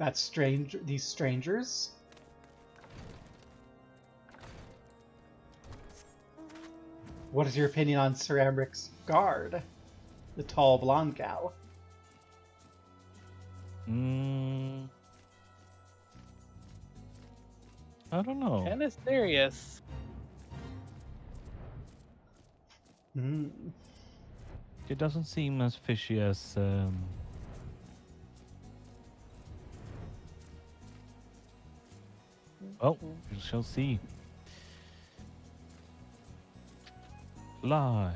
That strange. These strangers. What is your opinion on Sir Amric's guard? The tall blonde gal. I don't know. Kind of serious. It doesn't seem as fishy as. Well, we shall see. Fly.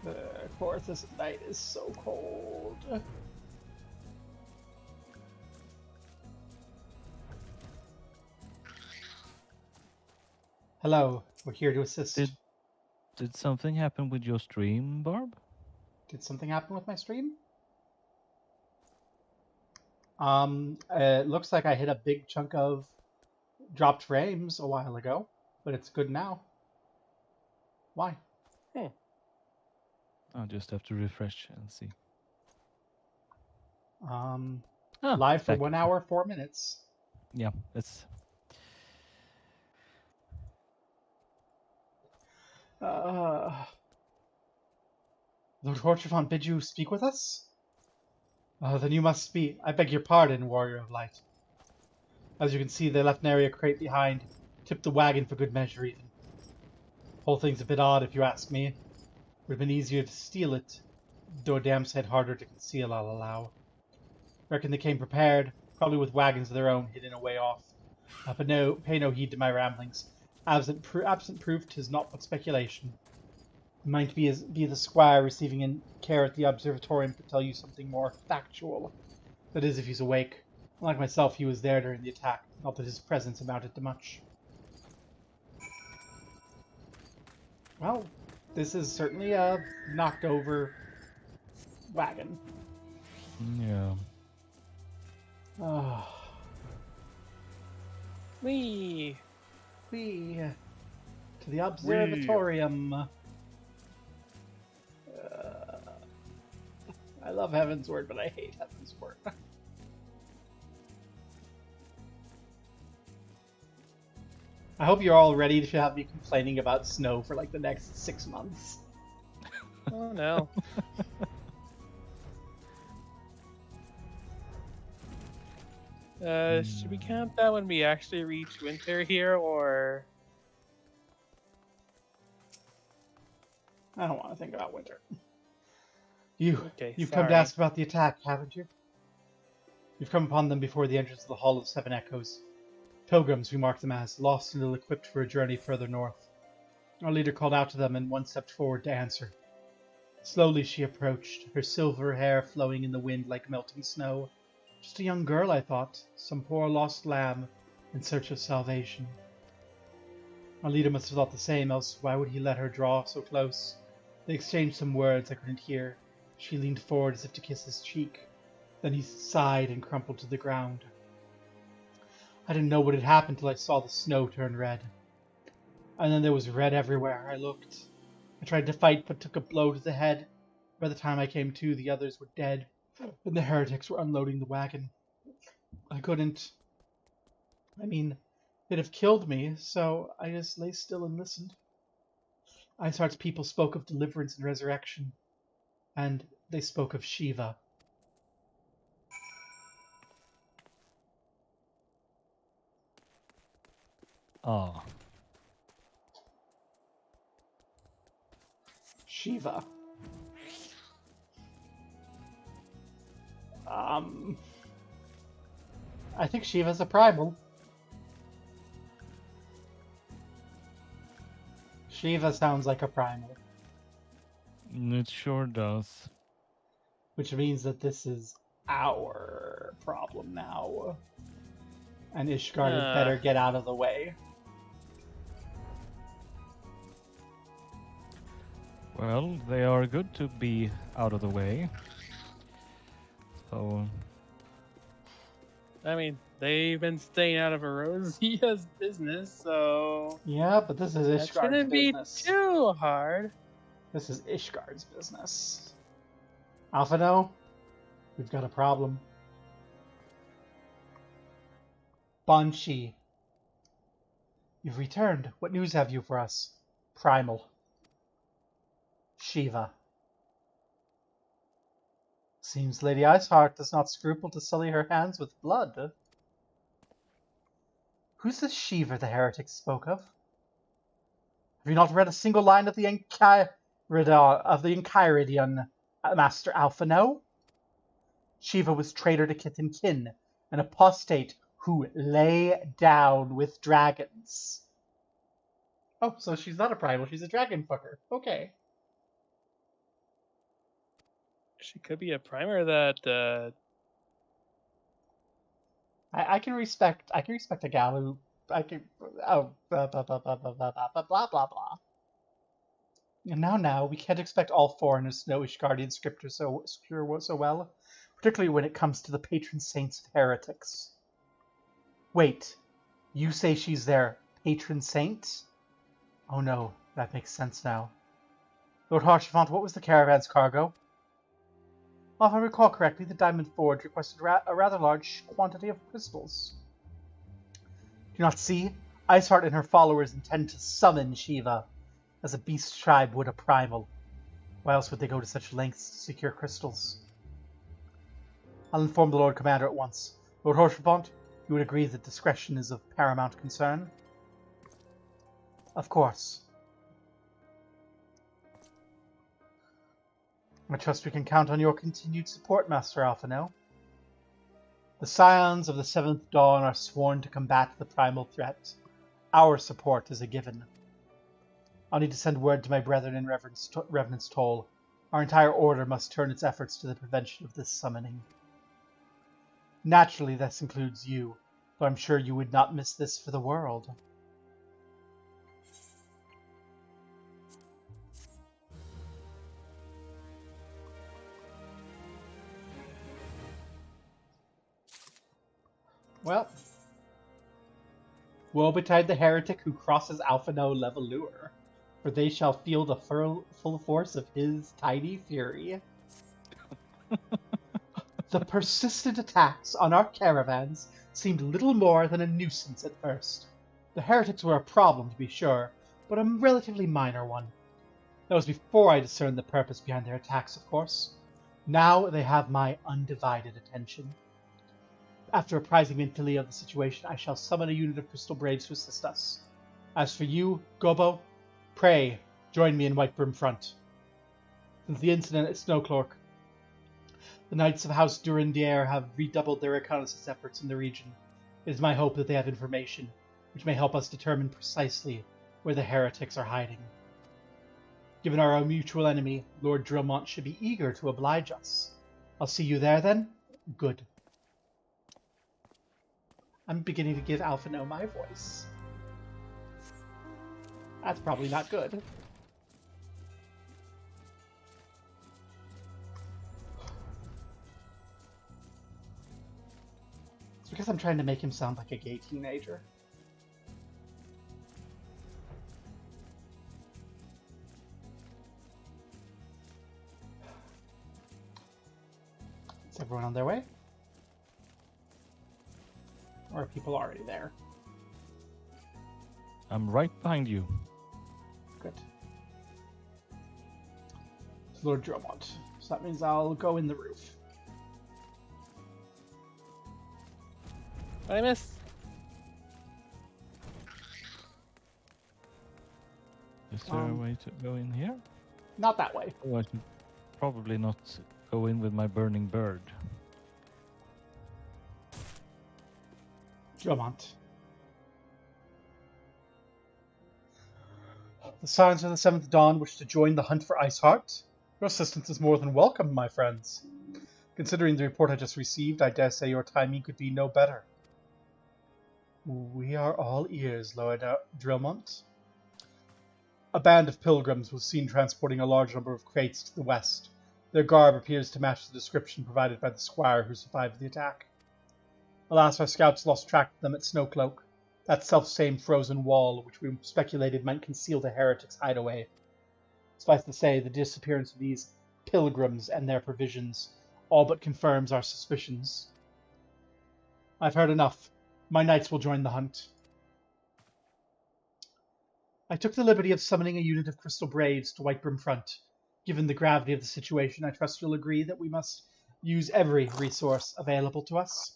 Of course, this night is so cold. Hello, we're here to assist. Did something happen with your stream, Barb? Did something happen with my stream? It looks like I hit a big chunk of dropped frames a while ago, but it's good now. Why? I'll just have to refresh and see. Live for back. 1 hour, 4 minutes. Yeah, it's. Lord Hortrivon bid you speak with us? Then you must be. I beg your pardon, Warrior of Light. As you can see, they left an area crate behind. Tipped the wagon for good measure, even. Whole thing's a bit odd, if you ask me. Would have been easier to steal it, though a damn sight harder to conceal, I'll allow. Reckon they came prepared, probably with wagons of their own hidden away off. But no, pay no heed to my ramblings. Absent proof 'tis not but speculation. It might be the squire receiving in care at the observatorium to tell you something more factual. That is, if he's awake. Unlike myself, he was there during the attack. Not that his presence amounted to much. Well, this is certainly a knocked over wagon. Yeah. Oh. Wee. To the observatorium. I love Heavensward, but I hate Heavensward. I hope you're all ready to have me complaining about snow for like the next 6 months. Oh no. Should we count that when we actually reach winter here, or? I don't want to think about winter. Okay, You've come to sorry. ask about the attack, haven't you? You've come upon them before the entrance of the Hall of Seven Echoes. Pilgrims, we mark them as, lost and ill-equipped for a journey further north. Our leader called out to them, and one stepped forward to answer. Slowly she approached, her silver hair flowing in the wind like melting snow. Just a young girl, I thought, some poor lost lamb in search of salvation. Our leader must have thought the same, else why would he let her draw so close? They exchanged some words I couldn't hear. She leaned forward as if to kiss his cheek. Then he sighed and crumpled to the ground. I didn't know what had happened till I saw the snow turn red. And then there was red everywhere. I looked. I tried to fight, but took a blow to the head. By the time I came to, the others were dead, and the heretics were unloading the wagon. I couldn't... I mean, they'd have killed me, so I just lay still and listened. Icehart's people spoke of deliverance and resurrection, and they spoke of Shiva. Oh. Shiva. I think Shiva's a primal. Shiva sounds like a primal. It sure does. Which means that this is our problem now. And Ishgard had better get out of the way. Well, they are good to be out of the way. So... I mean, they've been staying out of Erosia's business, so Yeah, but this is that Ishgard's shouldn't be business. too hard. This is Ishgard's business. Alphino, we've got a problem. Banshee, you've returned. What news have you for us? Primal. Shiva. Seems Lady Icehart does not scruple to sully her hands with blood. Who's this Shiva the heretics spoke of? Have you not read a single line of the Enchiridion, Master Alphino? Shiva was traitor to kith and kin, an apostate who lay down with dragons. Oh, so she's not a primal, she's a dragon fucker. Okay. She could be a primer that I can respect a gal who blah blah blah blah blah blah blah blah blah blah. And now we can't expect all foreigners to know Ishgardian scripture so well, particularly when it comes to the patron saints of heretics. Wait, you say she's their patron saint? Oh no, that makes sense now. Lord Harchevant, what was the caravan's cargo? Well, if I recall correctly, the Diamond Forge requested a rather large quantity of crystals. Do you not see? Icehart and her followers intend to summon Shiva, as a beast tribe would a primal. Why else would they go to such lengths to secure crystals? I'll inform the Lord Commander at once. Lord Horshapont, you would agree that discretion is of paramount concern? Of course. I trust we can count on your continued support, Master Alphino. The Scions of the Seventh Dawn are sworn to combat the primal threat. Our support is a given. I'll need to send word to my brethren in Revenant's Toll. Our entire order must turn its efforts to the prevention of this summoning. Naturally, this includes you, though I'm sure you would not miss this for the world. Well, woe betide the heretic who crosses Alphino level lure, for they shall feel the full force of his tiny fury. The persistent attacks on our caravans seemed little more than a nuisance at first. The heretics were a problem, to be sure, but a relatively minor one. That was before I discerned the purpose behind their attacks, of course. Now they have my undivided attention. After apprising Minfilia of the situation, I shall summon a unit of Crystal Braves to assist us. As for you, Gobo, pray join me in Whitebrim Front. Since the incident at Snowcloak, the Knights of House Durindier have redoubled their reconnaissance efforts in the region. It is my hope that they have information, which may help us determine precisely where the heretics are hiding. Given our mutual enemy, Lord Drillmont should be eager to oblige us. I'll see you there, then? Good. I'm beginning to give Alphino my voice. That's probably not good. It's because I'm trying to make him sound like a gay teenager. Is everyone on their way? Or are people already there? I'm right behind you. Good. It's Lord Dromont. So that means I'll go in the roof. I miss. Is there a way to go in here? Not that way. Oh, I should probably not go in with my burning bird. Dromont. The Scions of the Seventh Dawn wish to join the hunt for Icehart. Your assistance is more than welcome, my friends. Considering the report I just received, I dare say your timing could be no better. We are all ears, Lord Drillmont. A band of pilgrims was seen transporting a large number of crates to the west. Their garb appears to match the description provided by the squire who survived the attack. Alas, our scouts lost track of them at Snowcloak, that self-same frozen wall which we speculated might conceal the heretics' hideaway. Suffice to say, the disappearance of these pilgrims and their provisions all but confirms our suspicions. I've heard enough. My knights will join the hunt. I took the liberty of summoning a unit of Crystal Braves to Whitebrim Front. Given the gravity of the situation, I trust you'll agree that we must use every resource available to us.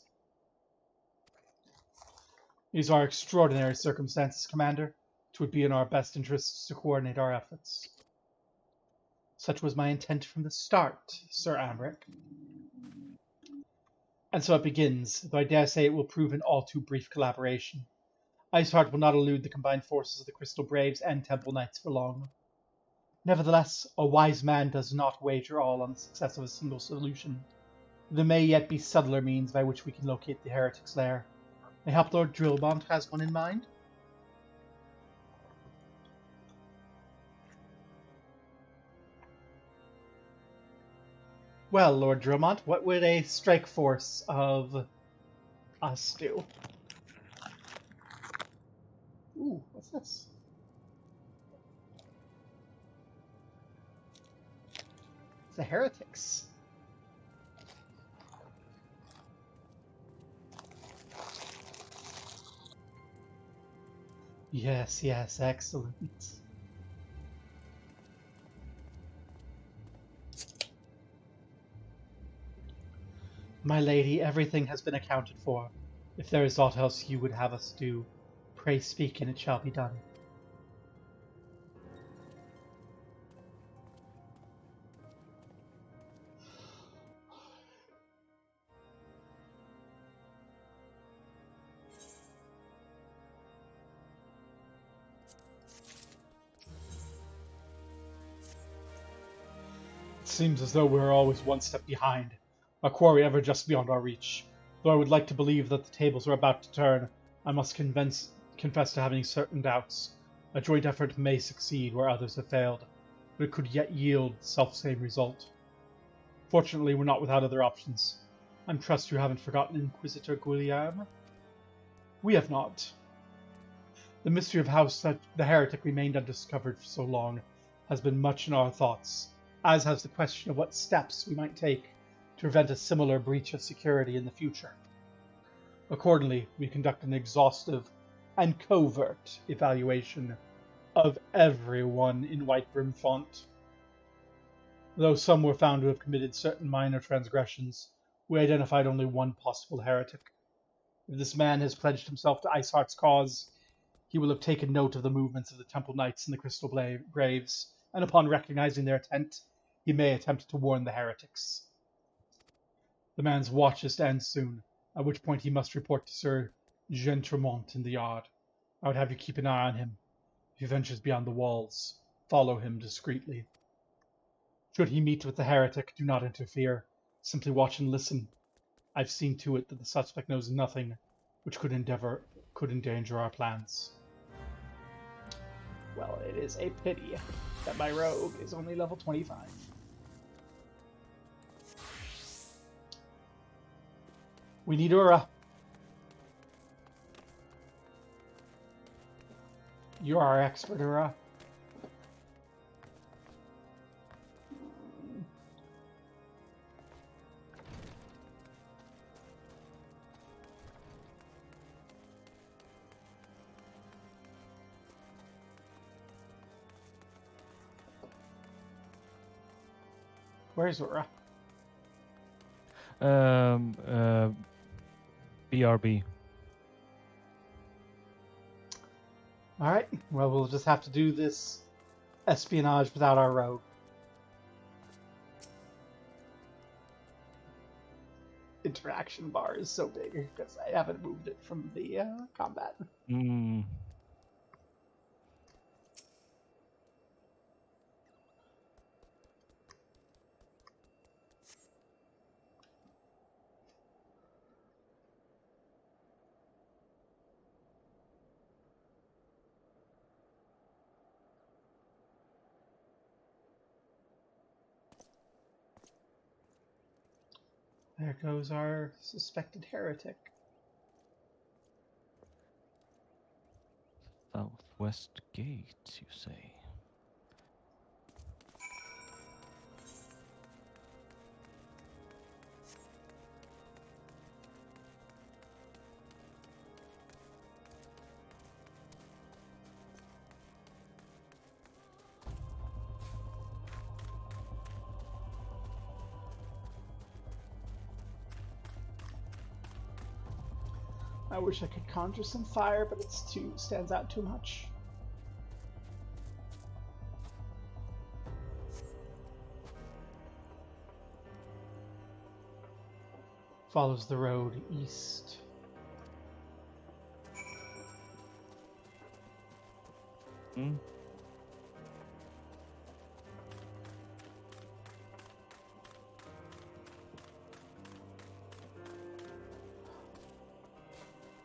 These are extraordinary circumstances, Commander. It would be in our best interests to coordinate our efforts. Such was my intent from the start, Sir Amric. And so it begins, though I dare say it will prove an all too brief collaboration. Icehart will not elude the combined forces of the Crystal Braves and Temple Knights for long. Nevertheless, a wise man does not wager all on the success of a single solution. There may yet be subtler means by which we can locate the heretic's lair. Mayhap Lord Drillbond has one in mind? Well, Lord Drillmont, what would a strike force of us do? Ooh, what's this? The heretics. Yes, yes, excellent. My lady, everything has been accounted for. If there is aught else you would have us do, pray speak and it shall be done. It seems as though we are always one step behind, our quarry ever just beyond our reach. Though I would like to believe that the tables are about to turn, I must confess to having certain doubts. A joint effort may succeed where others have failed, but it could yet yield the self-same result. Fortunately, we're not without other options. I trust you haven't forgotten Inquisitor Guilliam? We have not. The mystery of how the heretic remained undiscovered for so long has been much in our thoughts, as has the question of what steps we might take to prevent a similar breach of security in the future. Accordingly, we conduct an exhaustive and covert evaluation of everyone in Whitebrim Font. Though some were found to have committed certain minor transgressions, we identified only one possible heretic. If this man has pledged himself to Icehart's cause, he will have taken note of the movements of the Temple Knights and the Crystal Braves, and upon recognizing their intent, he may attempt to warn the heretics. The man's watch is to end soon, at which point he must report to Sir Gentremont in the yard. I would have you keep an eye on him. If he ventures beyond the walls, follow him discreetly. Should he meet with the heretic, do not interfere. Simply watch and listen. I've seen to it that the suspect knows nothing which could endanger our plans. Well, it is a pity that my rogue is only level 25. We need Ura. You're our expert, Ura. Where's Ura? BRB. Alright, well, we'll just have to do this espionage without our rogue. Interaction bar is so big because I haven't moved it from the combat. Mm. There goes our suspected heretic. Southwest gate, you say? I wish I could conjure some fire, but stands out too much. Follows the road east. Hmm?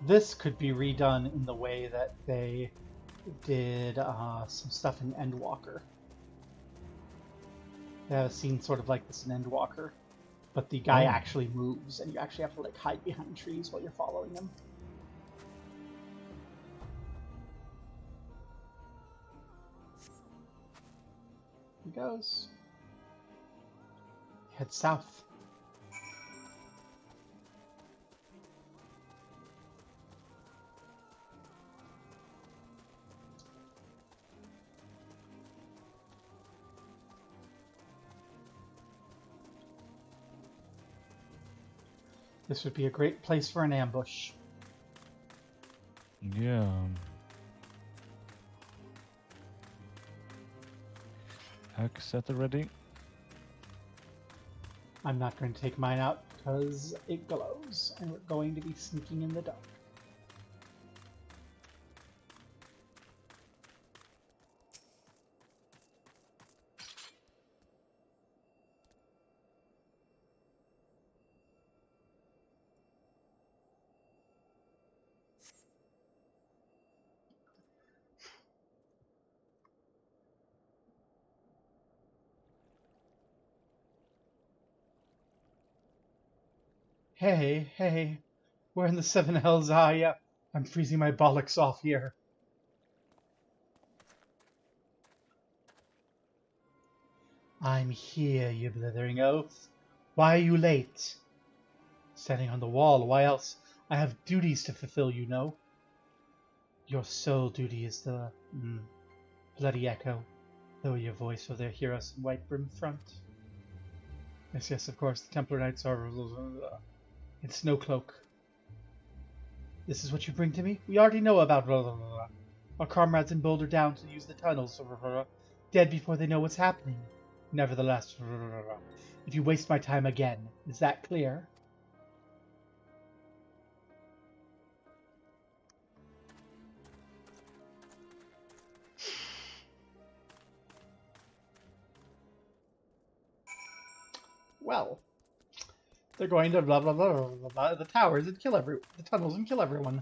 This could be redone in the way that they did some stuff in Endwalker. They have a scene sort of like this in Endwalker, but the guy actually moves, and you actually have to like hide behind trees while you're following him. He goes. Head south. This would be a great place for an ambush. Yeah. Hack set ready. I'm not going to take mine out because it glows, and we're going to be sneaking in the dark. Hey, where in the seven hells are ya? I'm freezing my bollocks off here. I'm here, you blithering oaf. Why are you late? Standing on the wall, why else? I have duties to fulfill, you know. Your sole duty is the bloody echo. Lower your voice or they'll hear us in White Brim Front. Yes, of course, the Templar Knights are in Snowcloak. This is what you bring to me? We already know about our comrades in Boulder Downs who use the tunnels, dead before they know what's happening. Nevertheless, if you waste my time again, is that clear? Well, they're going to the towers and kill the tunnels and kill everyone.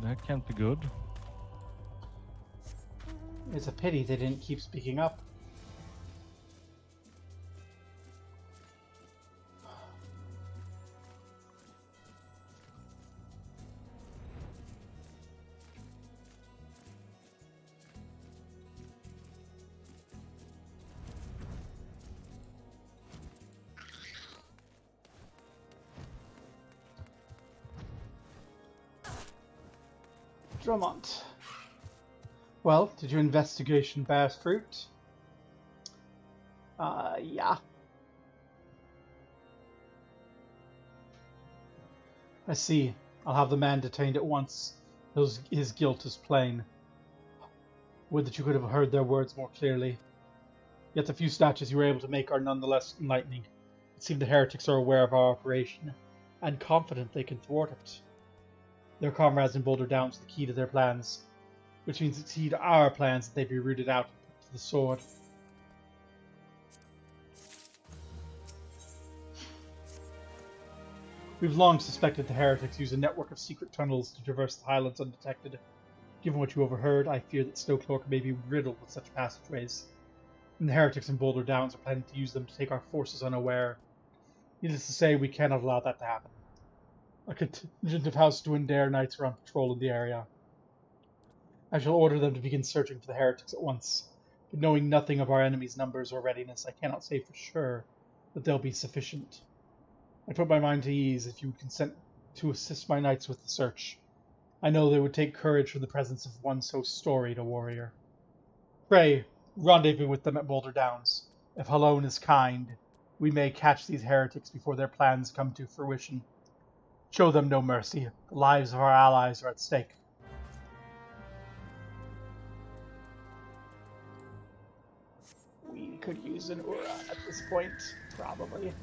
That can't be good. It's a pity they didn't keep speaking up. Drummond. Well, did your investigation bear fruit? Yeah. I see. I'll have the man detained at once. His guilt is plain. Would that you could have heard their words more clearly. Yet the few snatches you were able to make are nonetheless enlightening. It seems the heretics are aware of our operation, and confident they can thwart it. Their comrades in Boulder Downs are the key to their plans, which means it's key to our plans that they be rooted out and put to the sword. We've long suspected the heretics use a network of secret tunnels to traverse the Highlands undetected. Given what you overheard, I fear that Snowcloak may be riddled with such passageways, and the heretics in Boulder Downs are planning to use them to take our forces unaware. Needless to say, we cannot allow that to happen. A contingent of House Dwendare knights are on patrol in the area. I shall order them to begin searching for the heretics at once, but knowing nothing of our enemy's numbers or readiness, I cannot say for sure that they'll be sufficient. I put my mind to ease if you would consent to assist my knights with the search. I know they would take courage from the presence of one so storied a warrior. Pray, rendezvous with them at Boulder Downs. If Halone is kind, we may catch these heretics before their plans come to fruition. Show them no mercy. The lives of our allies are at stake. We could use an Ura at this point, probably.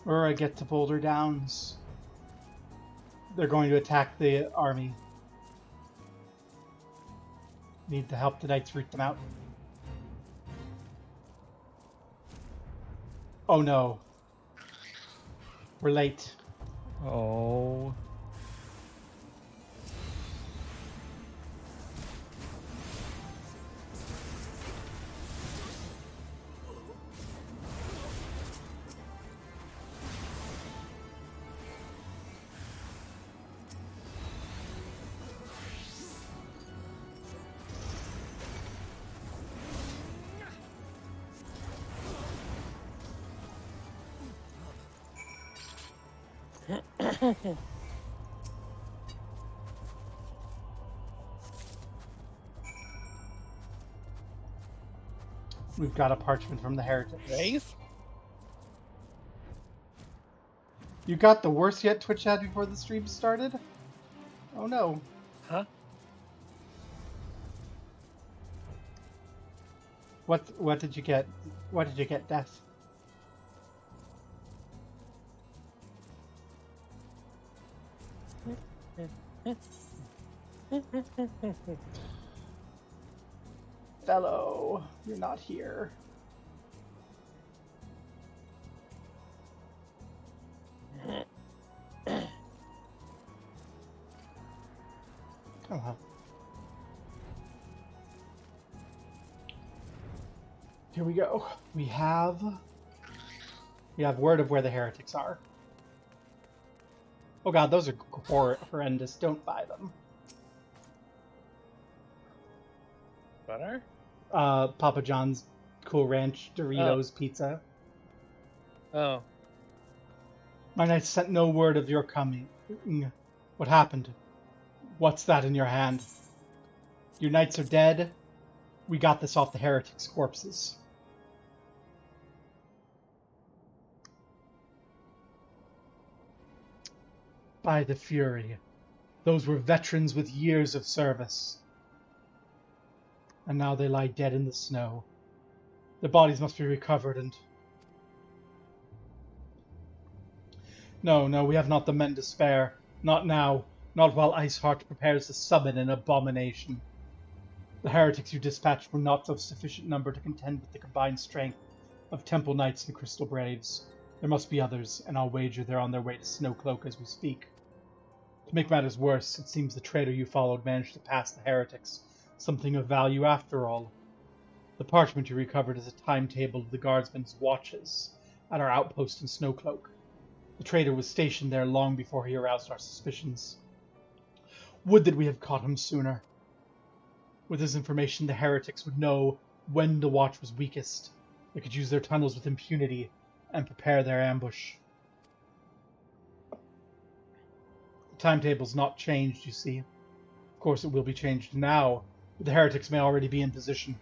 Ura get to Boulder Downs. They're going to attack the army. Need to help the knights root them out. Oh no. We're late. Oh. We've got a parchment from the heretics. Nice. You got the worst yet Twitch ad before the stream started? Oh no. Huh? What did you get? What did you get, Death? Fellow, you're not here. Oh well. Here we go. We have word of where the heretics are. Oh god, those are horrendous. Don't buy them. Butter? Papa John's Cool Ranch Doritos pizza. Oh. My knights sent no word of your coming. What happened? What's that in your hand? Your knights are dead. We got this off the heretics' corpses. By the Fury, those were veterans with years of service. And now they lie dead in the snow. Their bodies must be recovered and... No, we have not the men to spare. Not now. Not while Icehart prepares to summon an abomination. The heretics you dispatched were not of sufficient number to contend with the combined strength of Temple Knights and Crystal Braves. There must be others, and I'll wager they're on their way to Snowcloak as we speak. To make matters worse, it seems the traitor you followed managed to pass the heretics something of value after all. The parchment you recovered is a timetable of the guardsmen's watches at our outpost in Snowcloak. The traitor was stationed there long before he aroused our suspicions. Would that we had caught him sooner. With this information, the heretics would know when the watch was weakest. They could use their tunnels with impunity and prepare their ambush. The timetable's not changed, you see. Of course, it will be changed now, but the heretics may already be in position.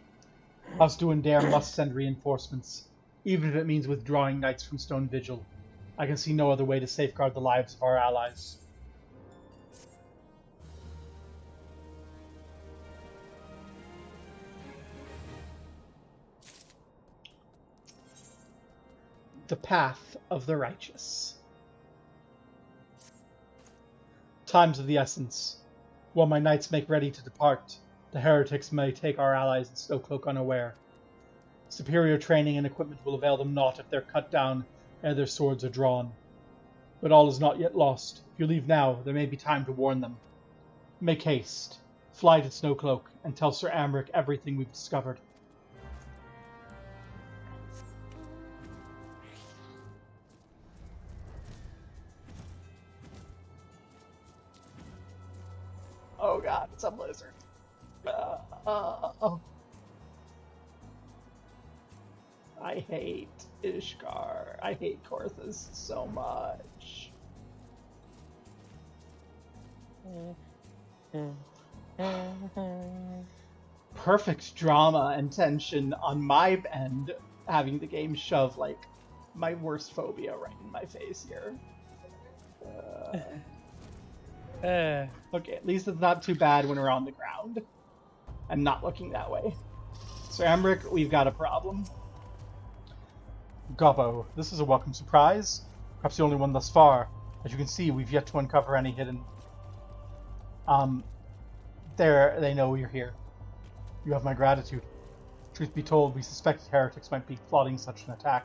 House Dwendare must send reinforcements, even if it means withdrawing knights from Stone Vigil. I can see no other way to safeguard the lives of our allies. The path of the righteous. Time's of the essence. While my knights make ready to depart, the heretics may take our allies in Snowcloak unaware. Superior training and equipment will avail them naught if they're cut down ere their swords are drawn. But all is not yet lost. If you leave now, there may be time to warn them. Make haste. Fly to Snowcloak and tell Sir Amric everything we've discovered. Oh god, it's a blizzard. I hate Ishkar. I hate Korthus so much. Perfect drama and tension on my end, having the game shove like my worst phobia right in my face here. Okay, at least it's not too bad when we're on the ground. I'm not looking that way. Sir Amric, we've got a problem. Gobbo, this is a welcome surprise. Perhaps the only one thus far. As you can see, we've yet to uncover any hidden... they know you're here. You have my gratitude. Truth be told, we suspected heretics might be plotting such an attack.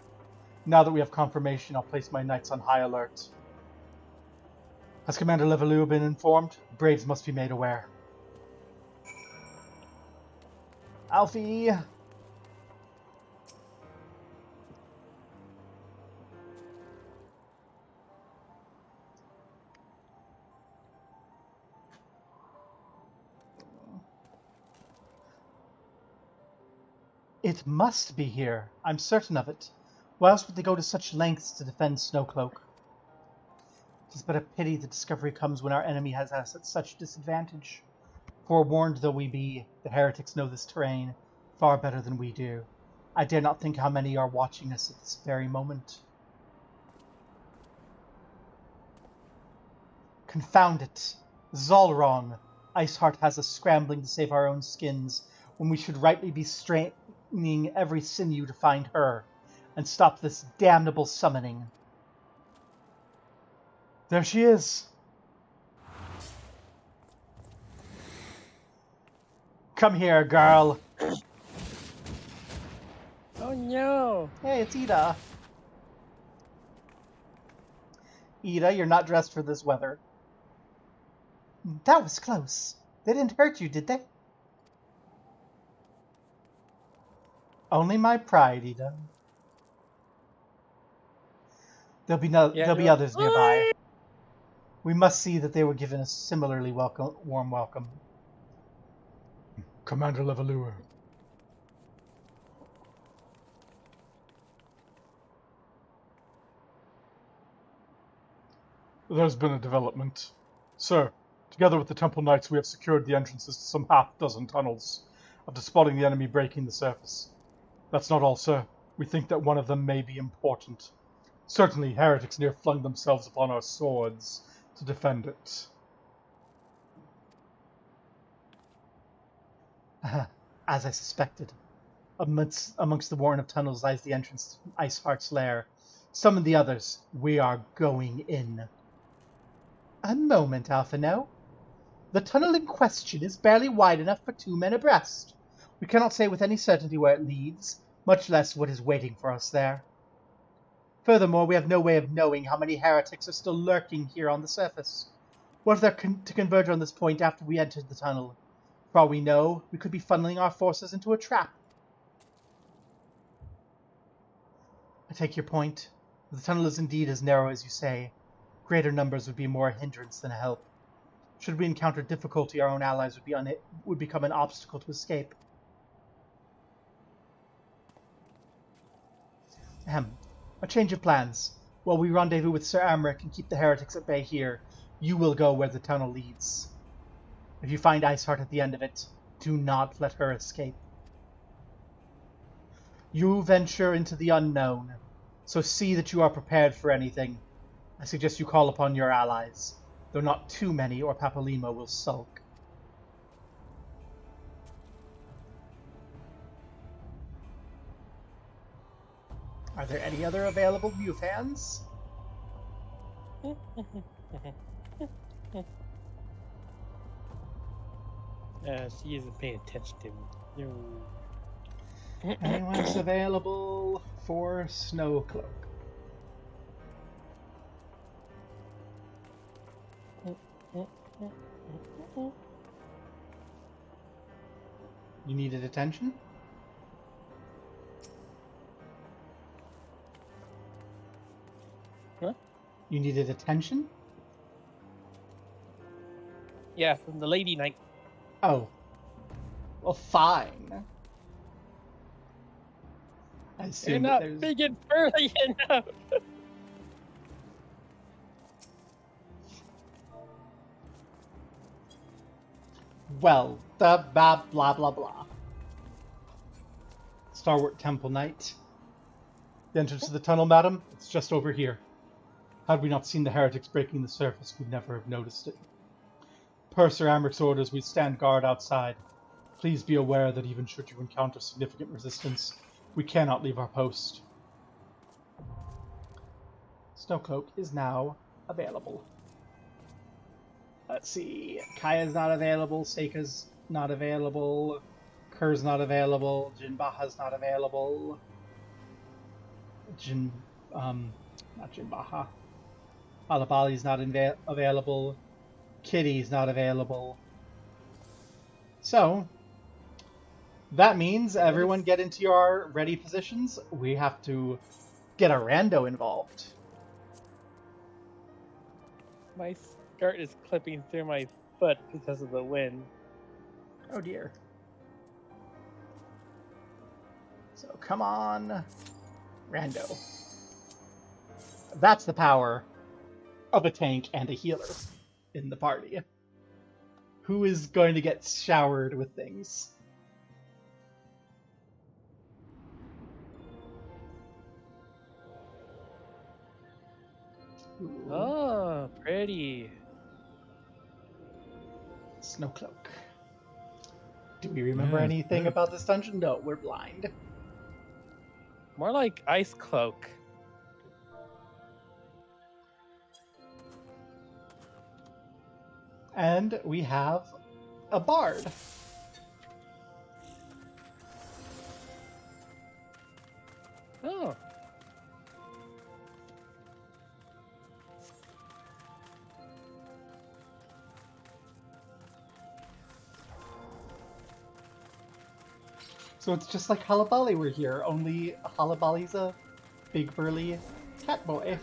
Now that we have confirmation, I'll place my knights on high alert. Has Commander Levalou been informed? Braves must be made aware. Alfie! It must be here. I'm certain of it. Why else would they go to such lengths to defend Snowcloak? It is but a pity the discovery comes when our enemy has us at such disadvantage. Forewarned though we be, the heretics know this terrain far better than we do. I dare not think how many are watching us at this very moment. Confound it! This is all wrong. Icehart has us scrambling to save our own skins, when we should rightly be straining every sinew to find her, and stop this damnable summoning. There she is! Come here, girl! Oh no! Hey, it's Ida. Ida, you're not dressed for this weather. That was close. They didn't hurt you, did they? Only my pride, Ida. There'll be others nearby. We must see that they were given a similarly warm welcome. Commander Levalou. There's been a development. Sir, together with the Temple Knights, we have secured the entrances to some half-dozen tunnels, after spotting the enemy breaking the surface. That's not all, sir. We think that one of them may be important. Certainly, heretics near flung themselves upon our swords to defend it. As I suspected. Amongst the warren of tunnels lies the entrance to Icehart's lair. Summon the others. We are going in. A moment, Alphino. The tunnel in question is barely wide enough for 2 men abreast. We cannot say with any certainty where it leads, much less what is waiting for us there. Furthermore, we have no way of knowing how many heretics are still lurking here on the surface. What if they're to converge on this point after we entered the tunnel? For all we know, we could be funneling our forces into a trap. I take your point. If the tunnel is indeed as narrow as you say, greater numbers would be more a hindrance than a help. Should we encounter difficulty, our own allies would become an obstacle to escape. A change of plans. While we rendezvous with Sir Amric and keep the heretics at bay here, you will go where the tunnel leads. If you find Icehart at the end of it, do not let her escape. You venture into the unknown, so see that you are prepared for anything. I suggest you call upon your allies, though not too many or Papalimo will sulk. Are there any other available new fans? She isn't paying attention to me. No. Anyone's available for Snow Cloak? You needed attention? Huh? You needed attention? Yeah, from the lady knight. Oh. Well, fine. I You're assume not there's... big and furry enough. Well, the blah blah blah blah. Starward Temple Knight. The entrance to the tunnel, madam? It's just over here. Had we not seen the heretics breaking the surface, we'd never have noticed it. Per Sir Amric's orders, we stand guard outside. Please be aware that even should you encounter significant resistance, we cannot leave our post. Snowcloak is now available. Let's see. Kaya's not available. Seika's not available. Kerr's not available. Jinbaha's not available. Not Jinbaha. Alabali's not available. Kitty's not available. So, that means everyone get into your ready positions. We have to get a rando involved. My skirt is clipping through my foot because of the wind. Oh dear. So come on, rando. That's the power of a tank and a healer in the party. Who is going to get showered with things? Ooh. Oh, pretty. Snowcloak. Do we remember Yes, anything yes. about this dungeon? No, we're blind. More like ice cloak. And we have a bard. Oh. So it's just like Halabali were here, only Halabali's a big burly cat boy.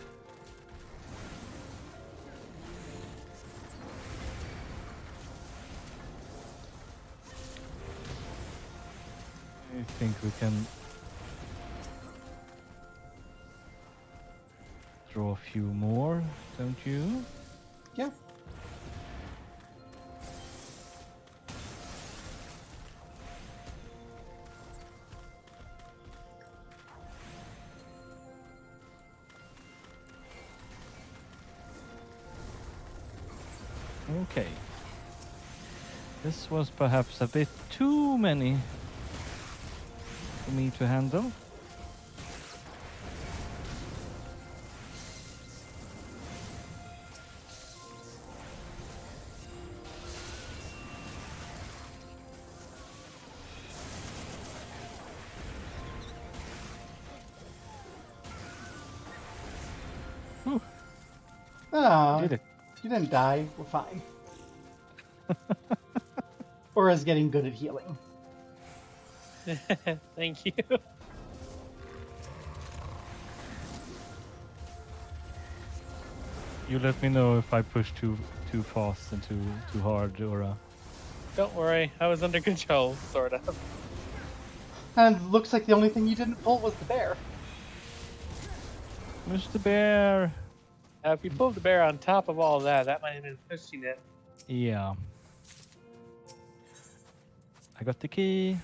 I think we can draw a few more, don't you? Yeah. Okay. This was perhaps a bit too many for me to handle. Whew, Oh, did it. you didn't die. We're fine. Aura's getting good at healing. Thank you. You let me know if I push too fast and too hard, or Don't worry, I was under control, sort of. And it looks like the only thing you didn't pull was the bear. Mr. Bear. If you pulled the bear on top of all that, that might have been pushing it. Yeah. I got the key.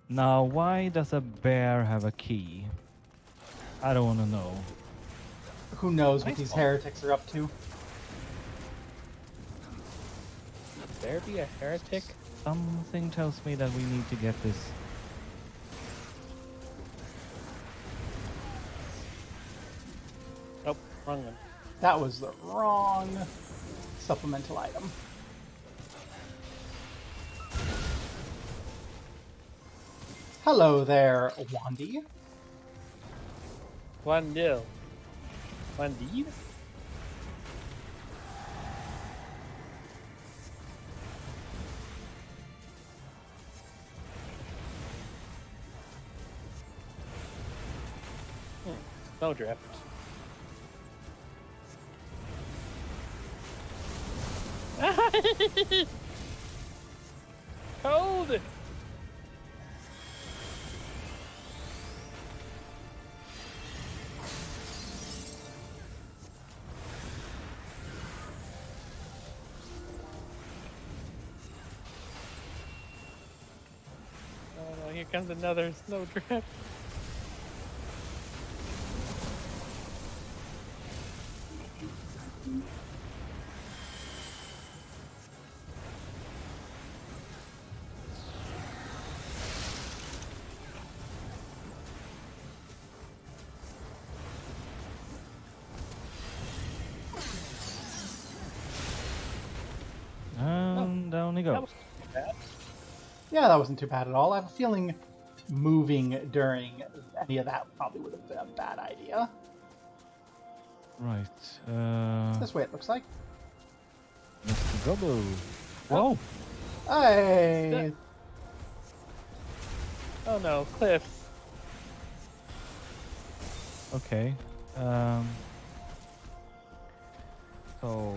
Now, why does a bear have a key? I don't want to know. Who knows what Nice these ball. heretics are up to? Would there be a heretic? Something tells me that we need to get this. Nope, wrong one. That was the wrong supplemental item. Hello there, Wandy. Wandil. Wandid? Snowdrift. Cold! Oh no, here comes another snowdrift. And down he That goes. was bad. Yeah, that wasn't too bad at all. I have a feeling moving during any of that probably would have been a bad idea. Right. This way it looks like. Mr. Gobble. Whoa. Hey! Oh no, cliffs. Okay. So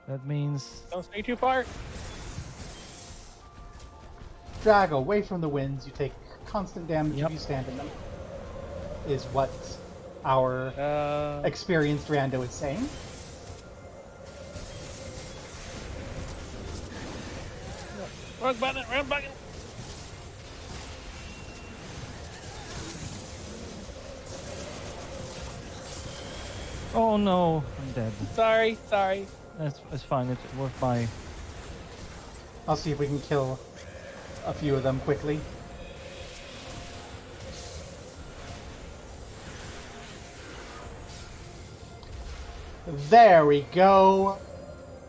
that means Don't stray too far. Drag away from the winds, you take constant damage Yep. if you stand in them. Is what our experienced rando is saying. Wrong button, wrong button. oh no, I'm dead. Sorry, sorry. That's fine. It's worth my. I'll see if we can kill a few of them quickly. There we go.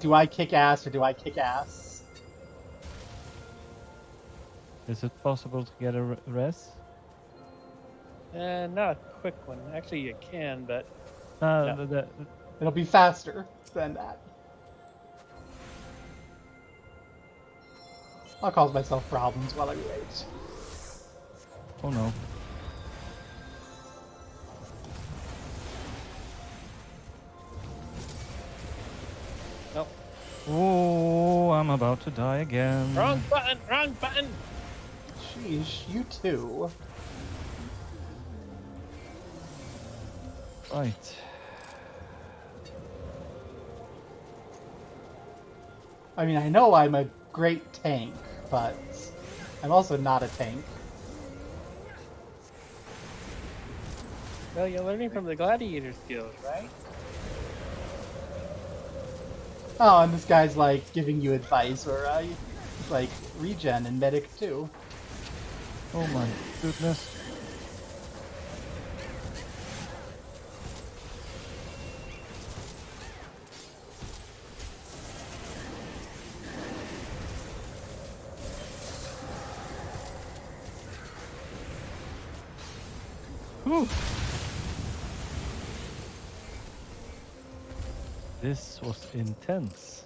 Do I kick ass or do I kick ass? Is it possible to get a res? Not a quick one. Actually, you can, but No. It'll be faster than that. I'll cause myself problems while I wait. Oh no. nope. Oh, I'm about to die again. Wrong button, wrong button. Sheesh, you too. Right. I mean, I know I'm a great tank, but I'm also not a tank. Well, you're learning from the gladiator skills, right? Oh, and this guy's like giving you advice, or like regen and medic too. Oh my goodness. Whew. This was intense.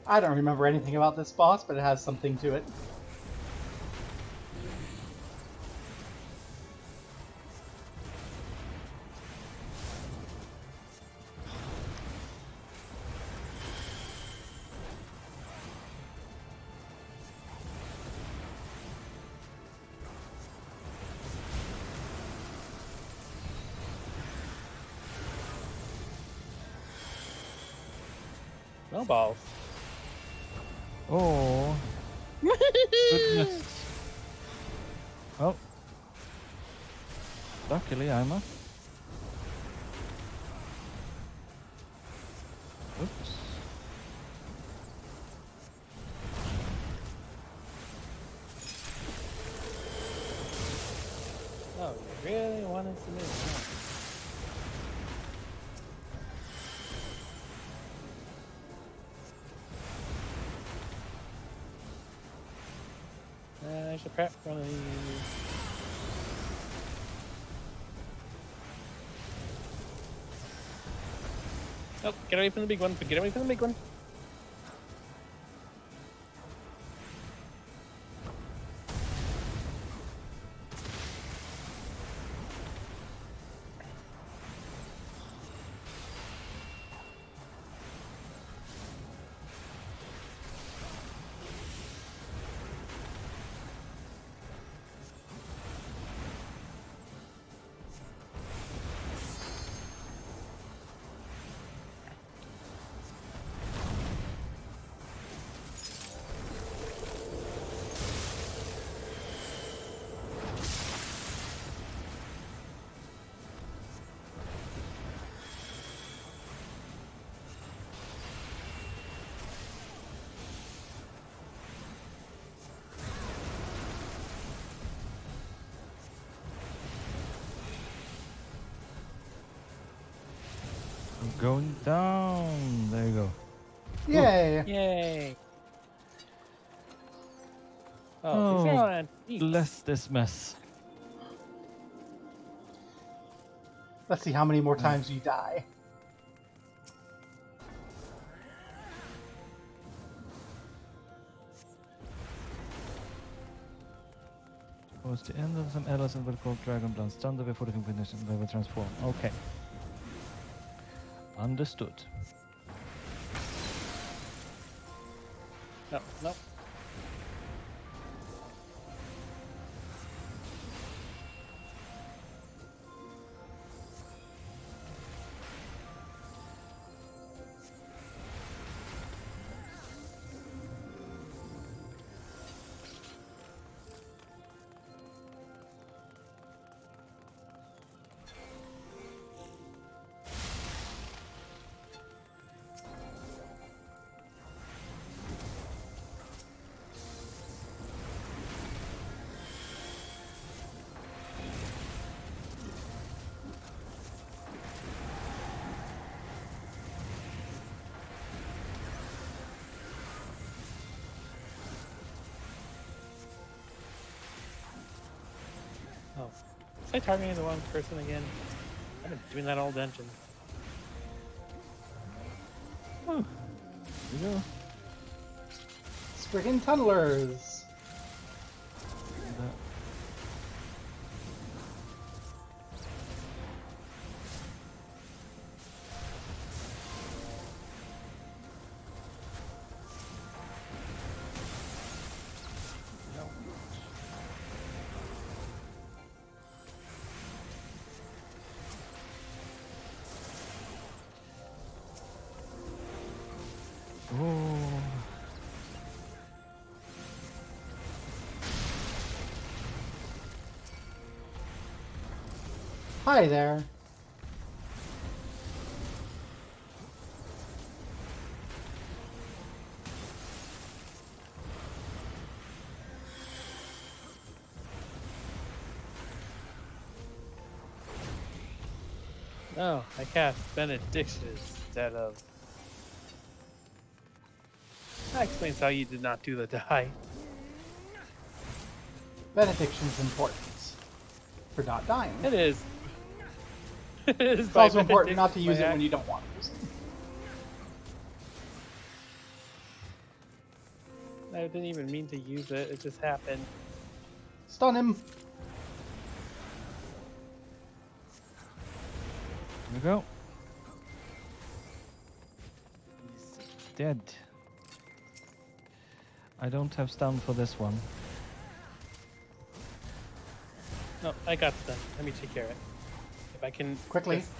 I don't remember anything about this boss, but it has something to it. Snowballs. Oh. Goodness. Well. Luckily, I'm up. Oops. Oh, you really want us to move? I should prep one of these. Oh, get away from the big one. Get away from the big one. I'm going down. There you go. Yay! Yay! Oh, these are all antiques. Bless this mess. Let's see how many more times you die. Towards the end of some adolescent will call Dragon Blast stunned before the combination they will transform. Okay. Understood. No, no. Oh. Was I targeting the wrong person again? I've been doing that all dungeon. Oh, there you go. Friggin' tunnelers! That- Oh. Hi there. No, I cast Benediction instead of. That explains how you did not do the die. Benediction's important for not dying. It is. It is. It's also important not to use it when you don't want to use it. I didn't even mean to use it. It just happened. Stun him! There we go. He's dead. I don't have stun for this one. No, I got stun. Let me take care of it. If I can Quickly. just-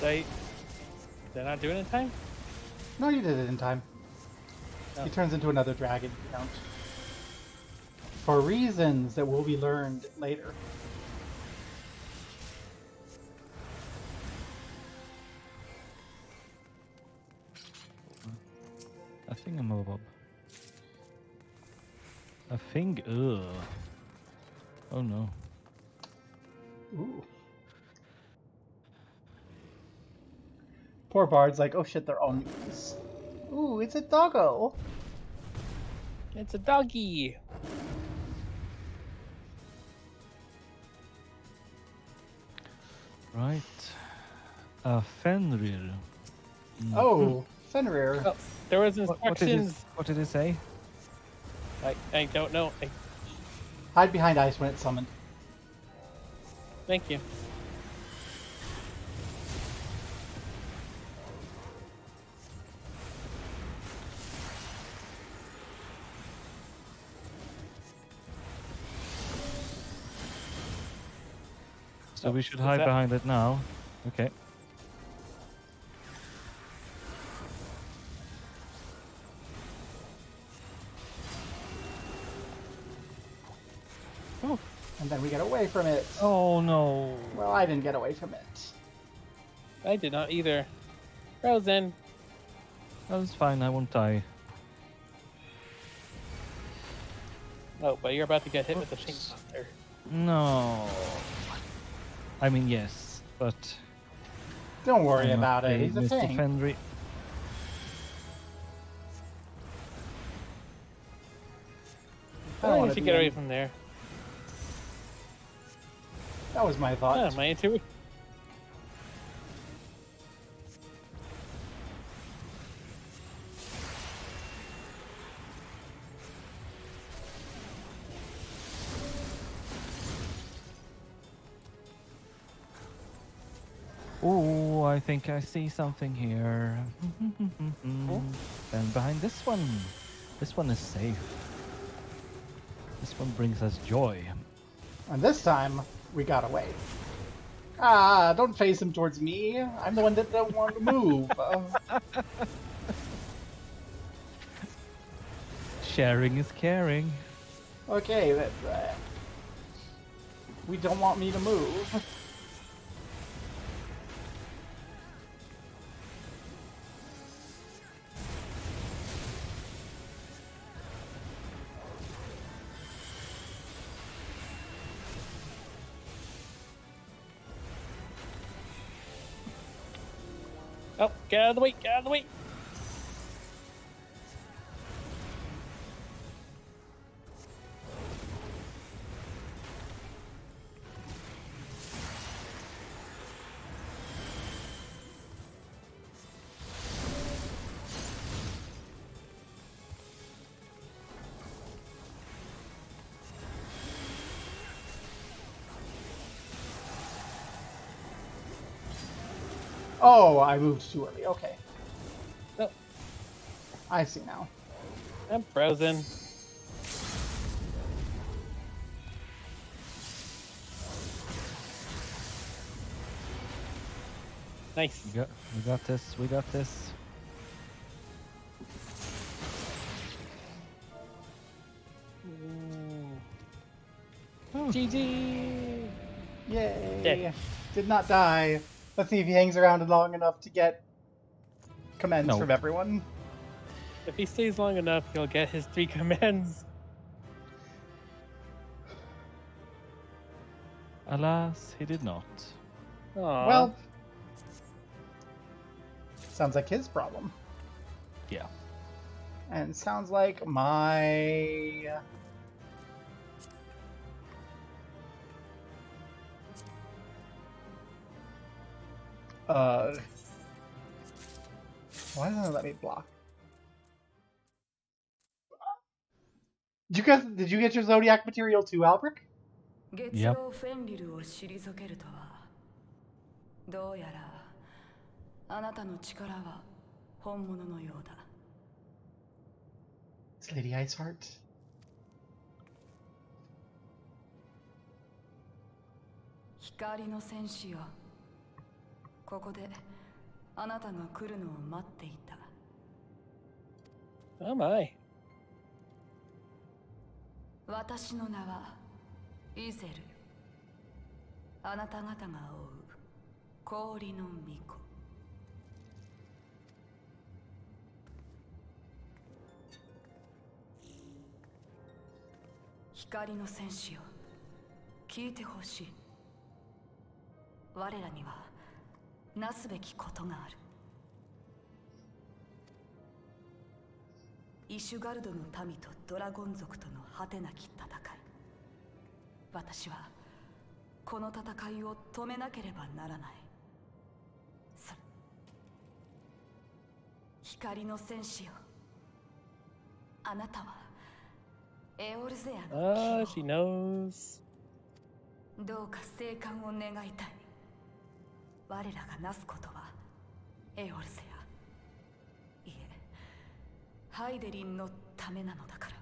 Did I not do it in time? No, you did it in time. Oh. He turns into another dragon, you don't. For reasons that will be learned later. A thingamabob. A thing. Ugh. Oh no. Ooh. Poor Bard's like, oh shit, they're all mutants. Ooh, it's a doggo. It's a doggy. Right. A Fenrir. Oh, Fenrir. Oh, there was What instructions. what did it say? I don't know. Hide behind ice when it's summoned. Thank you. So Oh, we should what's hide that? behind it now. Okay. Oh, And then we get away from it. Oh no. Well, I didn't get away from it. I did not either. Frozen. That's fine, I won't die. Oh, but you're about to get hit with the Oops. Shink Buster. No. I mean, yes, but... Don't worry I'm about it. afraid He's a Mr. tank. Fenrir... I I don't think want we to should be get away in. from there. That was my thought. Ah, my intuition. Oh, I think I see something here. And behind this one. This one is safe. This one brings us joy. And this time, we got away. Ah, don't face him towards me. I'm the one that don't want to move. Sharing is caring. Okay, we don't want me to move. Oh, get out of the way! Get out of the way! Oh, I moved too early. Okay. Oh, I see now. I'm frozen. Nice. We got this. We got this. GG! Yay! Dead. Did not die. Let's see if he hangs around long enough to get commends No. from everyone. If he stays long enough, he'll get his 3 commands. Alas, he did not. Aww. Well, sounds like his problem. Yeah. And sounds like my... Why doesn't it let me block? Did you get your Zodiac material too, Albrecht? Yep. フェンリルを退けるとはどうやらあなたの力は本物のようだ It's Lady Icehart. 光の戦士よここであなたが来るのを待っていた Oh my. 私の名はイゼルあなた方が追う氷の巫女光の戦士よ聞いてほしい我らにはなすべきことがあるイシュガルドの民とドラゴン族との果てなき戦い。私はこの戦いを止めなければならない。それ、光の戦士よ、あなたはエオルゼアの Oh, 希 she 望。 knows. どうか生還を願いたい。我らがなすことはエオルゼア、いえ、ハイデリンのためなのだから。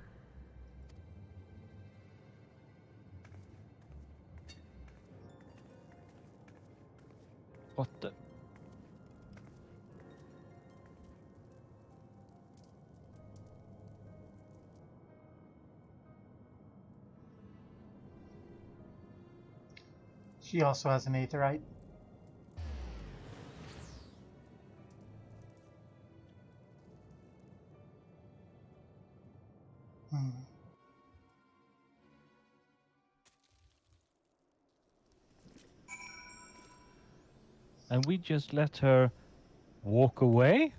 What the? She also has an aetherite. And we just let her walk away?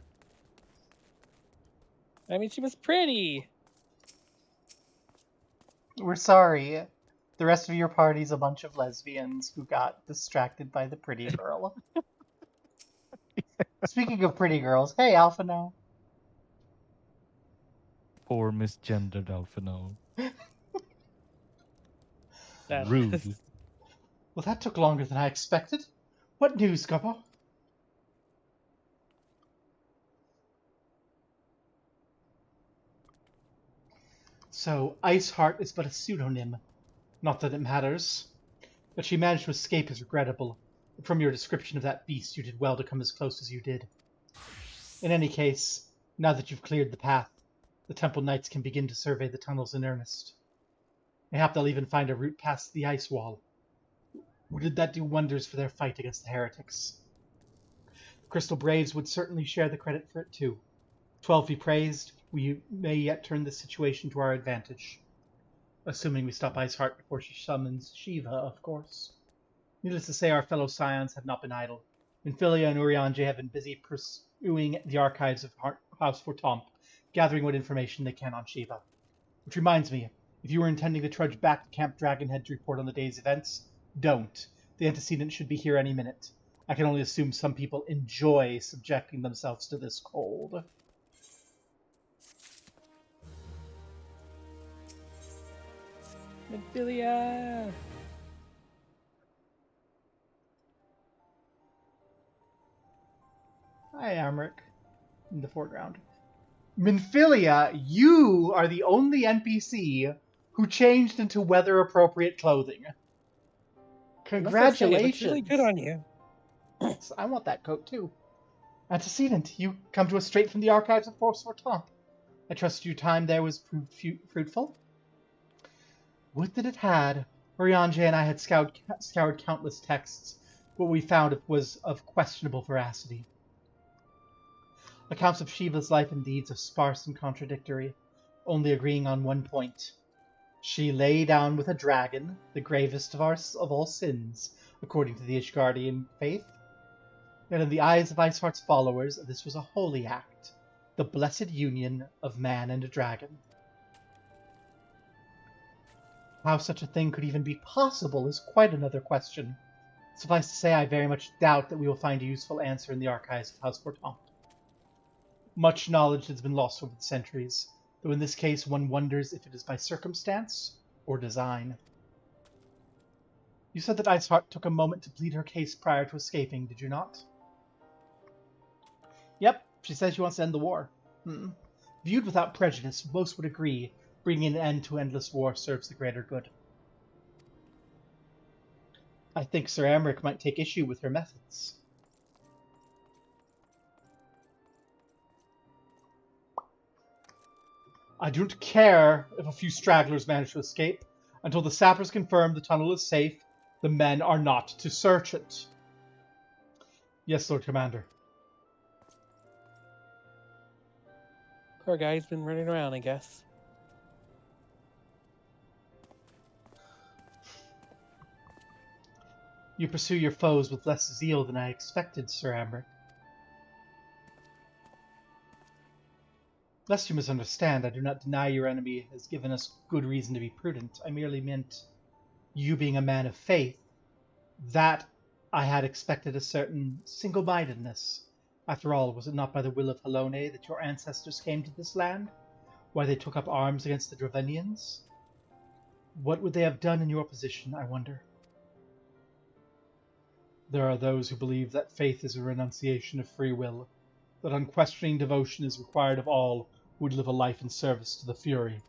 I mean, she was pretty. We're sorry. The rest of your party's a bunch of lesbians who got distracted by the pretty girl. Speaking of pretty girls, hey, Alpha now. Poor misgendered Alphino. That Rude. Well, that took longer than I expected. What news, Gubbo? So, Iceheart is but a pseudonym. Not that it matters. That she managed to escape is regrettable. But from your description of that beast, you did well to come as close as you did. In any case, now that you've cleared the path, the Temple Knights can begin to survey the tunnels in earnest. Mayhap they'll even find a route past the ice wall. Would that do wonders for their fight against the heretics? The Crystal Braves would certainly share the credit for it too. 12 be praised, we may yet turn this situation to our advantage. Assuming we stop Iceheart before she summons Shiva, of course. Needless to say, our fellow Scions have not been idle. Minfilia and Urianger have been busy pursuing the archives of House Fortomp, gathering what information they can on Shiva. Which reminds me, if you were intending to trudge back to Camp Dragonhead to report on the day's events, don't. The antecedent should be here any minute. I can only assume some people enjoy subjecting themselves to this cold. Minfilia! Hi, Amric, in the foreground. Minfilia, you are the only NPC who changed into weather-appropriate clothing. Congratulations! It looks really good on you. I want that coat too. Antecedent, you come to us straight from the archives of Force Fortomp. I trust your time there was fruitful. Would that it had. Urianger and I had scoured countless texts. What we found was of questionable veracity. Accounts of Shiva's life and deeds are sparse and contradictory, only agreeing on one point. She lay down with a dragon, the gravest of all sins, according to the Ishgardian faith. Yet in the eyes of Iceheart's followers, this was a holy act, the blessed union of man and a dragon. How such a thing could even be possible is quite another question. Suffice to say, I very much doubt that we will find a useful answer in the archives of House Fortomp. Much knowledge has been lost over the centuries, though in this case one wonders if it is by circumstance or design. You said that Iceheart took a moment to plead her case prior to escaping, did you not? Yep, she says she wants to end the war. Viewed without prejudice, most would agree bringing an end to endless war serves the greater good. I think Sir Amric might take issue with her methods. I don't care if a few stragglers manage to escape. Until the sappers confirm the tunnel is safe, the men are not to search it. Yes, Lord Commander. Poor guy's been running around, I guess. You pursue your foes with less zeal than I expected, Sir Amric. Lest you misunderstand, I do not deny your enemy has given us good reason to be prudent. I merely meant you being a man of faith, that I had expected a certain single-mindedness. After all, was it not by the will of Helone that your ancestors came to this land? Why they took up arms against the Dravenians? What would they have done in your position, I wonder? There are those who believe that faith is a renunciation of free will, that unquestioning devotion is required of all who would live a life in service to the Fury.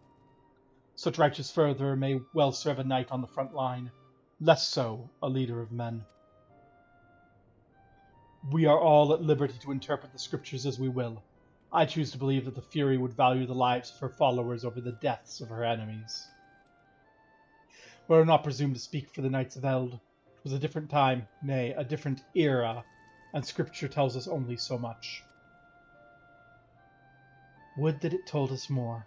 Such righteous fervor may well serve a knight on the front line, less so a leader of men. We are all at liberty to interpret the scriptures as we will. I choose to believe that the Fury would value the lives of her followers over the deaths of her enemies. We are not presumed to speak for the Knights of Eld. It was a different time, nay, a different era, and scripture tells us only so much. Would that it told us more.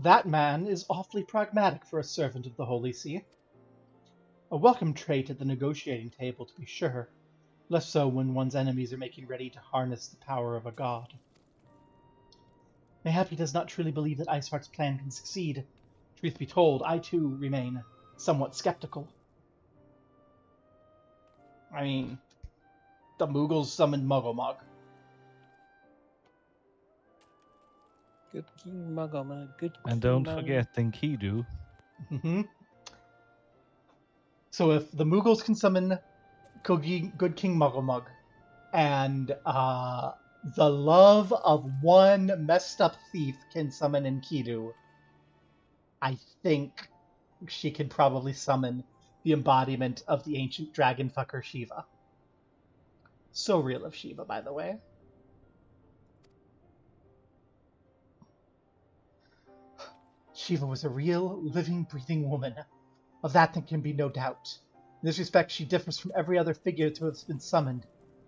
That man is awfully pragmatic for a servant of the Holy See. A welcome trait at the negotiating table, to be sure, less so when one's enemies are making ready to harness the power of a god. Mayhap he does not truly believe that Icehart's plan can succeed. Truth be told, I too remain somewhat skeptical. I mean, the Moogles summoned Muggle-Mug. Good King Muggle, good King And don't Muggle. forget Enkidu. So if the Moogles can summon Good King Muggle-Mug, and the love of one messed up thief can summon Enkidu, I think she could probably summon the embodiment of the ancient dragon fucker Shiva. So real of Shiva, by the way. Shiva was a real, living, breathing woman. Of that there can be no doubt. In this respect, she differs from every other figure to have been summoned,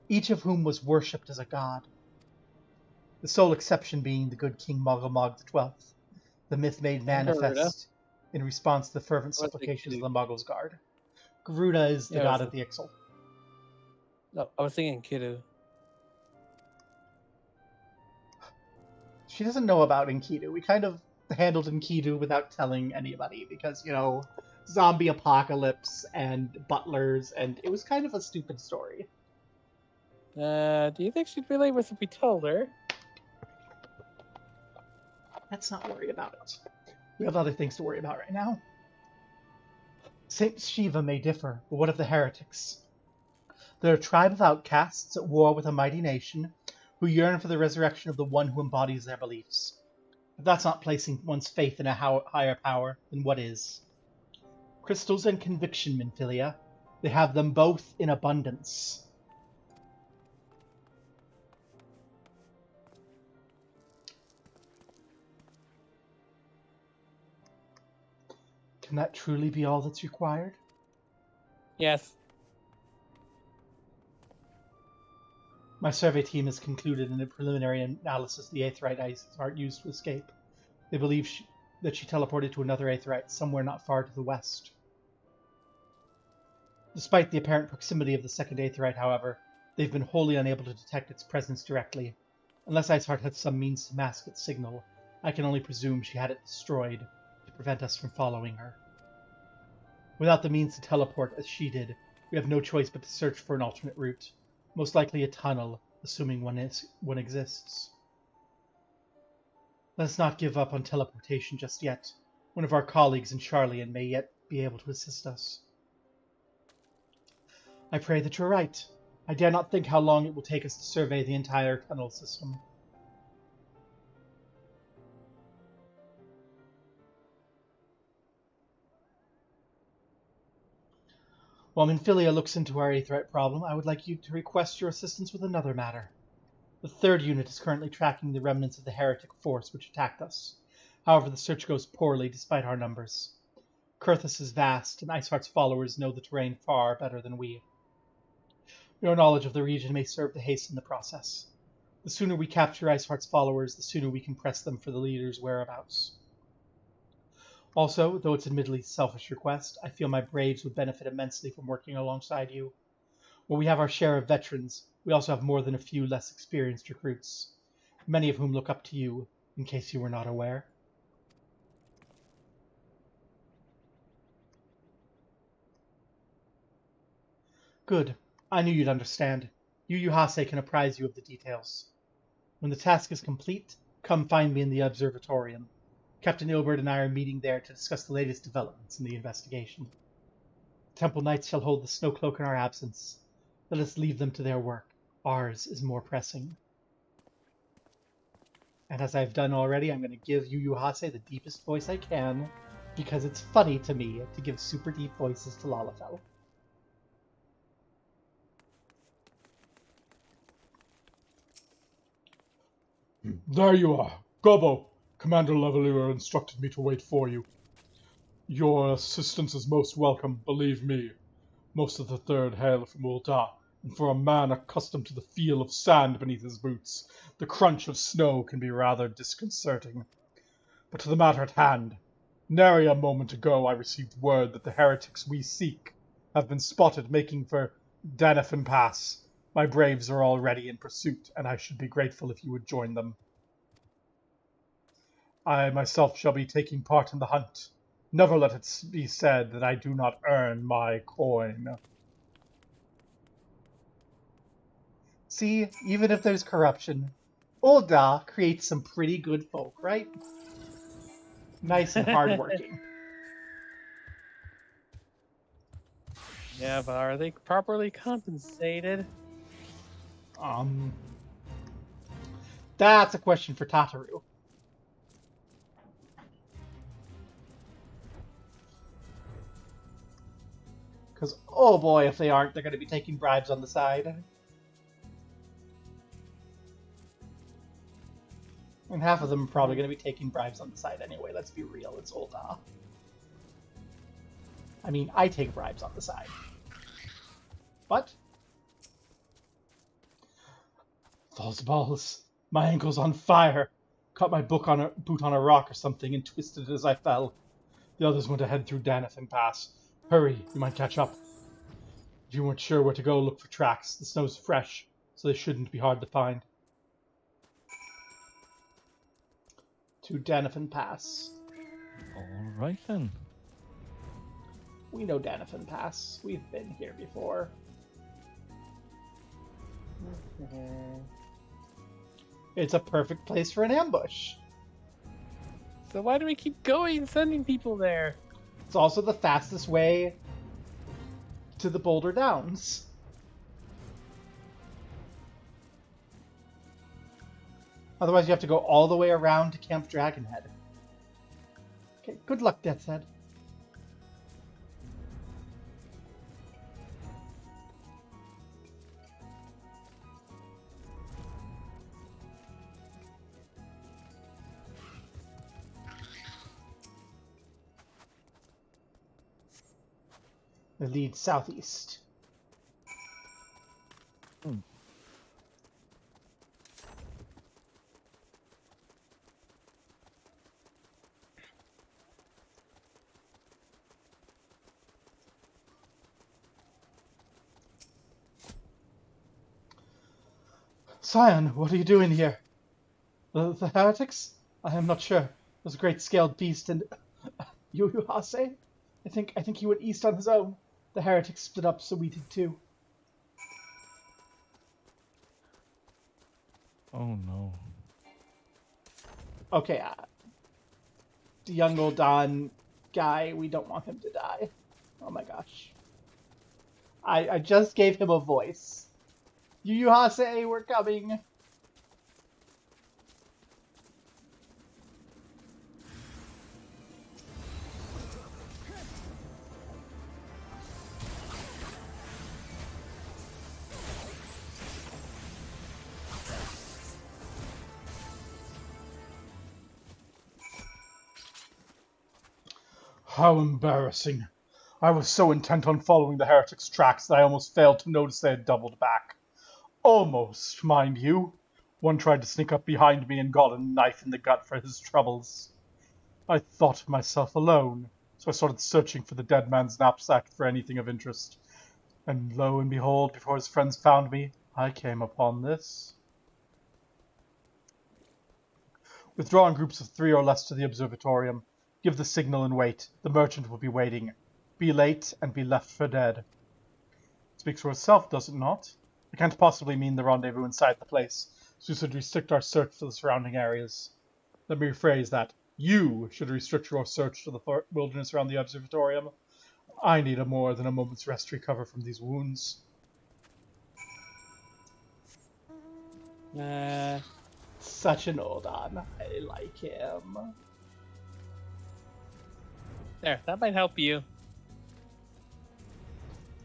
each of whom was worshipped as a god. The sole exception being the good King Muggle-Mog XII, the myth made manifest in response to the fervent supplications of the Muggles Guard. Garuda is the god of the Ixal. No, I was thinking Kidu. She doesn't know about Enkidu. We kind of handled Enkidu without telling anybody because, you know, zombie apocalypse and butlers, and it was kind of a stupid story. Do you think she'd be able if we told her? Let's not worry about it. We have other things to worry about right now. Saint Shiva may differ, but what of the heretics? They're a tribe of outcasts at war with a mighty nation who yearn for the resurrection of the one who embodies their beliefs. If that's not placing one's faith in a higher power, then what is? Crystals and conviction, Minfilia. They have them both in abundance. Can that truly be all that's required? Yes. My survey team has concluded in a preliminary analysis the Aetheryte Icehart used to escape. They believe that she teleported to another Aetheryte somewhere not far to the west. Despite the apparent proximity of the second Aetheryte, however, they've been wholly unable to detect its presence directly. Unless Icehart had some means to mask its signal, I can only presume she had it destroyed to prevent us from following her. Without the means to teleport as she did, we have no choice but to search for an alternate route. Most likely a tunnel, assuming one exists. Let us not give up on teleportation just yet. One of our colleagues in Charlian may yet be able to assist us. I pray that you're right. I dare not think how long it will take us to survey the entire tunnel system. While Minfilia looks into our Aetheryte problem, I would like you to request your assistance with another matter. The third unit is currently tracking the remnants of the heretic force which attacked us. However, the search goes poorly despite our numbers. Kurthus is vast, and Icehart's followers know the terrain far better than we. Your knowledge of the region may serve to hasten the process. The sooner we capture Icehart's followers, the sooner we can press them for the leader's whereabouts. Also, though it's admittedly a selfish request, I feel my braves would benefit immensely from working alongside you. While we have our share of veterans, we also have more than a few less experienced recruits, many of whom look up to you, in case you were not aware. Good. I knew you'd understand. Yu Hase can apprise you of the details. When the task is complete, come find me in the observatorium. Captain Ilbert and I are meeting there to discuss the latest developments in the investigation. Temple Knights shall hold the snow cloak in our absence. Let us leave them to their work. Ours is more pressing. And as I've done already, I'm going to give Yu Hase the deepest voice I can, because it's funny to me to give super deep voices to Lalafell. There you are. Gobbo, Commander Levelier instructed me to wait for you. Your assistance is most welcome, believe me. Most of the Third hail from Ul'dah, and for a man accustomed to the feel of sand beneath his boots, the crunch of snow can be rather disconcerting. But to the matter at hand. Nary a moment ago I received word that the heretics we seek have been spotted making for Danafin Pass. My braves are already in pursuit, and I should be grateful if you would join them. I myself shall be taking part in the hunt. Never let it be said that I do not earn my coin. See, even if there's corruption, Ul'dah creates some pretty good folk, right? Nice and hardworking. Yeah, but are they properly compensated? That's a question for Tataru. Because, oh boy, if they aren't, they're going to be taking bribes on the side. And half of them are probably going to be taking bribes on the side anyway, let's be real, it's Ul'dah. I mean, I take bribes on the side. But false balls. My ankle's on fire. Caught my boot on a rock or something and twisted it as I fell. The others went ahead through Danafin Pass. Hurry, you might catch up. If you weren't sure where to go, look for tracks. The snow's fresh, so they shouldn't be hard to find. To Danafin Pass. All right then. We know Danafin Pass. We've been here before. It's a perfect place for an ambush. So why do we keep going, sending people there? It's also the fastest way to the Boulder Downs. Otherwise, you have to go all the way around to Camp Dragonhead. Okay, good luck, Death's Head. They lead southeast. Scion, what are you doing here? The heretics? I am not sure. There's a great scaled beast and Yu Hase? I think he went east on his own. The heretics split up, so we did too. Oh no. Okay, the young old Don guy, we don't want him to die. Oh my gosh. I just gave him a voice. Yu Hase, we're coming. How embarrassing. I was so intent on following the heretic's tracks that I almost failed to notice they had doubled back. Almost, mind you. One tried to sneak up behind me and got a knife in the gut for his troubles. I thought of myself alone, so I started searching for the dead man's knapsack for anything of interest. And lo and behold, before his friends found me, I came upon this. Withdraw in groups of 3 or less to the observatorium. Give the signal and wait. The merchant will be waiting. Be late and be left for dead. It speaks for itself, does it not? It can't possibly mean the rendezvous inside the place, so we should restrict our search to the surrounding areas. Let me rephrase that. You should restrict your search to the wilderness around the observatorium. I need more than a moment's rest to recover from these wounds. Such an old on. I like him. There, that might help you.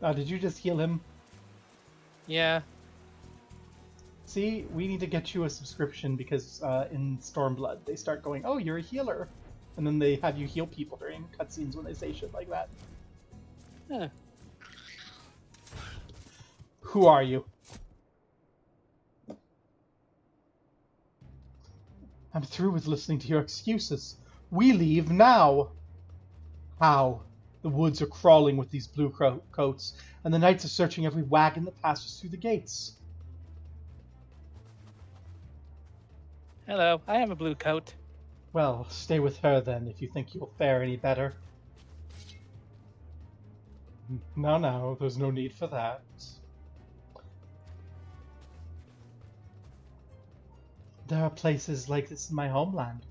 Did you just heal him? Yeah. See, we need to get you a subscription because in Stormblood they start going, oh, you're a healer. And then they have you heal people during cutscenes when they say shit like that. Huh. Who are you? I'm through with listening to your excuses. We leave now. How? The woods are crawling with these blue coats, and the knights are searching every wagon that passes through the gates. Hello, I have a blue coat. Well, stay with her then, if you think you'll fare any better. No, there's no need for that. There are places like this in my homeland.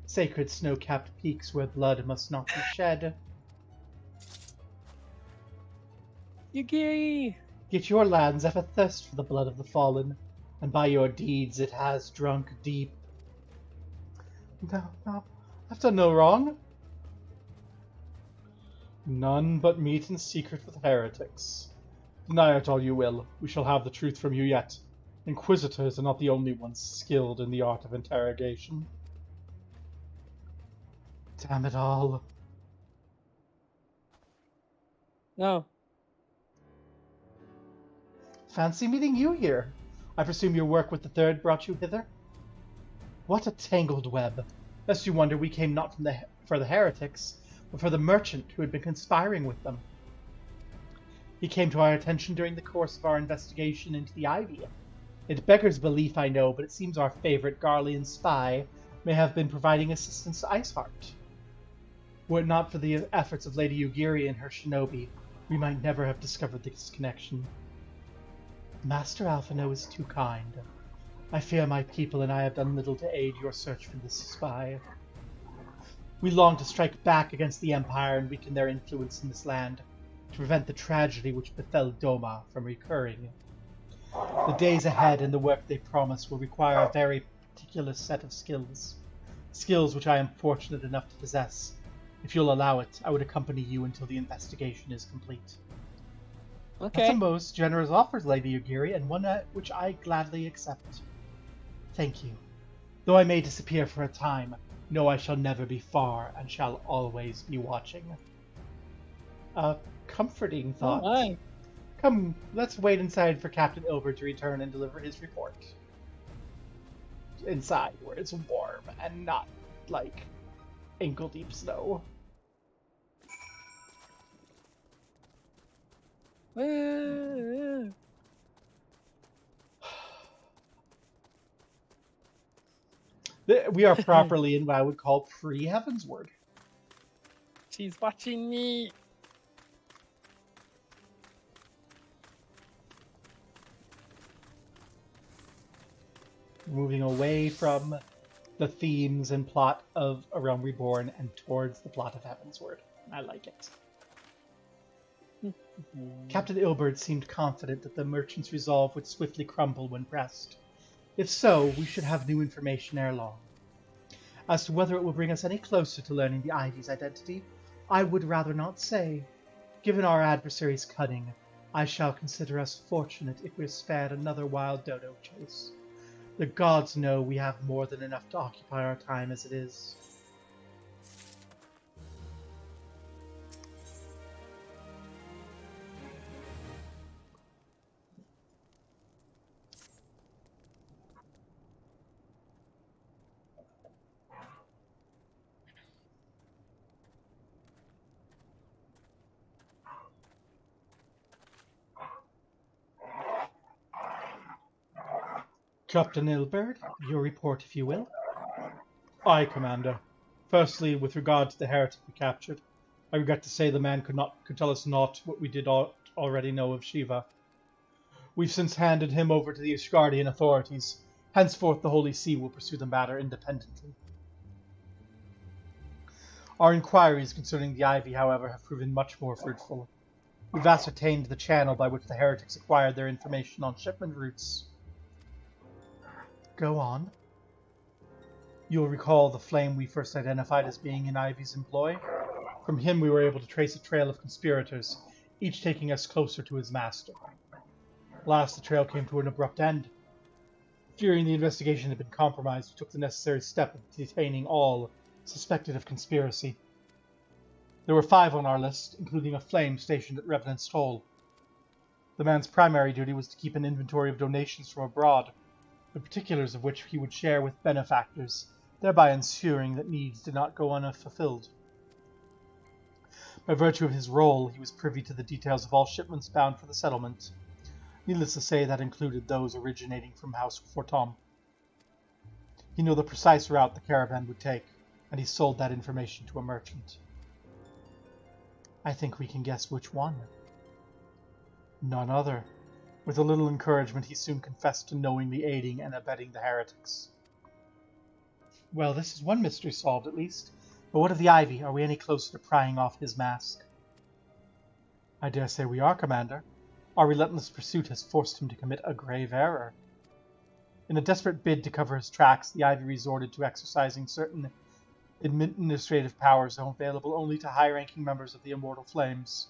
Sacred snow-capped peaks where blood must not be shed. Yugiri! Yet your lands have a thirst for the blood of the fallen, and by your deeds it has drunk deep. No, I've done no wrong. None but meet in secret with heretics. Deny it all you will, we shall have the truth from you yet. Inquisitors are not the only ones skilled in the art of interrogation. Damn it all. No. Fancy meeting you here. I presume your work with the Third brought you hither? What a tangled web. Lest you wonder we came not for the heretics, but for the merchant who had been conspiring with them. He came to our attention during the course of our investigation into the Ivy. It beggars belief, I know, but it seems our favorite Garlean spy may have been providing assistance to Icehart. Were it not for the efforts of Lady Yugiri and her shinobi, we might never have discovered this connection. Master Alphino is too kind. I fear my people and I have done little to aid your search for this spy. We long to strike back against the Empire and weaken their influence in this land, to prevent the tragedy which befell Doma from recurring. The days ahead and the work they promise will require a very particular set of skills. Skills which I am fortunate enough to possess. If you'll allow it, I would accompany you until the investigation is complete. Okay. That's a most generous offer, Lady Yugiri, and one which I gladly accept. Thank you. Though I may disappear for a time, know I shall never be far and shall always be watching. A comforting thought. Oh my. Come, let's wait inside for Captain Ilbert to return and deliver his report. Inside, where it's warm and not, like, ankle-deep snow. We are properly in what I would call pre-Heavensward. She's watching me. Moving away from the themes and plot of A Realm Reborn and towards the plot of Heavensward. I like it. Captain Ilbert seemed confident that the merchant's resolve would swiftly crumble when pressed. If so, we should have new information ere long. As to whether it will bring us any closer to learning the Ivy's identity, I would rather not say. Given our adversary's cunning, I shall consider us fortunate if we're spared another wild dodo chase. The gods know we have more than enough to occupy our time as it is. Captain Ilbert, your report, if you will. Aye, Commander. Firstly, with regard to the heretic we captured, I regret to say the man could tell us not what we did already know of Shiva. We've since handed him over to the Ishgardian authorities. Henceforth, the Holy See will pursue the matter independently. Our inquiries concerning the Ivy, however, have proven much more fruitful. We've ascertained the channel by which the heretics acquired their information on shipment routes. Go on. You'll recall the flame we first identified as being in Ivy's employ? From him we were able to trace a trail of conspirators, each taking us closer to his master. Last, the trail came to an abrupt end. Fearing the investigation had been compromised, we took the necessary step of detaining all suspected of conspiracy. There were 5 on our list, including a flame stationed at Revenant's Toll. The man's primary duty was to keep an inventory of donations from abroad, the particulars of which he would share with benefactors, thereby ensuring that needs did not go unfulfilled. By virtue of his role, he was privy to the details of all shipments bound for the settlement. Needless to say, that included those originating from House Fortom. He knew the precise route the caravan would take, and he sold that information to a merchant. I think we can guess which one. None other. With a little encouragement, he soon confessed to knowingly aiding and abetting the heretics. Well, this is one mystery solved, at least. But what of the Ivy? Are we any closer to prying off his mask? I dare say we are, Commander. Our relentless pursuit has forced him to commit a grave error. In a desperate bid to cover his tracks, the Ivy resorted to exercising certain administrative powers available only to high-ranking members of the Immortal Flames.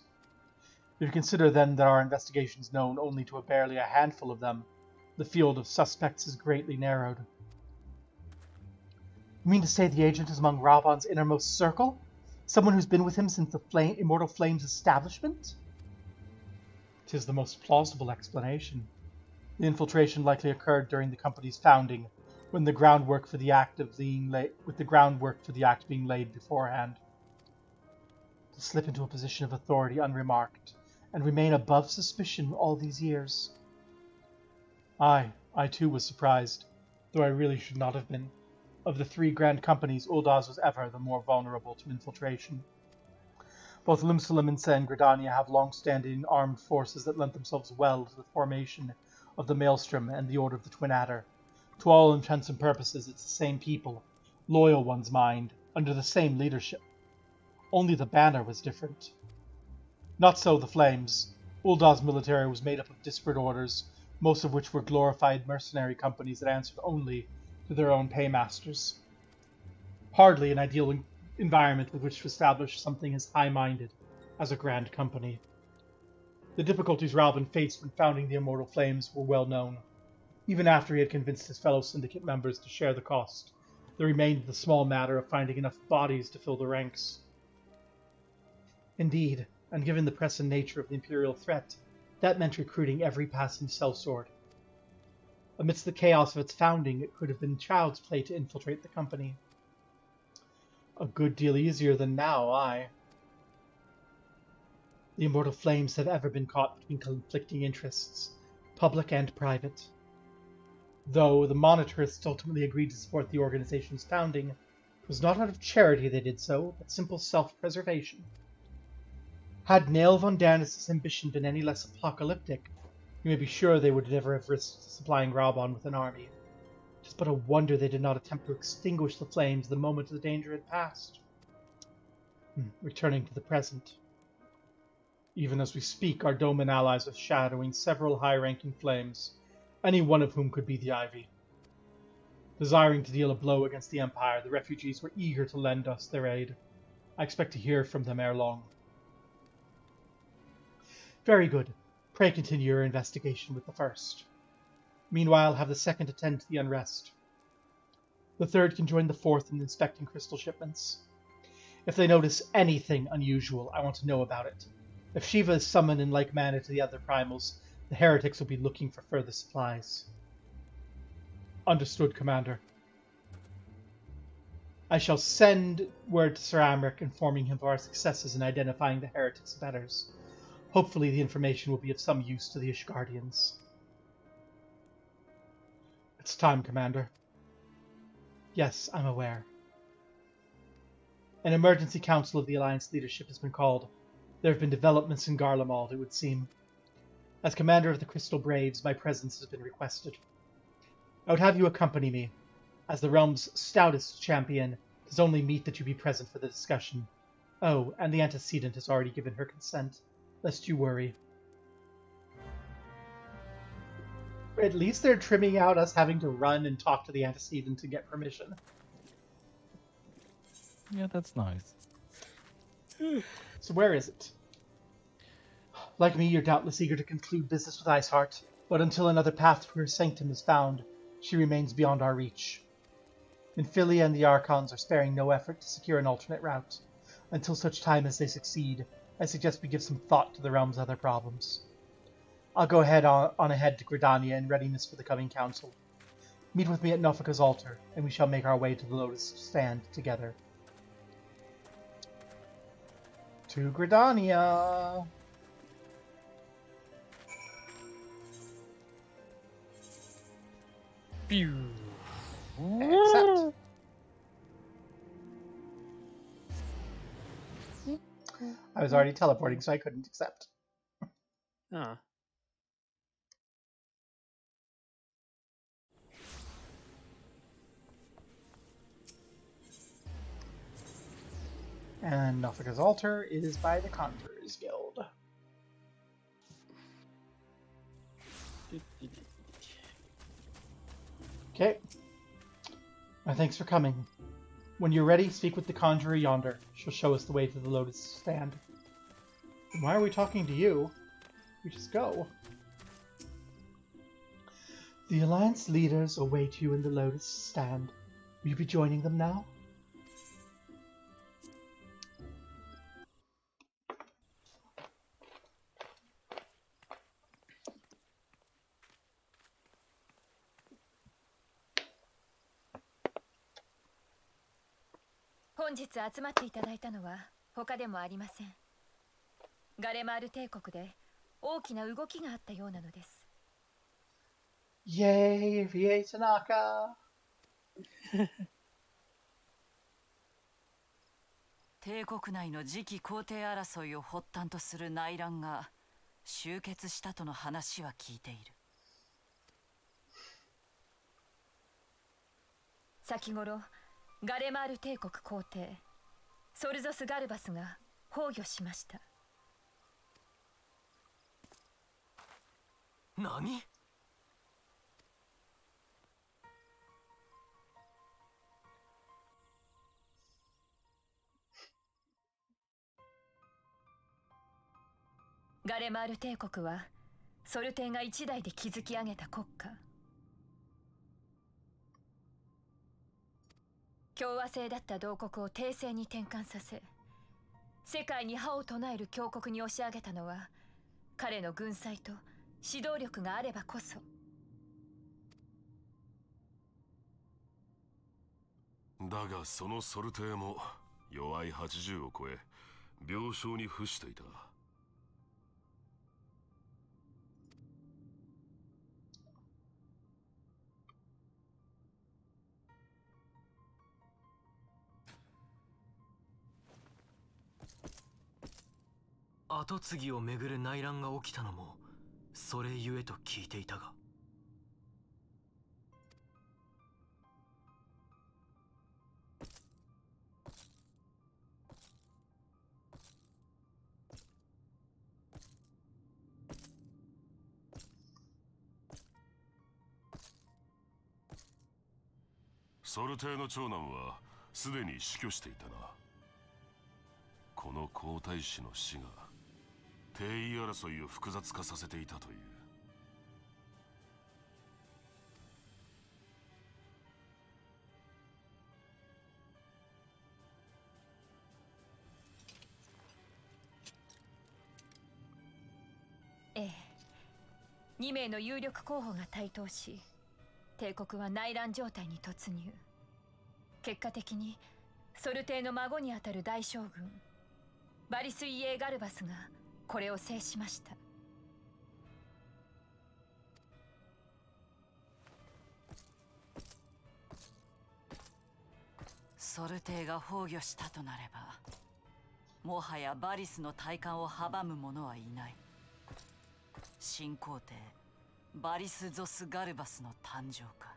If you consider, then, that our investigation is known only to barely a handful of them, the field of suspects is greatly narrowed. You mean to say the agent is among Raban's innermost circle? Someone who's been with him since the Immortal Flames' establishment? 'Tis the most plausible explanation. The infiltration likely occurred during the company's founding, when the groundwork for the act being laid beforehand. To slip into a position of authority unremarked, and remain above suspicion all these years. Aye, I too was surprised, though I really should not have been. Of the 3 grand companies, Uldaz was ever the more vulnerable to infiltration. Both Limsa and Gridania have long-standing armed forces that lent themselves well to the formation of the Maelstrom and the Order of the Twin Adder. To all intents and purposes, it's the same people, loyal ones mind, under the same leadership. Only the banner was different. Not so the Flames. Uldaz's military was made up of disparate orders, most of which were glorified mercenary companies that answered only to their own paymasters. Hardly an ideal environment with which to establish something as high-minded as a grand company. The difficulties Ralbin faced when founding the Immortal Flames were well known. Even after he had convinced his fellow syndicate members to share the cost, there remained the small matter of finding enough bodies to fill the ranks. Indeed, and given the pressing nature of the Imperial threat, that meant recruiting every passing sellsword. Amidst the chaos of its founding, it could have been child's play to infiltrate the company. A good deal easier than now, aye. The Immortal Flames have ever been caught between conflicting interests, public and private. Though the monetarists ultimately agreed to support the organization's founding, it was not out of charity they did so, but simple self-preservation. Had Nail von Darnus' ambition been any less apocalyptic, you may be sure they would never have risked supplying Raubon with an army. It is but a wonder they did not attempt to extinguish the flames the moment the danger had passed. Returning to the present. Even as we speak, our Doman allies are shadowing several high-ranking flames, any one of whom could be the Ivy. Desiring to deal a blow against the Empire, the refugees were eager to lend us their aid. I expect to hear from them ere long. Very good. Pray continue your investigation with the first. Meanwhile, have the second attend to the unrest. The third can join the fourth in inspecting crystal shipments. If they notice anything unusual, I want to know about it. If Shiva is summoned in like manner to the other primals, the heretics will be looking for further supplies. Understood, Commander. I shall send word to Sir Amric informing him of our successes in identifying the heretics' abettors. Hopefully the information will be of some use to the Ishgardians. It's time, Commander. Yes, I'm aware. An emergency council of the Alliance leadership has been called. There have been developments in Garlemald, it would seem. As commander of the Crystal Braves, my presence has been requested. I would have you accompany me. As the realm's stoutest champion, it is only meet that you be present for the discussion. Oh, and the antecedent has already given her consent, lest you worry. At least they're trimming out us having to run and talk to the antecedent to get permission. Yeah, that's nice. So where is it? Like me, you're doubtless eager to conclude business with Icehart, but until another path to her sanctum is found, she remains beyond our reach. Infilia and the Archons are sparing no effort to secure an alternate route. Until such time as they succeed, I suggest we give some thought to the realm's other problems. I'll go ahead on ahead to Gridania in readiness for the coming council. Meet with me at Nofika's altar, and we shall make our way to the Lotus Stand together. To Gridania! Accept. I was already teleporting, so I couldn't accept. Huh. And Nofika's altar is by the Conjurers Guild. Okay. Thanks for coming. When you're ready, speak with the Conjurer yonder. She'll show us the way to the Lotus Stand. And why are we talking to you? We just go. The Alliance leaders await you in the Lotus Stand. Will you be joining them now?本日集まっていただいたのは他でもありません。ガレマール帝国で大きな動きがあったようなのです。Yay, VA Tanaka! 帝国内の次期皇帝争いを発端とする内乱が終結したとの話は聞いている。先頃ガレマール帝国皇帝ソルゾス・ガルバスが崩御しました。何？ガレマール帝国はソル帝が一代で築き上げた国家。共和制だった同国を帝政に転換させ、世界に覇を唱える強国に押し上げたのは彼の軍隊と指導力があればこそ。だがそのソルテーも弱い80を超え病床に伏していた。跡継ぎをめぐる内乱が起きたのもそれゆえと聞いていたが。ソルテーの長男はすでに死去していたな。この皇太子の死が帝位争いを複雑化させていたという。ええ、2名の有力候補が台頭し、帝国は内乱状態に突入。結果的にソル帝の孫にあたる大将軍バリスイエー・ガルバスがこれを制しました。ソルテイが崩御したとなれば、もはやバリスの体感を阻む者はいない。新皇帝バリス・ゾス・ガルバスの誕生か。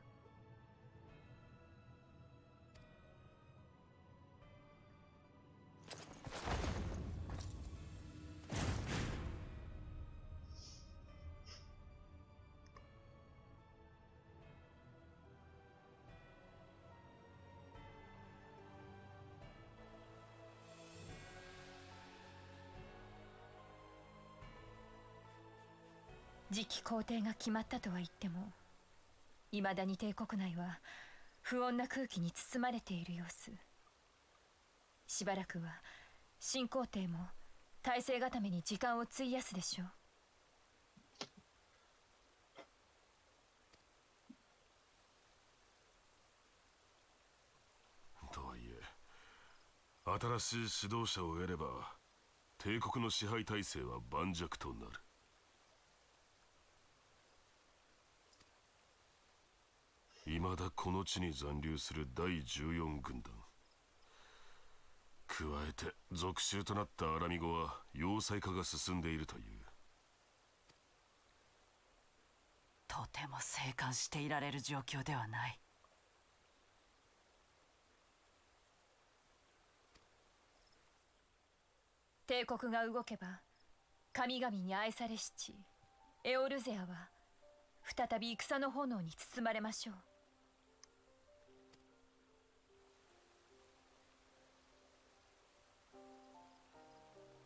次期皇帝が決まったとは言っても、未だに帝国内は不穏な空気に包まれている様子。しばらくは新皇帝も体制固めに時間を費やすでしょう。とはいえ、新しい指導者を得れば帝国の支配体制は盤石となる。未だこの地に残留する第14軍団、加えて属州となったアラミゴは要塞化が進んでいるという。とても静観していられる状況ではない。帝国が動けば神々に愛されし地エオルゼアは再び戦の炎に包まれましょう。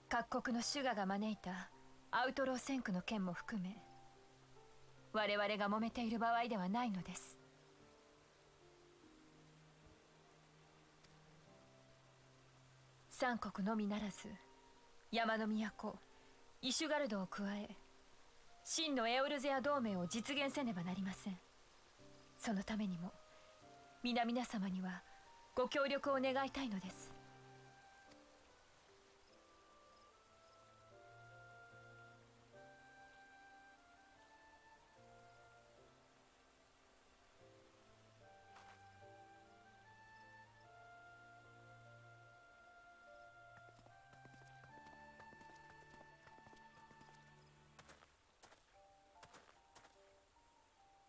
各国のシュガが招いたアウトロー戦区の件も含め、我々が揉めている場合ではないのです。三国のみならず山の都イシュガルドを加え、真のエオルゼア同盟を実現せねばなりません。そのためにも皆々様にはご協力を願いたいのです。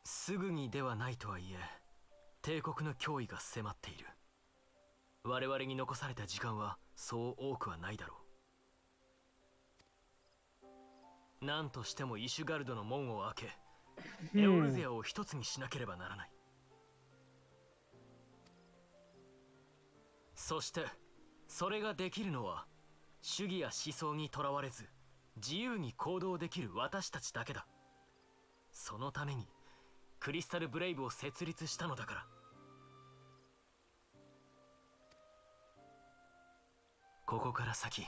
すぐにではないとはいえ、帝国の脅威が迫っている。我々に残された時間はそう多くはないだろう。何としてもイシュガルドの門を開け、エオルゼアを一つにしなければならない。そしてそれができるのは主義や思想にとらわれず自由に行動できる私たちだけだ。そのためにクリスタルブレイブを設立したのだから。ここから先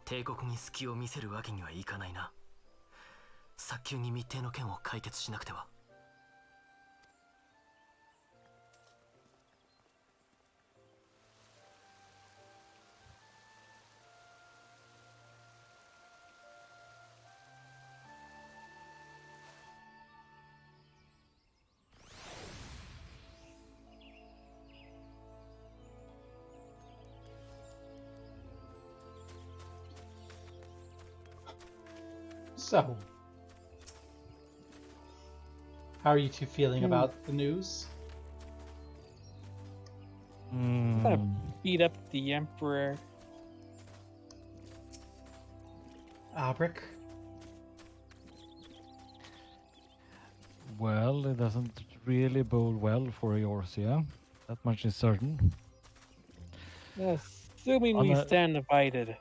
帝国に隙を見せるわけにはいかないな。早急に密偵の件を解決しなくては。So, how are you two feeling about the news? I'm gonna beat up the Emperor. Albric? Well, it doesn't really bode well for Eorzea. That much is certain. Assuming we stand divided.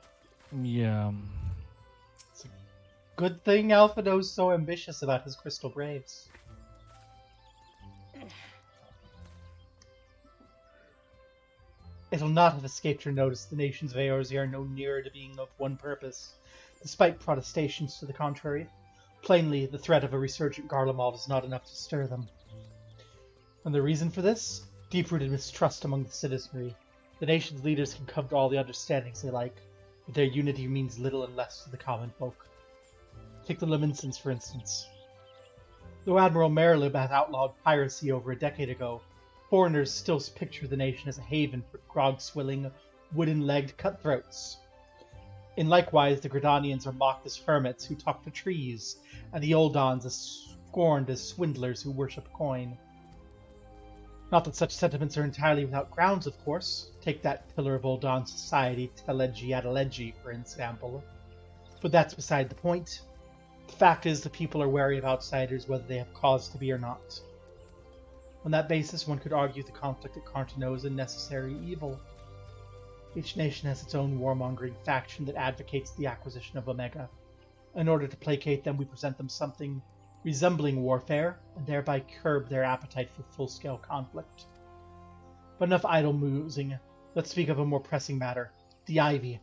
Yeah. It's a good thing Alphado's so ambitious about his Crystal Braves. It'll not have escaped your notice the nations of Eorzea are no nearer to being of one purpose, despite protestations to the contrary. Plainly, the threat of a resurgent Garlemald is not enough to stir them. And the reason for this? Deep-rooted mistrust among the citizenry. The nation's leaders can come to all the understandings they like, but their unity means little and less to the common folk. Take the Leminsons, for instance. Though Admiral Merlib had outlawed piracy over a decade ago, foreigners still picture the nation as a haven for grog-swilling, wooden-legged cutthroats. In likewise, the Gridanians are mocked as hermits who talk to trees, and the Oldons as scorned as swindlers who worship coin. Not that such sentiments are entirely without grounds, of course. Take that pillar of Oldon society, Teleji Adeleji, for example. But that's beside the point. The fact is, the people are wary of outsiders, whether they have cause to be or not. On that basis, one could argue the conflict at Carntano is a necessary evil. Each nation has its own warmongering faction that advocates the acquisition of Omega. In order to placate them, we present them something resembling warfare, and thereby curb their appetite for full-scale conflict. But enough idle musing. Let's speak of a more pressing matter, the Ivy.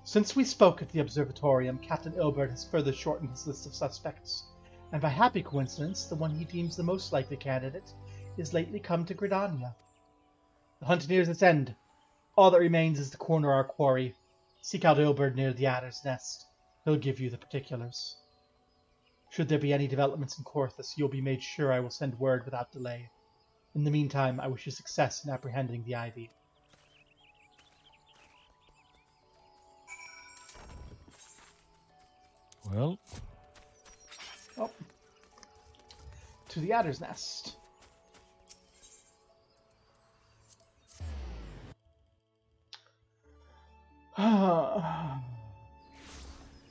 Since we spoke at the Observatorium, Captain Ilbert has further shortened his list of suspects, and by happy coincidence, the one he deems the most likely candidate is lately come to Gridania. The hunt nears its end. All that remains is to corner our quarry. Seek out Ilbert near the Adder's Nest. He'll give you the particulars. Should there be any developments in Corthus, you'll be made sure I will send word without delay. In the meantime, I wish you success in apprehending the Ivy. Well, Oh. To the Adder's Nest.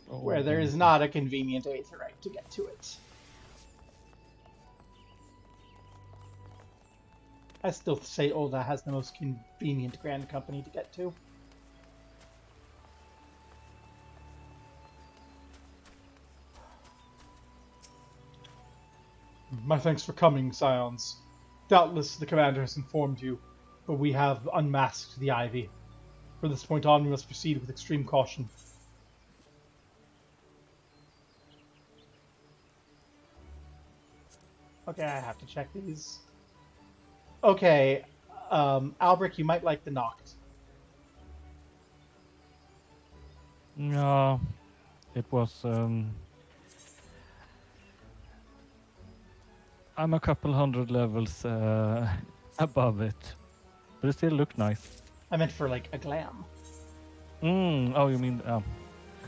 Where there is not a convenient aetherite to get to it. I still say Olda has the most convenient Grand Company to get to. My thanks for coming, Scions. Doubtless the commander has informed you, but we have unmasked the Ivy. From this point on, we must proceed with extreme caution. Okay, I have to check these. Okay, Albrecht, you might like the Noct. no, it was. I'm a couple hundred levels above it, but it still looked nice. I meant for like a glam. Oh, you mean?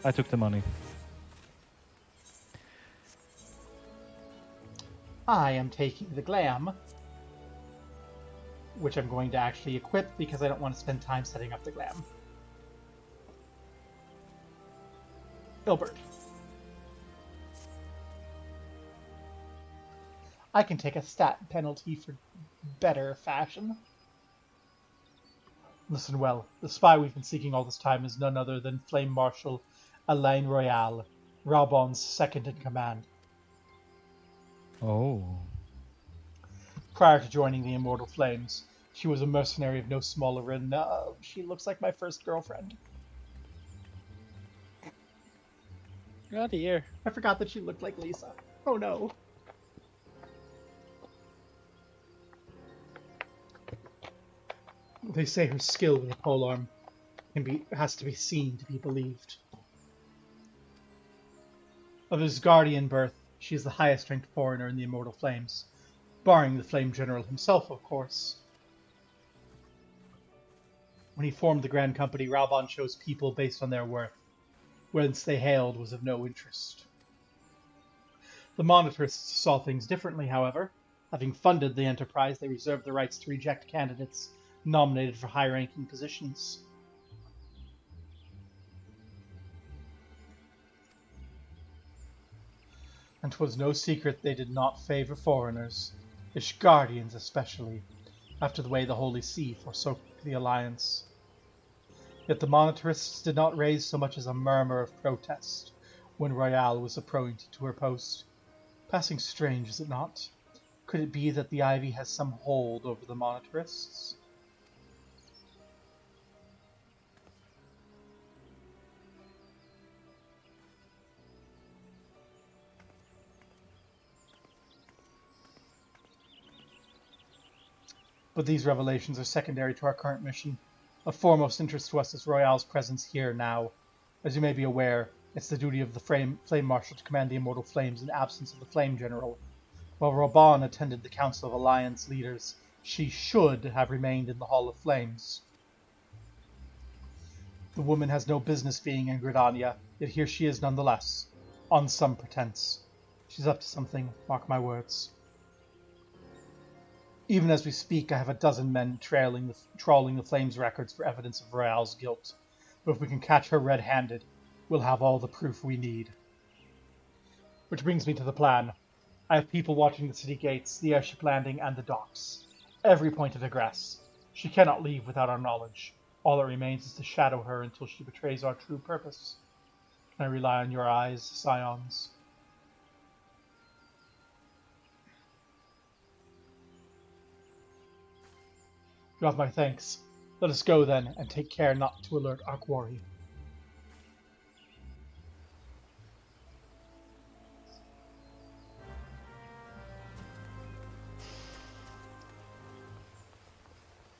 I took the money. I am taking the glam, which I'm going to actually equip because I don't want to spend time setting up the glam. Ilbert. I can take a stat penalty for better fashion. Listen well, the spy we've been seeking all this time is none other than Flame Marshal Alain Royal, Raubon's second in command. Oh. Prior to joining the Immortal Flames, she was a mercenary of no small array. She looks like my first girlfriend. Oh dear. I forgot that she looked like Lisa. Oh no. They say her skill with the polearm has to be seen to be believed. Of his guardian birth, she is the highest ranked foreigner in the Immortal Flames, barring the Flame General himself, of course. When he formed the Grand Company, Raubon chose people based on their worth. Whence they hailed was of no interest. The Monetarists saw things differently, however. Having funded the enterprise, they reserved the rights to reject candidates nominated for high-ranking positions. And 'twas no secret they did not favor foreigners, Ishgardians especially, after the way the Holy See forsook the alliance. Yet the Monetarists did not raise so much as a murmur of protest when Royale was appointed to her post. Passing strange, is it not? Could it be that the Ivy has some hold over the Monetarists? But these revelations are secondary to our current mission. Of foremost interest to us is Royale's presence here now. As you may be aware, it's the duty of the Flame Marshal to command the Immortal Flames in absence of the Flame General. While Raubon attended the Council of Alliance leaders, She should have remained in the Hall of Flames. The woman has no business being in Gridania, yet here she is nonetheless, on some pretense. She's up to something, mark my words. Even as we speak, I have a dozen men trawling the Flames records for evidence of Royale's guilt. But if we can catch her red-handed, we'll have all the proof we need. Which brings me to the plan. I have people watching the city gates, the airship landing, and the docks. Every point of egress. She cannot leave without our knowledge. All that remains is to shadow her until she betrays our true purpose. Can I rely on your eyes, Scions? You have my thanks. Let us go then, and take care not to alert our quarry.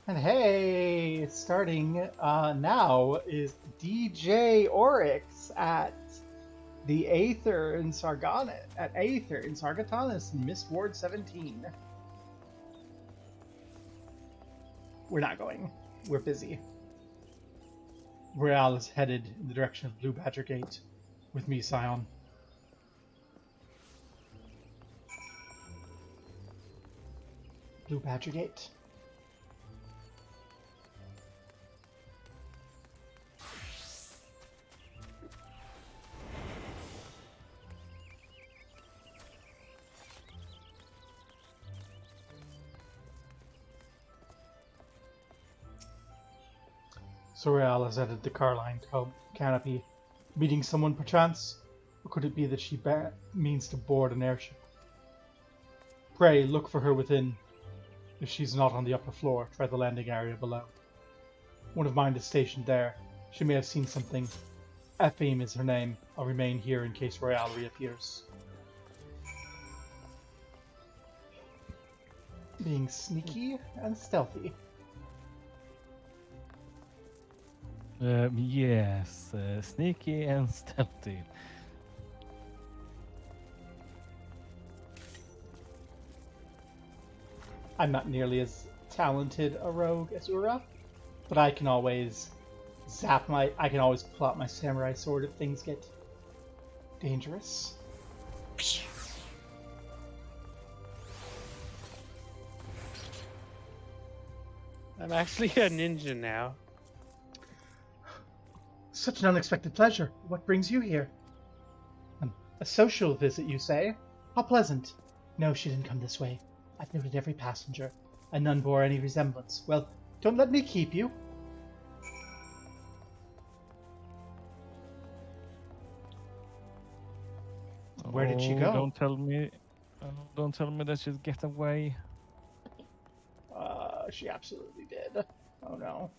And hey, starting now is DJ Oryx at the Aether in Sargatanis in Mist Ward 17. We're not going. We're busy. Royale is headed in the direction of Blue Badger Gate with me, Scion. Blue Badger Gate. Royale has entered the Carline canopy, meeting someone perchance? Or could it be that she means to board an airship? Pray, look for her within. If she's not on the upper floor, try the landing area below. One of mine is stationed there. She may have seen something. Epheme is her name. I'll remain here in case Royale reappears. Being sneaky and stealthy. Yes, sneaky and stealthy. I'm not nearly as talented a rogue as Ura, but I can always I can always pull out my samurai sword if things get dangerous. I'm actually a ninja now. Such an unexpected pleasure. What brings you here? A social visit, you say? How pleasant. No, she didn't come this way. I've noted every passenger, and none bore any resemblance. Well, don't let me keep you. Where did she go? Don't tell me. Don't tell me that she's get away. She absolutely did. Oh no.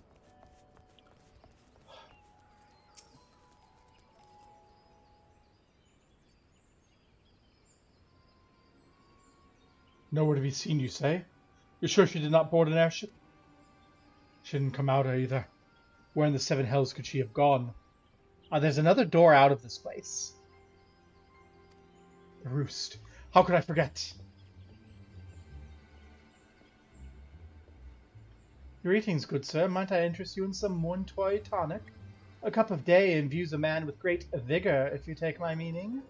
Nowhere to be seen, you say? You're sure she did not board an airship? She didn't come out either. Where in the seven hells could she have gone? There's another door out of this place. The roost. How could I forget? Greetings, good sir. Might I interest you in some Montoy tonic? A cup of day imbues a man with great vigor, if you take my meaning.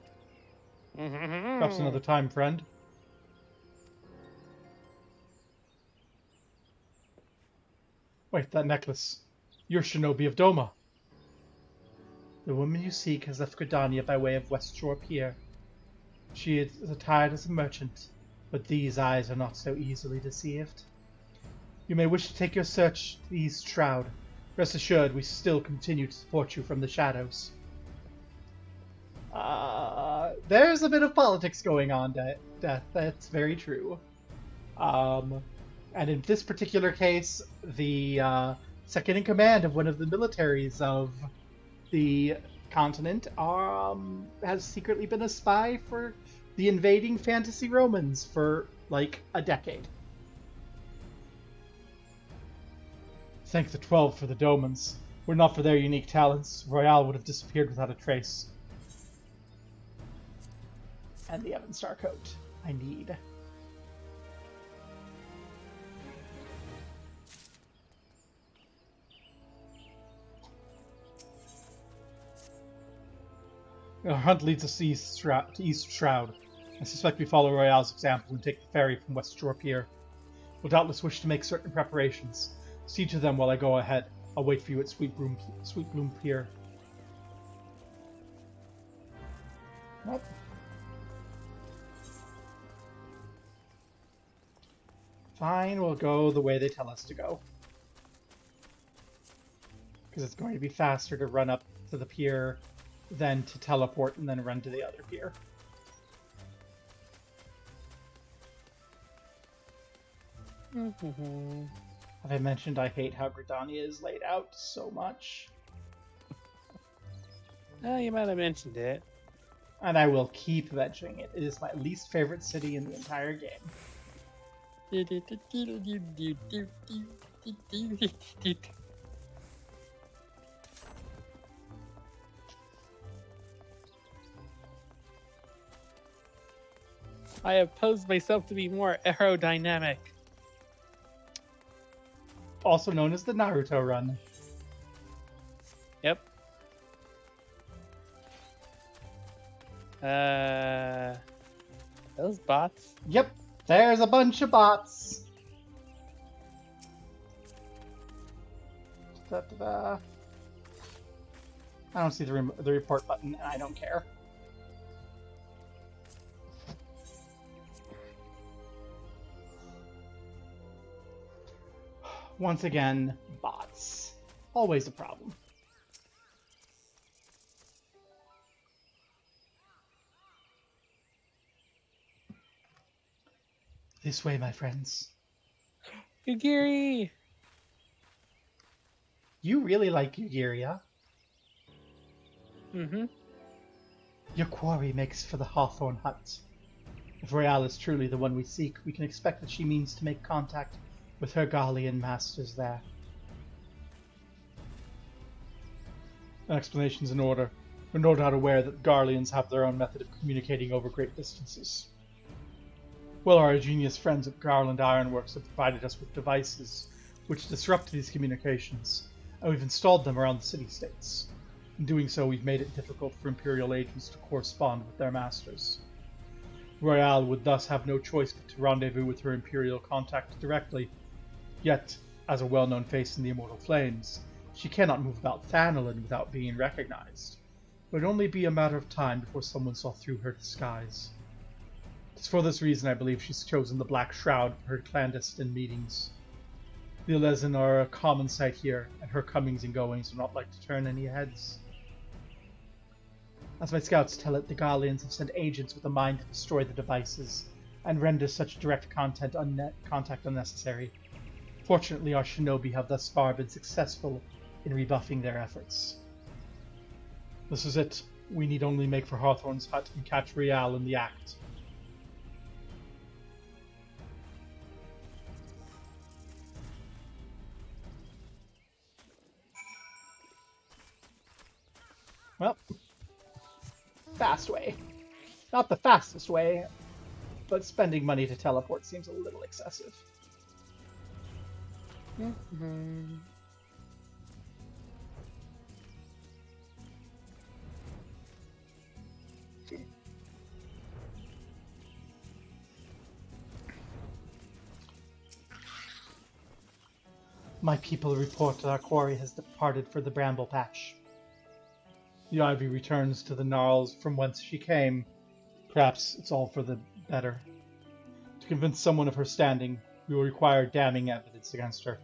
Perhaps another time, friend. Wait, that necklace. You're Shinobi of Doma. The woman you seek has left Gridania by way of West Shore Pier. She is attired as a merchant, but these eyes are not so easily deceived. You may wish to take your search to the East Shroud. Rest assured, we still continue to support you from the shadows. There's a bit of politics going on, Death. That's very true. And in this particular case, the second in command of one of the militaries of the continent has secretly been a spy for the invading fantasy Romans for like a decade. Thank the 12 for the Domans. Were not for their unique talents, Royale would have disappeared without a trace. And the Evan Star coat I need. Our hunt leads us to East Shroud. I suspect we follow Royale's example and take the ferry from West Shore Pier. We'll doubtless wish to make certain preparations. See to them while I go ahead. I'll wait for you at Sweet Bloom Pier. Well. Fine, we'll go the way they tell us to go. Because it's going to be faster to run up to the pier than to teleport and then run to the other pier. Have I mentioned I hate how Gridania is laid out so much? Oh, you might have mentioned it. And I will keep mentioning it. It is my least favorite city in the entire game. I have posed myself to be more aerodynamic. Also known as the Naruto run. Yep. Those bots. Yep, there's a bunch of bots. Da-da-da. I don't see the report button, and I don't care. Once again, bots. Always a problem. This way, my friends. Yugiri! You really like Yugiria. Mm-hmm. Your quarry makes for the Hawthorne Hut. If Royale is truly the one we seek, we can expect that she means to make contact with her Garlean masters there. An explanation's in order. We're no doubt aware that Garleans have their own method of communicating over great distances. Well, our ingenious friends at Garland Ironworks have provided us with devices which disrupt these communications, and we've installed them around the city-states. In doing so, we've made it difficult for Imperial agents to correspond with their masters. Royale would thus have no choice but to rendezvous with her Imperial contact directly. Yet, as a well-known face in the Immortal Flames, she cannot move about Thanalin without being recognized. It would only be a matter of time before someone saw through her disguise. It's for this reason I believe she's chosen the Black Shroud for her clandestine meetings. The Alezen are a common sight here, and her comings and goings are not like to turn any heads. As my scouts tell it, the Garleans have sent agents with a mind to destroy the devices, and render such direct contact unnecessary. Fortunately, our shinobi have thus far been successful in rebuffing their efforts. This is it. We need only make for Hawthorne's hut and catch Royale in the act. Well, fast way. Not the fastest way, but spending money to teleport seems a little excessive. My people report that our quarry has departed for the Bramble Patch. The ivy returns to the gnarls from whence she came. Perhaps it's all for the better. To convince someone of her standing, we will require damning evidence against her.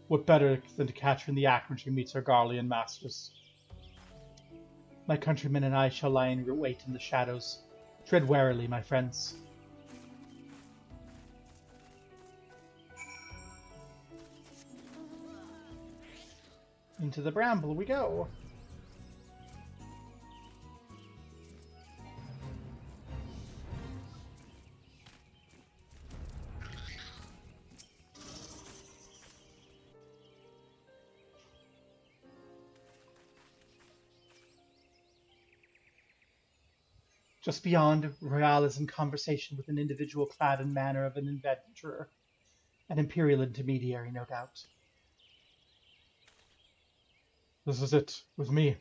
What better than to catch her in the act when she meets her Garlean masters? My countrymen and I shall lie in wait in the shadows. Tread warily, my friends. Into the bramble we go. Just beyond, Royale is in conversation with an individual clad in manner of an adventurer. An Imperial intermediary, no doubt. This is it, with me.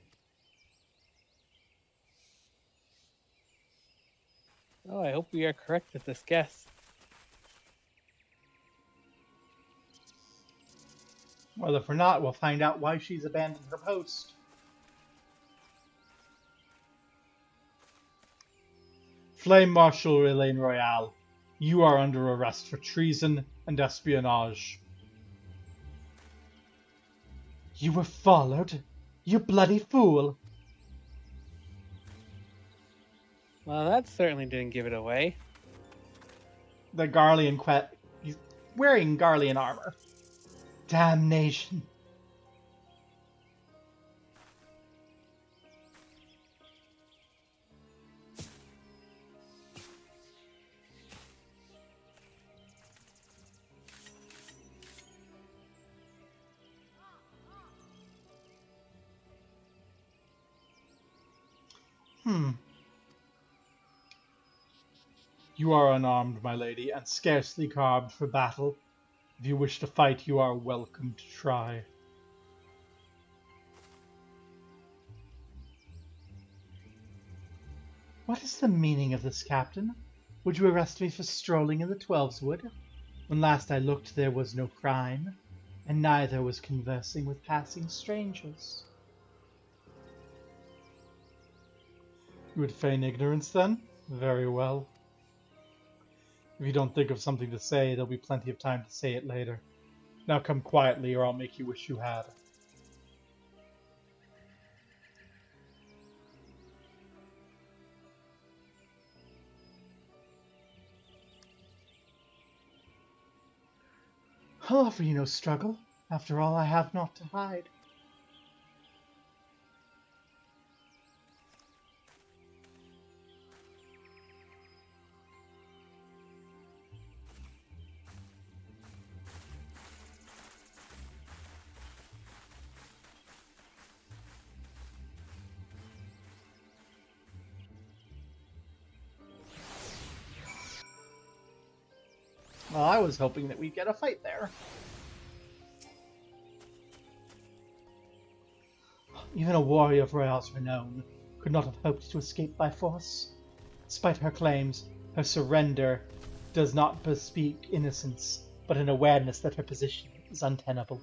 Oh, I hope we are correct with this guess. Well, if we're not, we'll find out why she's abandoned her post. Flame Marshal Elaine Royale, you are under arrest for treason and espionage. You were followed? You bloody fool! Well, that certainly didn't give it away. The Garlean he's wearing Garlean armor. Damnation. You are unarmed, my lady, and scarcely garbed for battle. If you wish to fight, you are welcome to try. What is the meaning of this, Captain? Would you arrest me for strolling in the Twelveswood? When last I looked, there was no crime, and neither was conversing with passing strangers. You would feign ignorance, then? Very well. If you don't think of something to say, there'll be plenty of time to say it later. Now come quietly, or I'll make you wish you had. I'll offer you no struggle. After all, I have naught to hide. Well, I was hoping that we'd get a fight there. Even a warrior of Royale's renown could not have hoped to escape by force. Despite her claims, her surrender does not bespeak innocence, but an awareness that her position is untenable.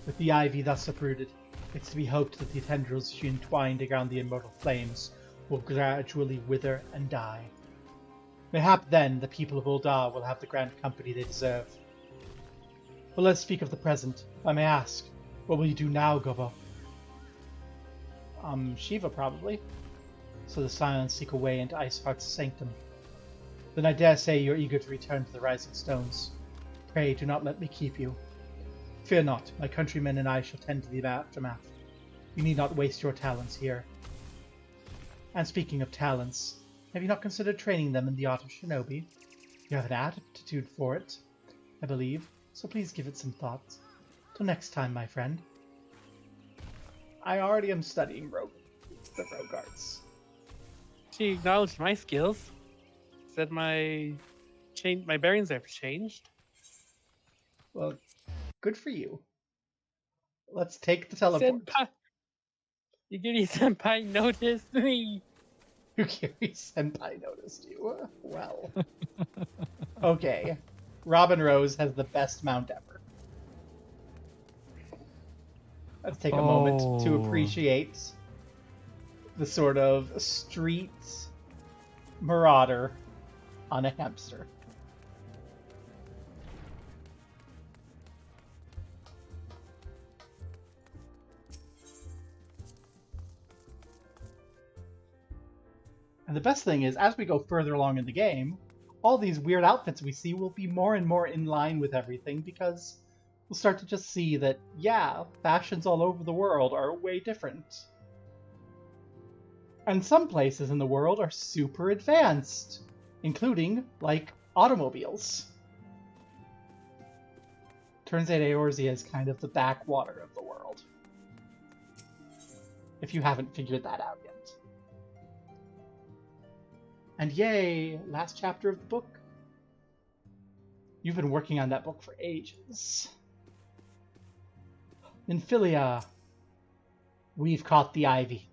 With the ivy thus uprooted, it's to be hoped that the tendrils she entwined around the immortal flames will gradually wither and die. Mayhap then the people of Ul'dah will have the grand company they deserve. But let's speak of the present. If I may ask, what will you do now, Gobo? Shiva probably. So the Scions seek a way into Icehart's sanctum. Then I dare say you're eager to return to the Rising Stones. Pray do not let me keep you. Fear not, my countrymen and I shall tend to the aftermath. You need not waste your talents here. And speaking of talents, have you not considered training them in the art of shinobi? You have an aptitude for it, I believe, so please give it some thought. Till next time, my friend. I already am studying the rogue arts. She acknowledged my skills. Said my bearings have changed. Well, good for you. Let's take the teleport. Senpai, Yugiri Senpai noticed me. Yugiri Senpai noticed you. Well. Okay. Robin Rose has the best mount ever. Let's take a moment to appreciate the sort of street marauder on a hamster. And the best thing is, as we go further along in the game, all these weird outfits we see will be more and more in line with everything, because we'll start to just see that, yeah, fashions all over the world are way different. And some places in the world are super advanced, including, like, automobiles. Turns out Eorzea is kind of the backwater of the world. If you haven't figured that out yet. And yay, last chapter of the book. You've been working on that book for ages. In Philia, we've caught the ivy.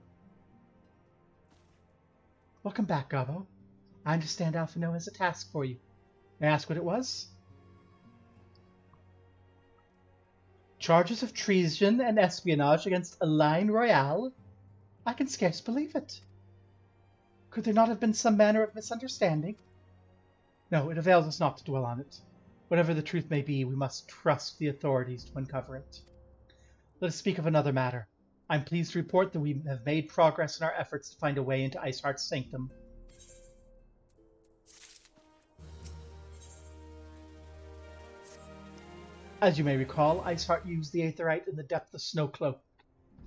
Welcome back, Gabo. I understand Alphino has a task for you. May I ask what it was? Charges of treason and espionage against a line royale? I can scarce believe it. Could there not have been some manner of misunderstanding? No, it avails us not to dwell on it. Whatever the truth may be, we must trust the authorities to uncover it. Let us speak of another matter. I'm pleased to report that we have made progress in our efforts to find a way into Icehart's sanctum. As you may recall, Icehart used the Aetherite in the depth of Snowcloak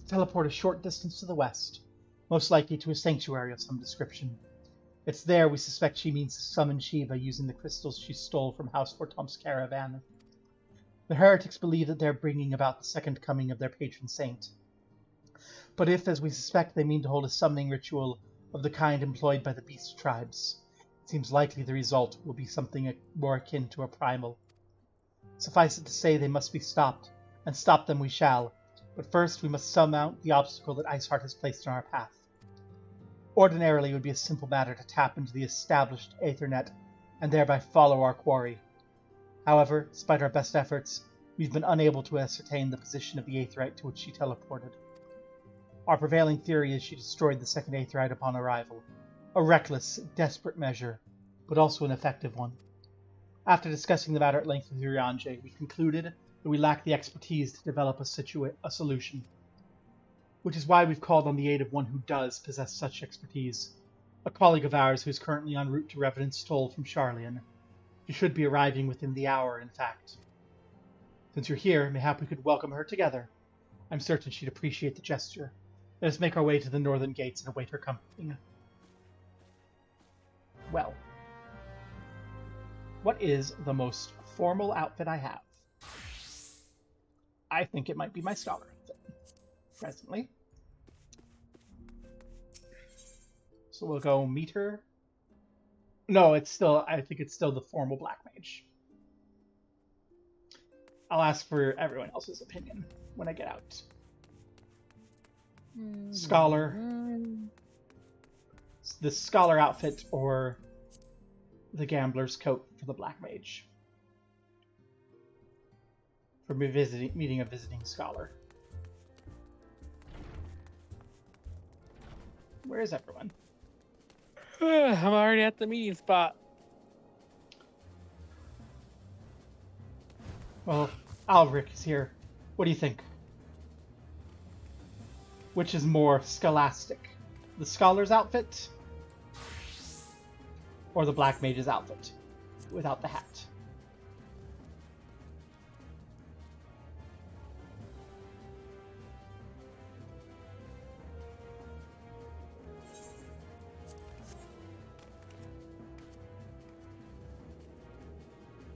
to teleport a short distance to the west, most likely to a sanctuary of some description. It's there we suspect she means to summon Shiva using the crystals she stole from House Fortomp's caravan. The heretics believe that they're bringing about the second coming of their patron saint. But if, as we suspect, they mean to hold a summoning ritual of the kind employed by the beast tribes, it seems likely the result will be something more akin to a primal. Suffice it to say they must be stopped, and stop them we shall, but first we must surmount the obstacle that Icehart has placed in our path. Ordinarily, it would be a simple matter to tap into the established Aethernet and thereby follow our quarry. However, despite our best efforts, we've been unable to ascertain the position of the Aetherite to which she teleported. Our prevailing theory is she destroyed the second Aetherite upon arrival. A reckless, desperate measure, but also an effective one. After discussing the matter at length with Urianger, we concluded that we lack the expertise to develop a solution. Which is why we've called on the aid of one who does possess such expertise, a colleague of ours who is currently en route to Revenant Stoll from Sharlayan. She should be arriving within the hour, in fact. Since you're here, mayhap we could welcome her together. I'm certain she'd appreciate the gesture. Let us make our way to the northern gates and await her coming. Well, what is the most formal outfit I have? I think it might be my scholar outfit, presently. So we'll go meet her. No, I think it's still the formal Black Mage. I'll ask for everyone else's opinion when I get out. Scholar. The scholar outfit or the gambler's coat for the Black Mage. For meeting a visiting scholar. Where is everyone? I'm already at the meeting spot. Well, Alric is here. What do you think? Which is more scholastic? The scholar's outfit? Or the Black Mage's outfit? Without the hat.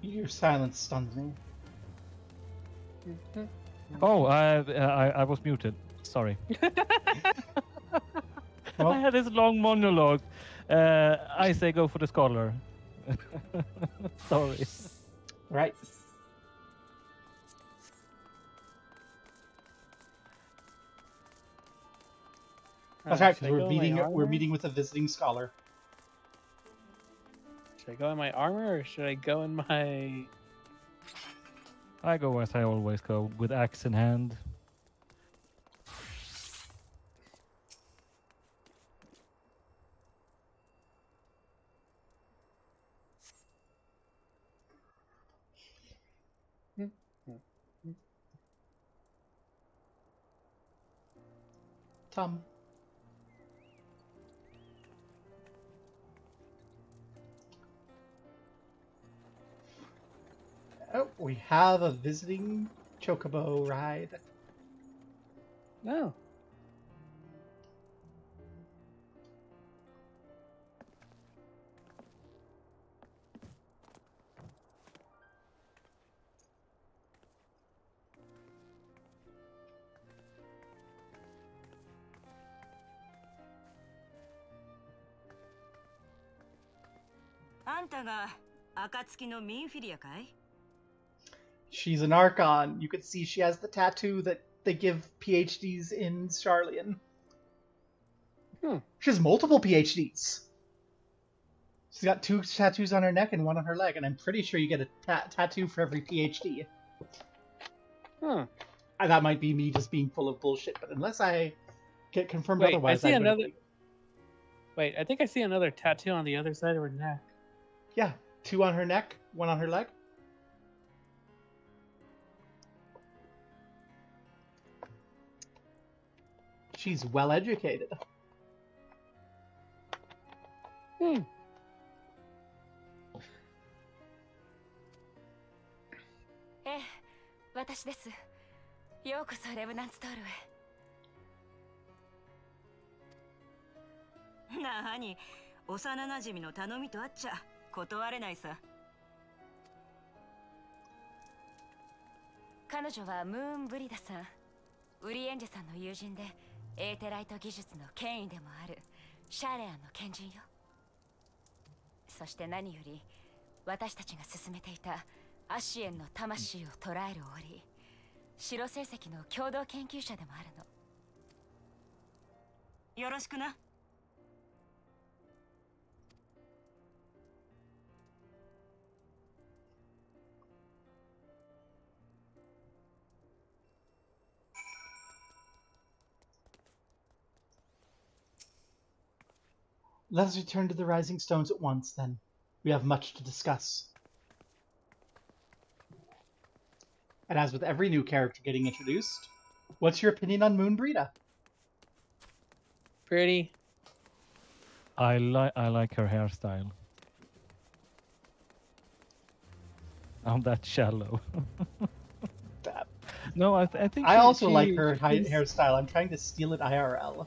Your silence stuns me. Oh, I was muted. Sorry. Well, I had this long monologue. I say go for the scholar. Sorry. right. That's right, because we're meeting with a visiting scholar. Should I go in my armor or should I go in my... I go as I always go, with axe in hand. Tom. Oh, we have a visiting chocobo ride. No. She's an Archon. You can see she has the tattoo that they give PhDs in Sharlayan. She has multiple PhDs. She's got 2 tattoos on her neck and 1 on her leg, and I'm pretty sure you get a tattoo for every PhD. Hmm. That might be me just being full of bullshit, but unless I get confirmed Wait, otherwise, I see wouldn't another. think- Wait, I think I see another tattoo on the other side of her neck. Yeah, 2 on her neck, 1 on her leg. She's well educated. Hmm. ええ、私です。ようこそレブナンツトールへ。なに、幼なじみの頼みとあっちゃ断れないさ。彼女はムーンブリダさん、ウリエンジェさんの友人で、エーテライト技術の権威でもあるシャーレアンの賢人よ。そして何より私たちが進めていたアシエンの魂を捉える檻、白成績の共同研究者でもあるの。よろしくな。Let us return to the Rising Stones at once, then. We have much to discuss. And as with every new character getting introduced, what's your opinion on Moon Brita? Pretty. I like her hairstyle. I'm that shallow. No, I think I also she- like her she's- hairstyle. I'm trying to steal it IRL.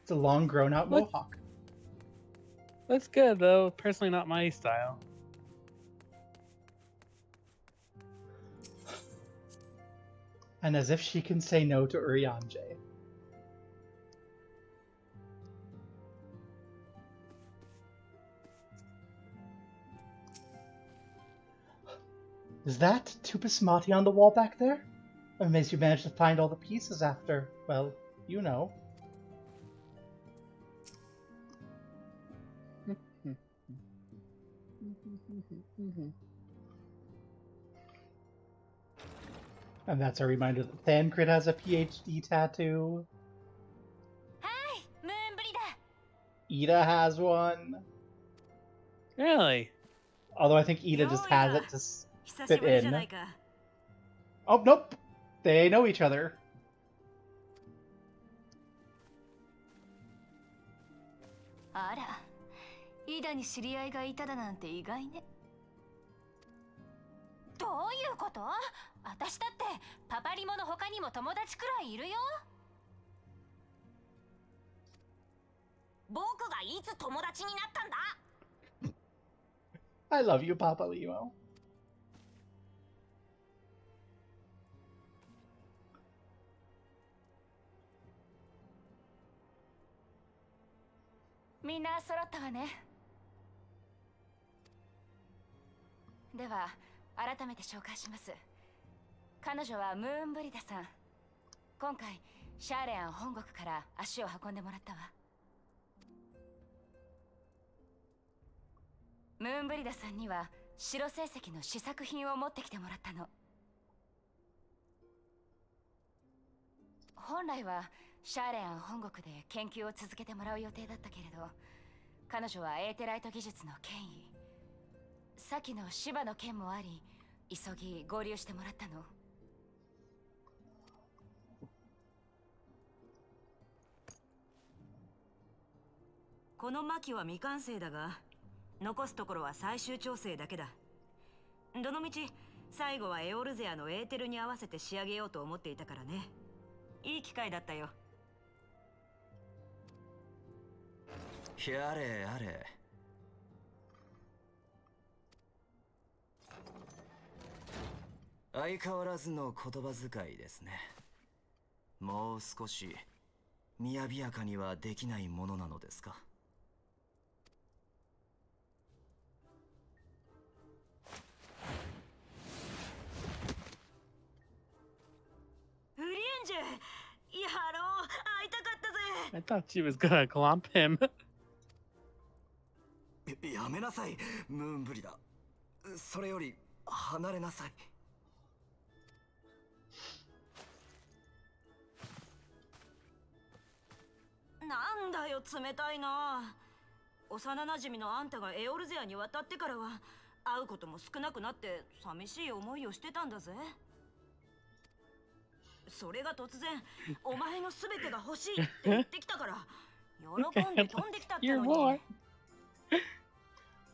It's a long, grown-out What? mohawk. That's good though. Personally, not my style. And as if she can say no to Urianger. Is that Tupasmati on the wall back there? I'm amazed you managed to find all the pieces after, well, you know. And that's a reminder that Thancred has a PhD tattoo. はい、ムーンブリだ。 Ida has one. Really? Although I think Ida just has it to 久しぶりじゃない in. か。 Oh, nope. They know each other. あら、イダに知り合いがいただなんて意外ね。どういうこと？私だってパパリモの他にも友達くらいいるよ。僕がいつ友達になったんだ？ I love you, Papa Limo. みんな揃ったわね。では改めて紹介します。彼女はムーンブリダさん。今回シャーレアン本国から足を運んでもらったわ。ムーンブリダさんには白成績の試作品を持ってきてもらったの。本来はシャーレアン本国で研究を続けてもらう予定だったけれど、彼女はエーテライト技術の権威、先の芝の件もあり、急ぎ合流してもらったの。この巻は未完成だが、残すところは最終調整だけだ。どのみち最後はエオルゼアのエーテルに合わせて仕上げようと思っていたからね。いい機会だったよ。やれやれ。相変わらずの言葉遣いですね。もう少し雅やかにはできないものなのですか？ウリエンンジェ。やろう、会いたかったぜ。 I thought she was gonna glomp him. やめなさい、ムーンブリだ。それより離れなさい。なんだよ、冷たいな。幼なじみのあんたがエオルゼアに渡ってからは会うことも少なくなって寂しい思いをしてたんだぜ。それが突然お前の全てが欲しいって言ってきたから喜んで飛んできたっての Hear more. に。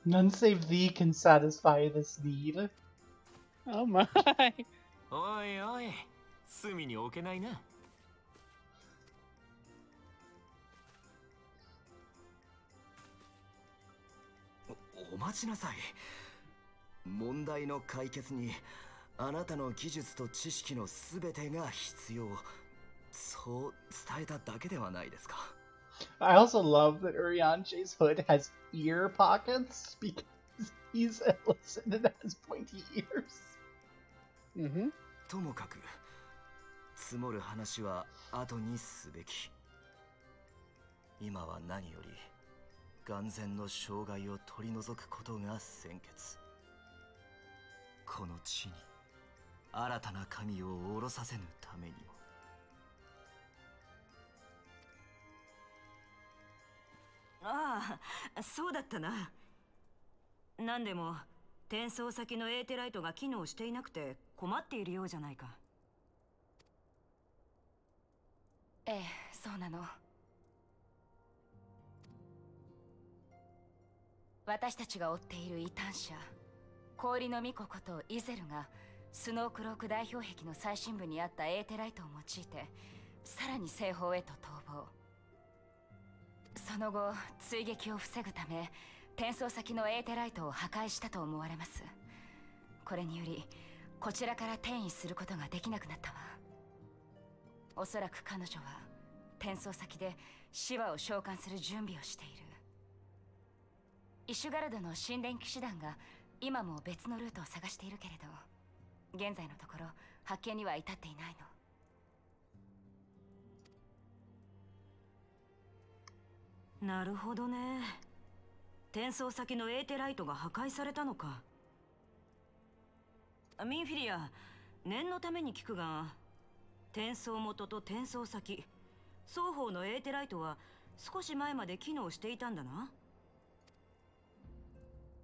None save thee can satisfy this need. Oh my. おいおい、隅に置けないな。お待ちなさい。問題の解決にあなたの技術と知識のすべてが必要、そう伝えただけではないですか。I also love that Urianche's hood has ear pockets because he's illicit and has pointy ears. ともかく積もる話は後にすべき。今は何より眼前の障害を取り除くことが先決。この地に新たな神を下ろさせぬためにも。ああ、そうだったな。なんでも転送先のエーテライトが機能していなくて困っているようじゃないか。ええ、そうなの。私たちが追っている異端者氷の巫女ことイゼルがスノークローク代表壁の最深部にあったエーテライトを用いてさらに西方へと逃亡。その後追撃を防ぐため転送先のエーテライトを破壊したと思われます。これによりこちらから転移することができなくなったわ。おそらく彼女は転送先でシワを召喚する準備をしている。イシュガルドの神殿騎士団が今も別のルートを探しているけれど現在のところ発見には至っていないの。なるほどね。転送先のエーテライトが破壊されたのか。ミンフィリア、念のために聞くが転送元と転送先双方のエーテライトは少し前まで機能していたんだな。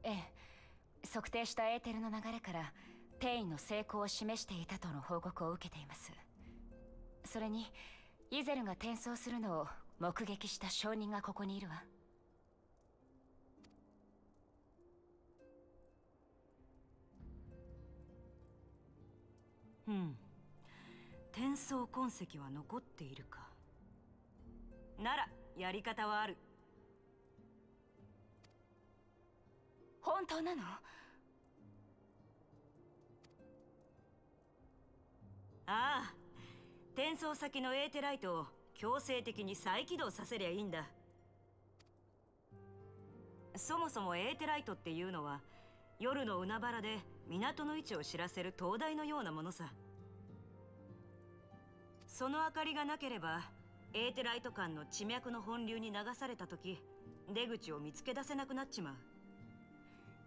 ええ、測定したエーテルの流れから転移の成功を示していたとの報告を受けています。それにイゼルが転送するのを目撃した証人がここにいるわ。うん、転送痕跡は残っているか。ならやり方はある。本当なの？ああ、転送先のエーテライトを強制的に再起動させりゃいいんだ。そもそもエーテライトっていうのは夜の海原で港の位置を知らせる灯台のようなものさ。その明かりがなければエーテライト間の地脈の本流に流された時出口を見つけ出せなくなっちまう。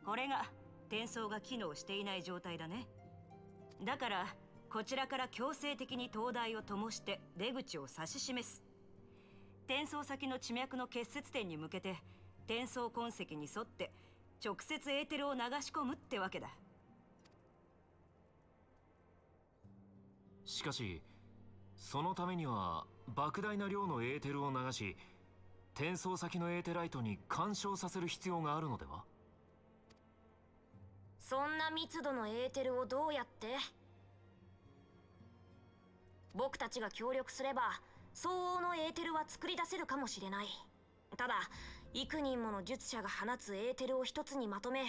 これが転送が機能していない状態だね。だからこちらから強制的に灯台を灯して出口を指し示す。転送先の地脈の結節点に向けて転送痕跡に沿って直接エーテルを流し込むってわけだ。しかしそのためには莫大な量のエーテルを流し転送先のエーテライトに干渉させる必要があるのでは。そんな密度のエーテルをどうやって？僕たちが協力すれば相応のエーテルは作り出せるかもしれない。ただ幾人もの術者が放つエーテルを一つにまとめ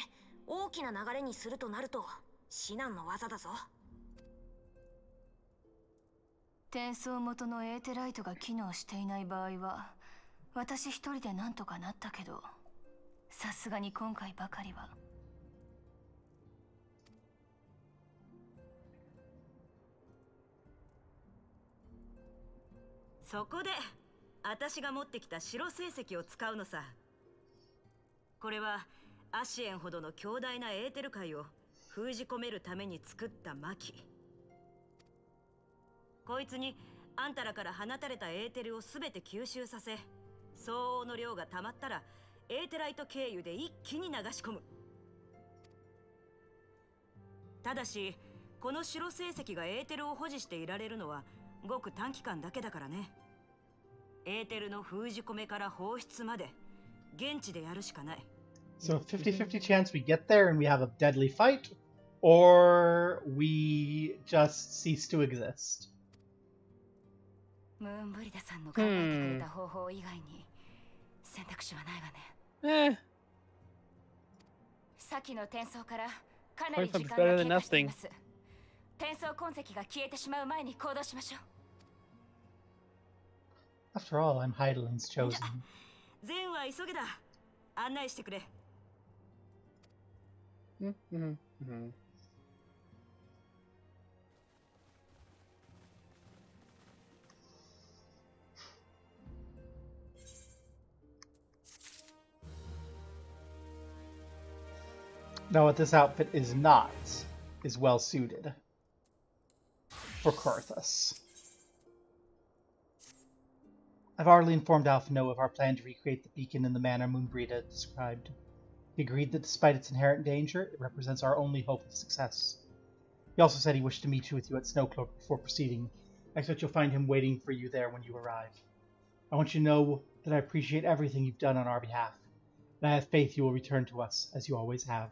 大きな流れにするとなると至難の業だぞ。転送元のエーテライトが機能していない場合は私一人で何とかなったけどさすがに今回ばかりは。そこで私が持ってきた白成石を使うのさ。これはアシエンほどの強大なエーテル界を封じ込めるために作った魔器。こいつにあんたらから放たれたエーテルを全て吸収させ、相応の量が溜まったらエーテライト経由で一気に流し込む。ただしこの白成石がエーテルを保持していられるのはごく短期間だけだからね。エーテルの封じ込めから放出まで現地でやるしかない。 So 50-50 chance we get there and we have a deadly fight, or we just cease to exist. ムーンブリダさんの考えてくれた方法以外に選択肢はないわね。先の転送からかなり時間が経過しています。転送痕跡が消えてしまう前に行動しましょう。After all, I'm Heidelin's chosen. 善は急げだ。案内してくれ。Now, what this outfit is not is well suited for Korthus. I've already informed Alphino of our plan to recreate the beacon in the manner Moonbrita described. He agreed that despite its inherent danger, it represents our only hope of success. He also said he wished to meet with you at Snowcloak before proceeding. I expect you'll find him waiting for you there when you arrive. I want you to know that I appreciate everything you've done on our behalf, and I have faith you will return to us, as you always have.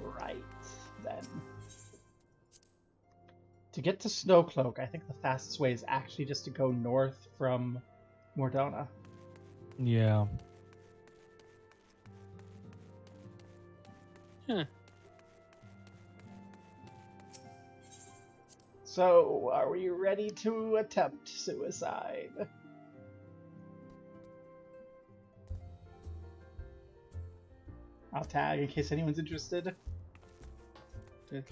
Right, then. To get to Snowcloak, I think the fastest way is actually just to go north from Mordona. Yeah. So, are we ready to attempt suicide? I'll tag in case anyone's interested. That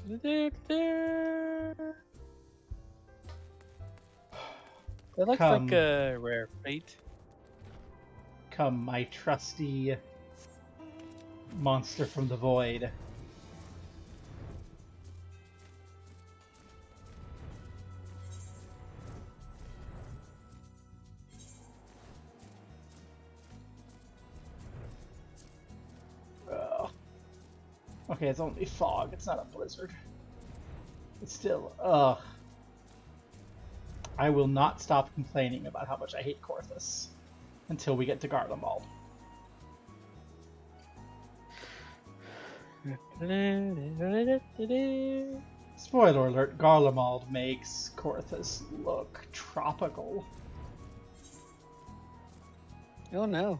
looks like a rare fate. Come, my trusty monster from the void. Okay, it's only fog, it's not a blizzard. It's still, I will not stop complaining about how much I hate Korthus until we get to Garlemald. Spoiler alert, Garlemald makes Korthus look tropical. Oh no.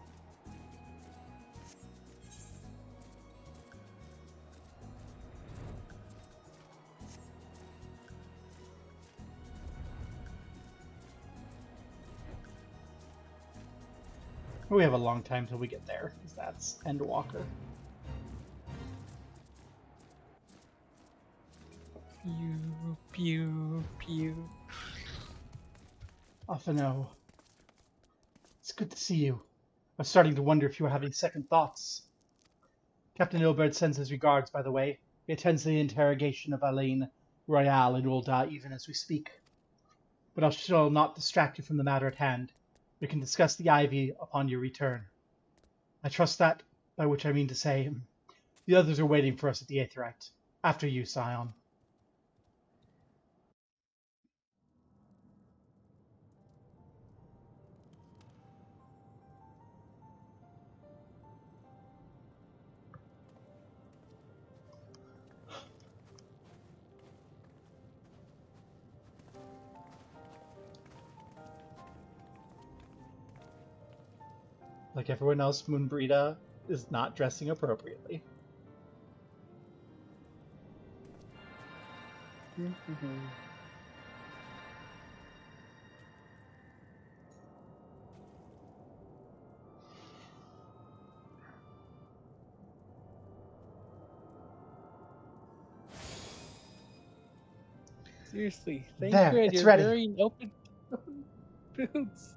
We have a long time till we get there, because that's Endwalker. Pew, pew, pew. Alphino, it's good to see you. I was starting to wonder if you were having second thoughts. Captain Ilbert sends his regards, by the way. He attends the interrogation of Alain Royale in Ul'dah even as we speak. But I shall not distract you from the matter at hand. We can discuss the Ivy upon your return. I trust that, by which I mean to say, the others are waiting for us at the Aetheryte. After you, Scion. Like everyone else, Moonbrita is not dressing appropriately. Seriously, thank There, you. it's You're ready. wearing open boots.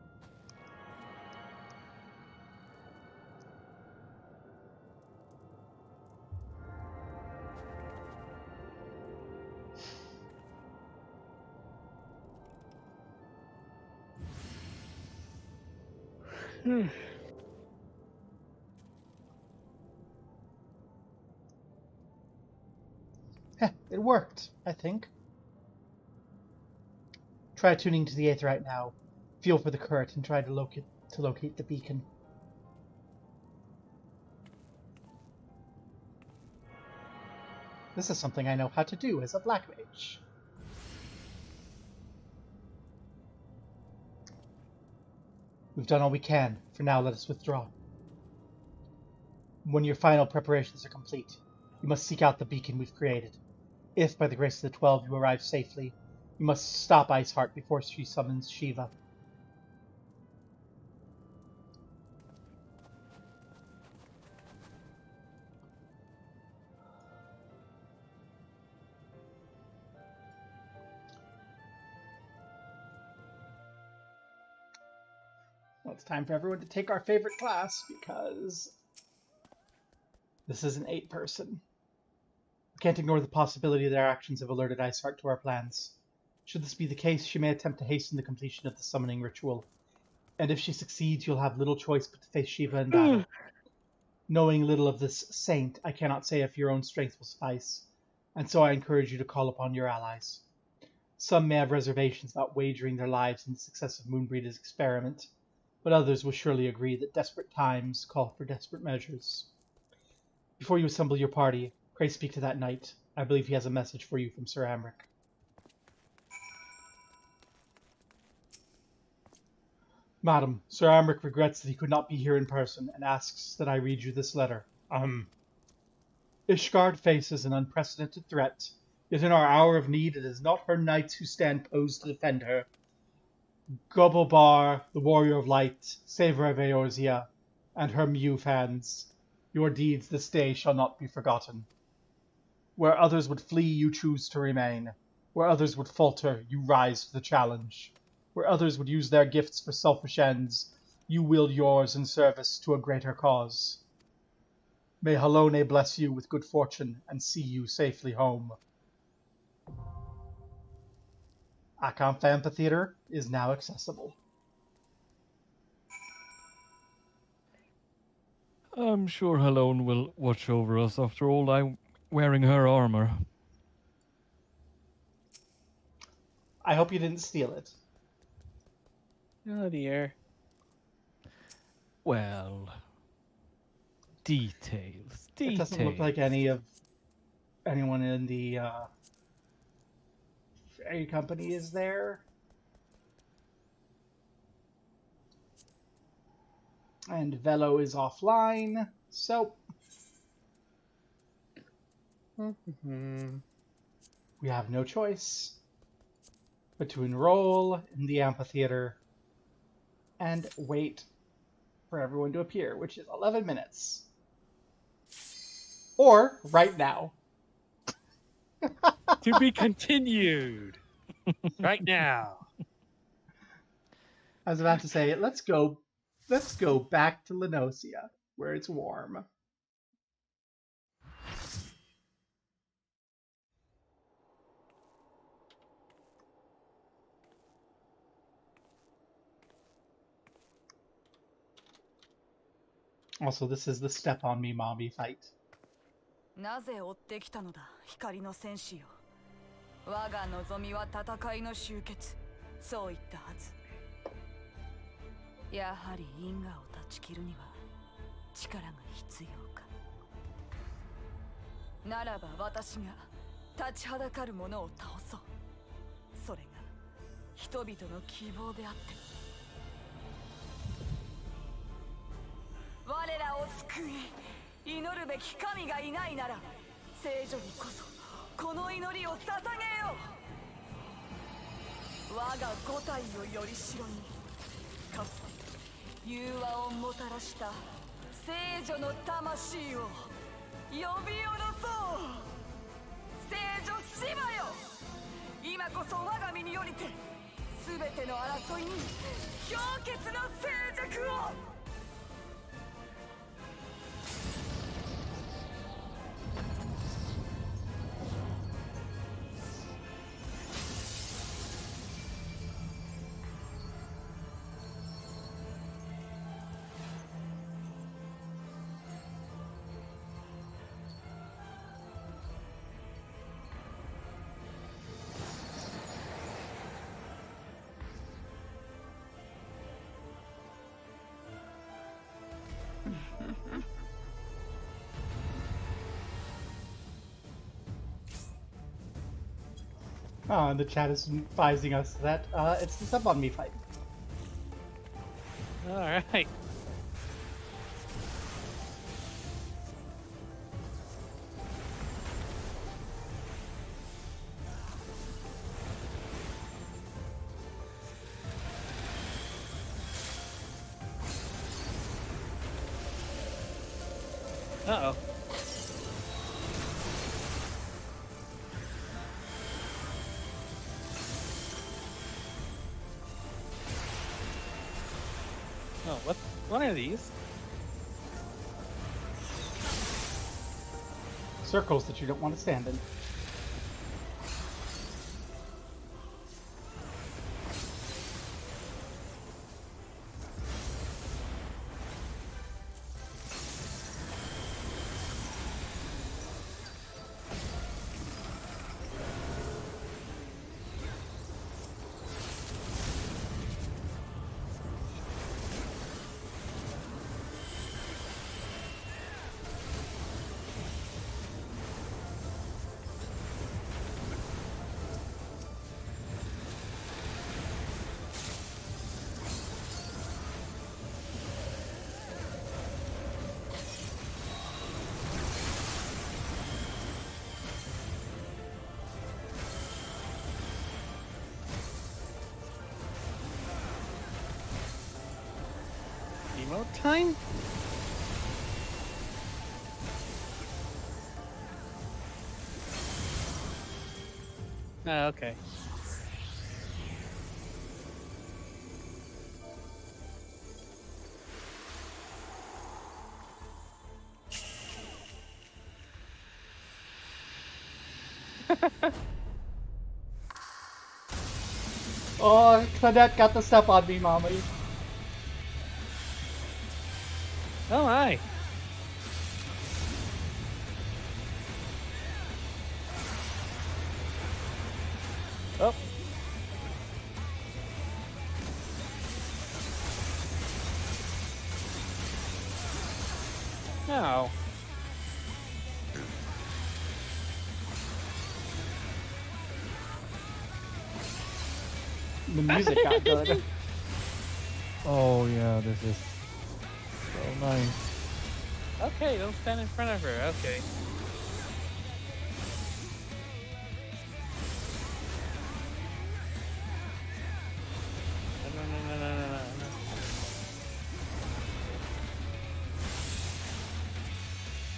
Heh, it worked, I think. Try tuning to the Aetherite now. Feel for the current and try to locate the beacon. This is something I know how to do as a black mage. We've done all we can. For now, let us withdraw. When your final preparations are complete, you must seek out the beacon we've created. If, by the grace of the 12, you arrive safely, you must stop Icehart before she summons Shiva. Well, it's time for everyone to take our favorite class, because this is an 8-person. We can't ignore the possibility that our actions have alerted Icehart to our plans. Should this be the case, she may attempt to hasten the completion of the summoning ritual. And if she succeeds, you'll have little choice but to face Shiva in battle. Knowing little of this saint, I cannot say if your own strength will suffice, and so I encourage you to call upon your allies. Some may have reservations about wagering their lives in the success of Moonbreeder's experiment, but others will surely agree that desperate times call for desperate measures. Before you assemble your party, pray speak to that knight. I believe he has a message for you from Sir Amric. Madam, Sir Amric regrets that he could not be here in person and asks that I read you this letter. Ishgard faces an unprecedented threat, yet in our hour of need it is not her knights who stand posed to defend her. Gobobar, the warrior of light, saver of Eorzea, and her Mew fans, your deeds this day shall not be forgotten. Where others would flee, you choose to remain. Where others would falter, you rise to the challenge. Where others would use their gifts for selfish ends, you wield yours in service to a greater cause. May Halone bless you with good fortune and see you safely home. Akamp Amphitheater is now accessible. I'm sure Halone will watch over us. After all, I'm wearing her armor. I hope you didn't steal it. Oh dear. Well, details. It doesn't look like anyone in the ferry company is there. And Velo is offline, so we have no choice but to enroll in the amphitheater and wait for everyone to appear, which is 11 minutes. Or right now. To be continued. Right now. I was about to say, let's go back to Lenosia, where it's warm. Also, this is the Step on Me Mommy fight. なぜ追ってきたのだ、光の戦士よ。我が望みは戦いの終結。そう言ったはず。やはり因果を断ち切るには力が必要か。ならば私が立ちはだかる者を倒そう。それが人々の希望であって。我らを救い、祈るべき神がいないなら、聖女にこそこの祈りを捧げよう。我が五体をよりしろに、かつて融和をもたらした聖女の魂を呼び下ろそう。聖女シバよ、今こそ我が身によりて全ての争いに氷結の静寂を。Oh, and the chat is advising us that it's the sub on me fight. Alright. Uh-oh. Oh, what are these? Circles that you don't want to stand in. Emote time? Oh, okay. Oh, Claudette got the step on me, mommy. Oh my. Oh. No. The music got good. Oh yeah, this is so nice. Okay, don't stand in front of her. Okay.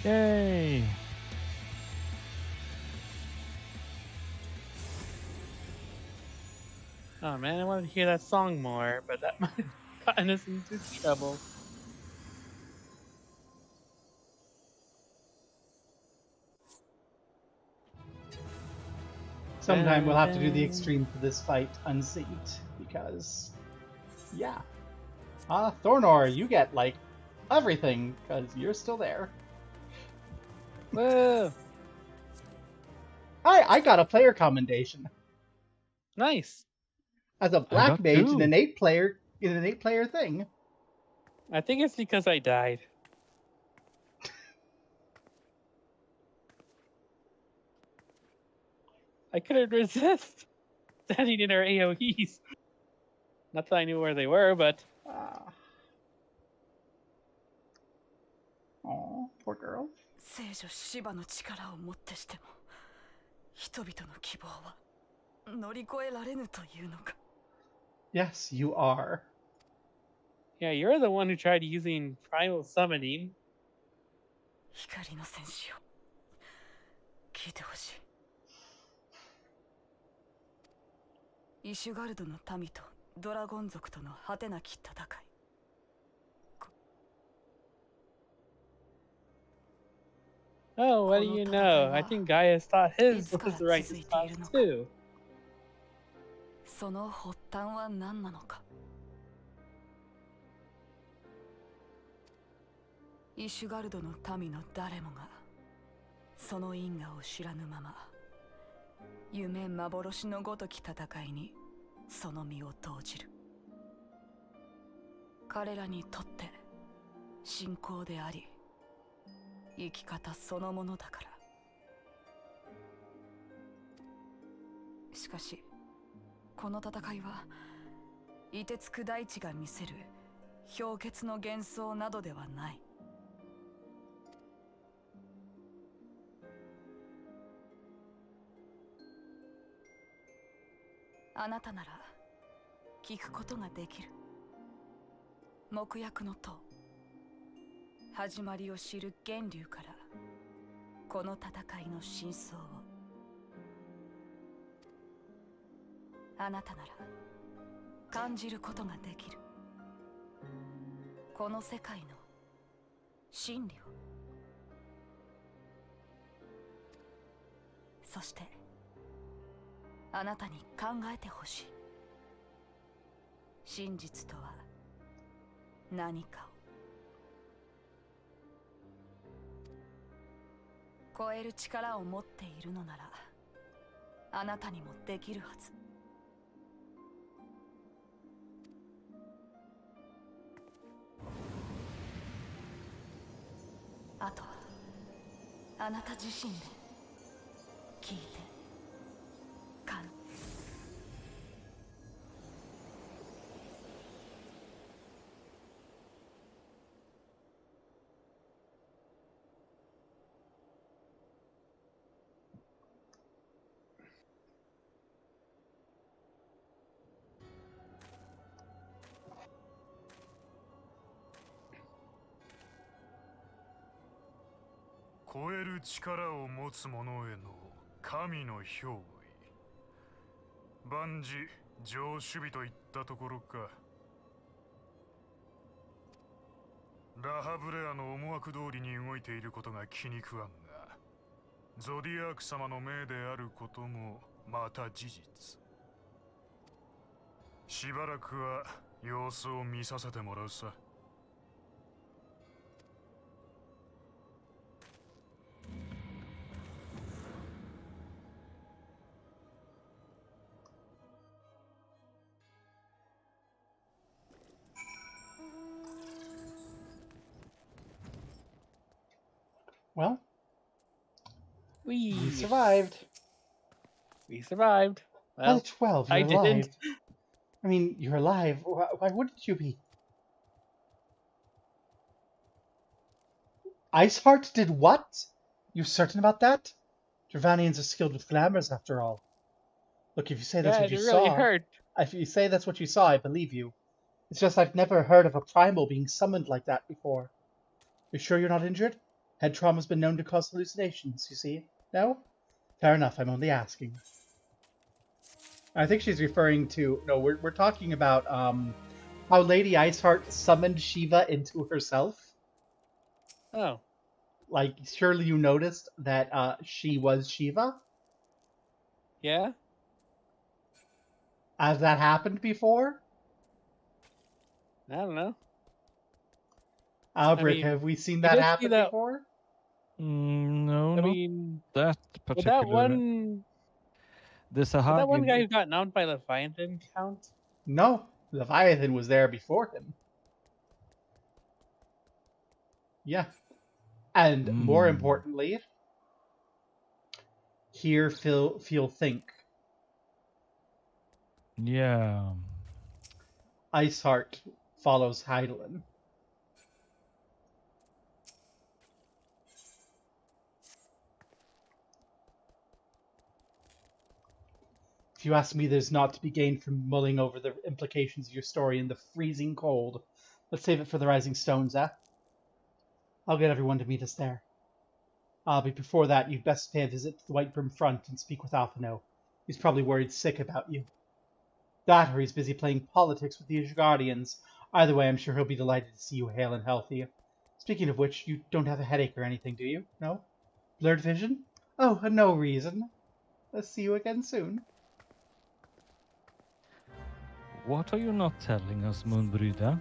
No. Yay! Oh man, I wanted to hear that song more, but that might have gotten us into trouble. Sometime we'll have to do the extreme for this fight unsynced, because, yeah. Thornor, you get, like, everything, because you're still there. Whoa! I got a player commendation. Nice! As a black mage two. in an 8-player thing. I think it's because I died. I couldn't resist standing in our AoEs. Not that I knew where they were, but... Aw, poor girl. 聖女シバの力をもってしても人々の希望は乗り越えられぬというのか。 Yes, you are. Yeah, you're the one who tried using primal summoning. 光の戦士よ、聞いてほしい。イシュガルドの民とドラゴン族との果てなき戦い。Oh, what do you know? I think Gaius thought his いつから was the right 続いている response のか。 too. その発端は何なのか。イシュガルドの民の誰もがその因果を知らぬまま夢幻のごとき戦いにその身を投じる。彼らにとって信仰であり生き方そのものだから。しかしこの戦いは凍てつく大地が見せる氷結の幻想などではない。あなたなら聞くことができる。木薬の塔、始まりを知る源流からこの戦いの真相を。あなたなら感じることができる。この世界の真理を。そしてあなたに考えてほしい。真実とは何かを超える力を持っているのならあなたにもできるはず。あとはあなた自身で聞いて感じ。超える力を持つ者への神の憑依。万事上守備といったところか。ラハブレアの思惑通りに動いていることが気に食わんが、ゾディアーク様の命であることもまた事実。しばらくは様子を見させてもらうさ。Well, We you survived. We survived. Well, Well, 12, you're I alive. didn't. I mean, you're alive. Why wouldn't you be? Icehart did what? You certain about that? Dravanians are skilled with glamours, after all. Look, if you say that's Yeah, what it you really saw... hurt. If you say that's what you saw, I believe you. It's just I've never heard of a primal being summoned like that before. You're sure you're not injured? Head trauma's been known to cause hallucinations, you see? No? Fair enough, I'm only asking. I think she's referring to... No, we're talking about how Lady Iceheart summoned Shiva into herself. Oh. Like, surely you noticed that she was Shiva? Yeah? Has that happened before? I don't know. Albrecht, I mean, have we seen we that did see happen that- before? No, I not mean, that would particular. that one... There's a Did that one Hagen. guy who got knocked by Leviathan count? No, Leviathan was there before him. Yeah. And more importantly, hear, feel, think. Yeah. Iceheart follows Hydaelyn. If you ask me, there's naught to be gained from mulling over the implications of your story in the freezing cold. Let's save it for the Rising Stones, eh? I'll get everyone to meet us there. But before that, you'd best pay a visit to the White Brim front and speak with Alphino. He's probably worried sick about you. That or he's busy playing politics with the Guardians. Either way, I'm sure he'll be delighted to see you hale and healthy. Speaking of which, you don't have a headache or anything, do you? No? Blurred vision? Oh, no reason. I'll see you again soon. What are you not telling us, Moonbryda?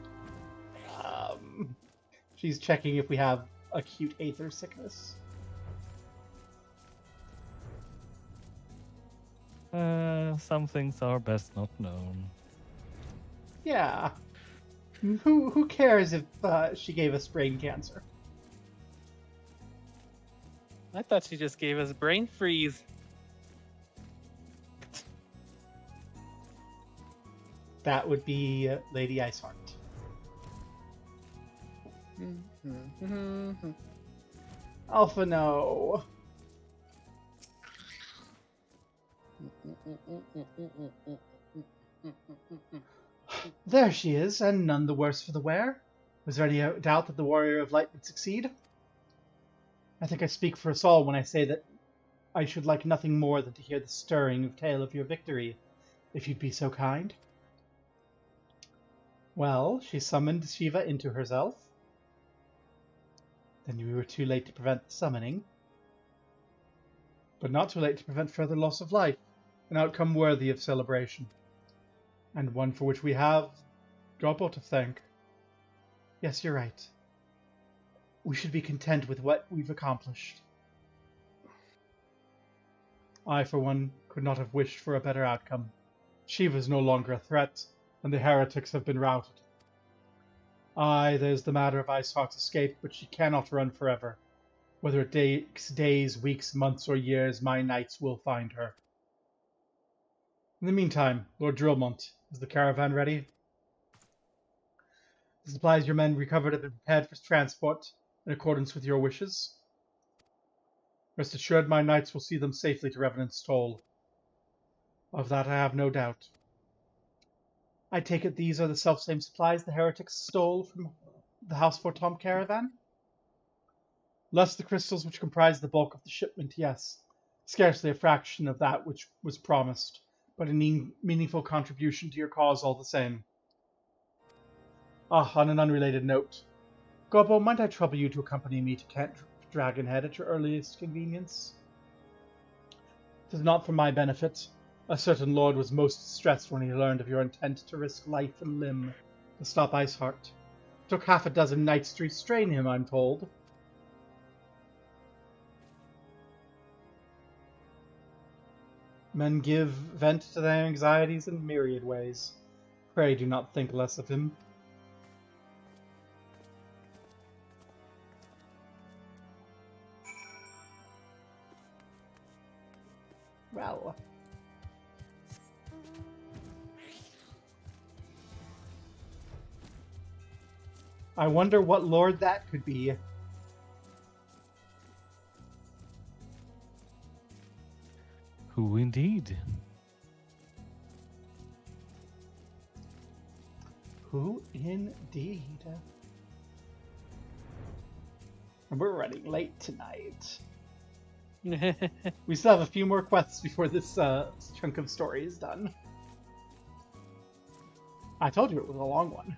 She's checking if we have acute aether sickness. Some things are best not known. Yeah. Who cares if she gave us brain cancer? I thought she just gave us brain freeze. That would be Lady Icehart. Alpha, no. There she is, and none the worse for the wear. Was there any doubt that the Warrior of Light would succeed? I think I speak for us all when I say that I should like nothing more than to hear the stirring tale of your victory, if you'd be so kind. Well, she summoned Shiva into herself. Then we were too late to prevent the summoning. But not too late to prevent further loss of life, an outcome worthy of celebration. And one for which we have Gobbo to thank. Yes, you're right. We should be content with what we've accomplished. I, for one, could not have wished for a better outcome. Shiva's no longer a threat, and the heretics have been routed. Aye, there's the matter of Icehart's escape, but she cannot run forever. Whether it takes days, weeks, months, or years, my knights will find her. In the meantime, Lord Drillmont, is the caravan ready? The supplies your men recovered have been prepared for transport, in accordance with your wishes. Rest assured my knights will see them safely to Revenant's Toll. Of that I have no doubt. I take it these are the selfsame supplies the heretics stole from the House Fortom caravan? Less the crystals which comprise the bulk of the shipment, yes. Scarcely a fraction of that which was promised, but a meaningful contribution to your cause all the same. On an unrelated note, Gobbo, might I trouble you to accompany me to Kent Dragonhead at your earliest convenience? It is not for my benefit. A certain lord was most distressed when he learned of your intent to risk life and limb to stop Icehart. It took half a dozen knights to restrain him, I'm told. Men give vent to their anxieties in myriad ways. Pray do not think less of him. Well. I wonder what lord that could be. Who indeed? Who indeed? And we're running late tonight. We still have a few more quests before this chunk of story is done. I told you it was a long one.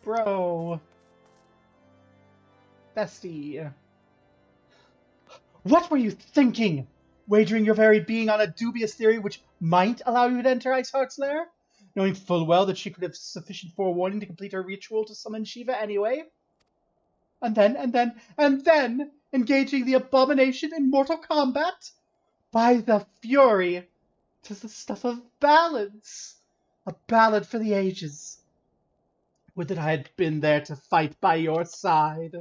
Bro. Bestie. What were you thinking? Wagering your very being on a dubious theory which might allow you to enter Icehart's lair? Knowing full well that she could have sufficient forewarning to complete her ritual to summon Shiva anyway? And then, engaging the abomination in mortal combat? By the fury! 'Tis the stuff of ballads. A ballad for the ages. Would that I had been there to fight by your side.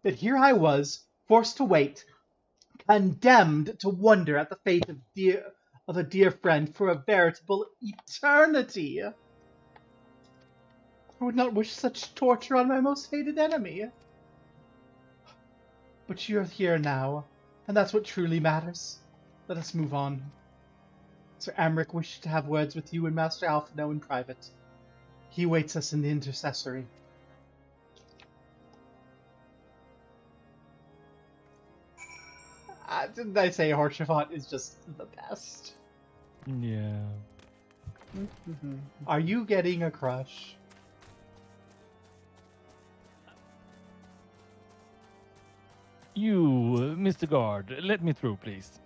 But here I was, forced to wait, condemned to wonder at the fate of a dear friend for a veritable eternity. I would not wish such torture on my most hated enemy. But you're here now, and that's what truly matters. Let us move on. Sir Amric wishes to have words with you and Master Alphino in private. He awaits us in the intercessory. Didn't I say Harshavant is just the best? Yeah. Are you getting a crush? You, Mr. Guard, let me through, please.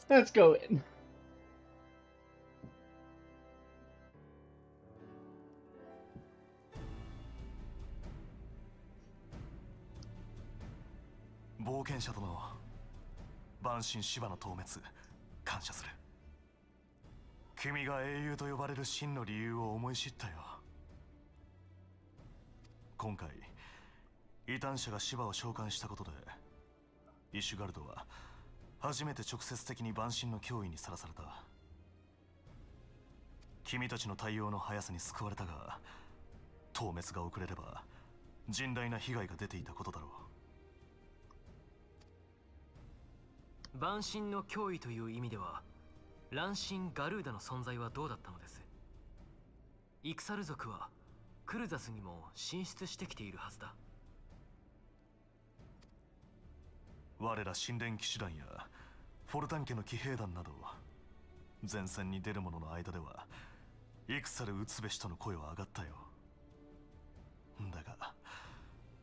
Let's go in.君が英雄と呼ばれる真の理由を思い知ったよ。今回異端者が芝を召喚したことでイシュガルドは初めて直接的に万神の脅威にさらされた。君たちの対応の速さに救われたが、討滅が遅れれば甚大な被害が出ていたことだろう。万神の脅威という意味では乱神ガルーダの存在はどうだったのです？イクサル族はクルザスにも進出してきているはずだ。我ら神殿騎士団やフォルタン家の騎兵団など前線に出る者の間では戦で討つべしとの声は上がったよ。だが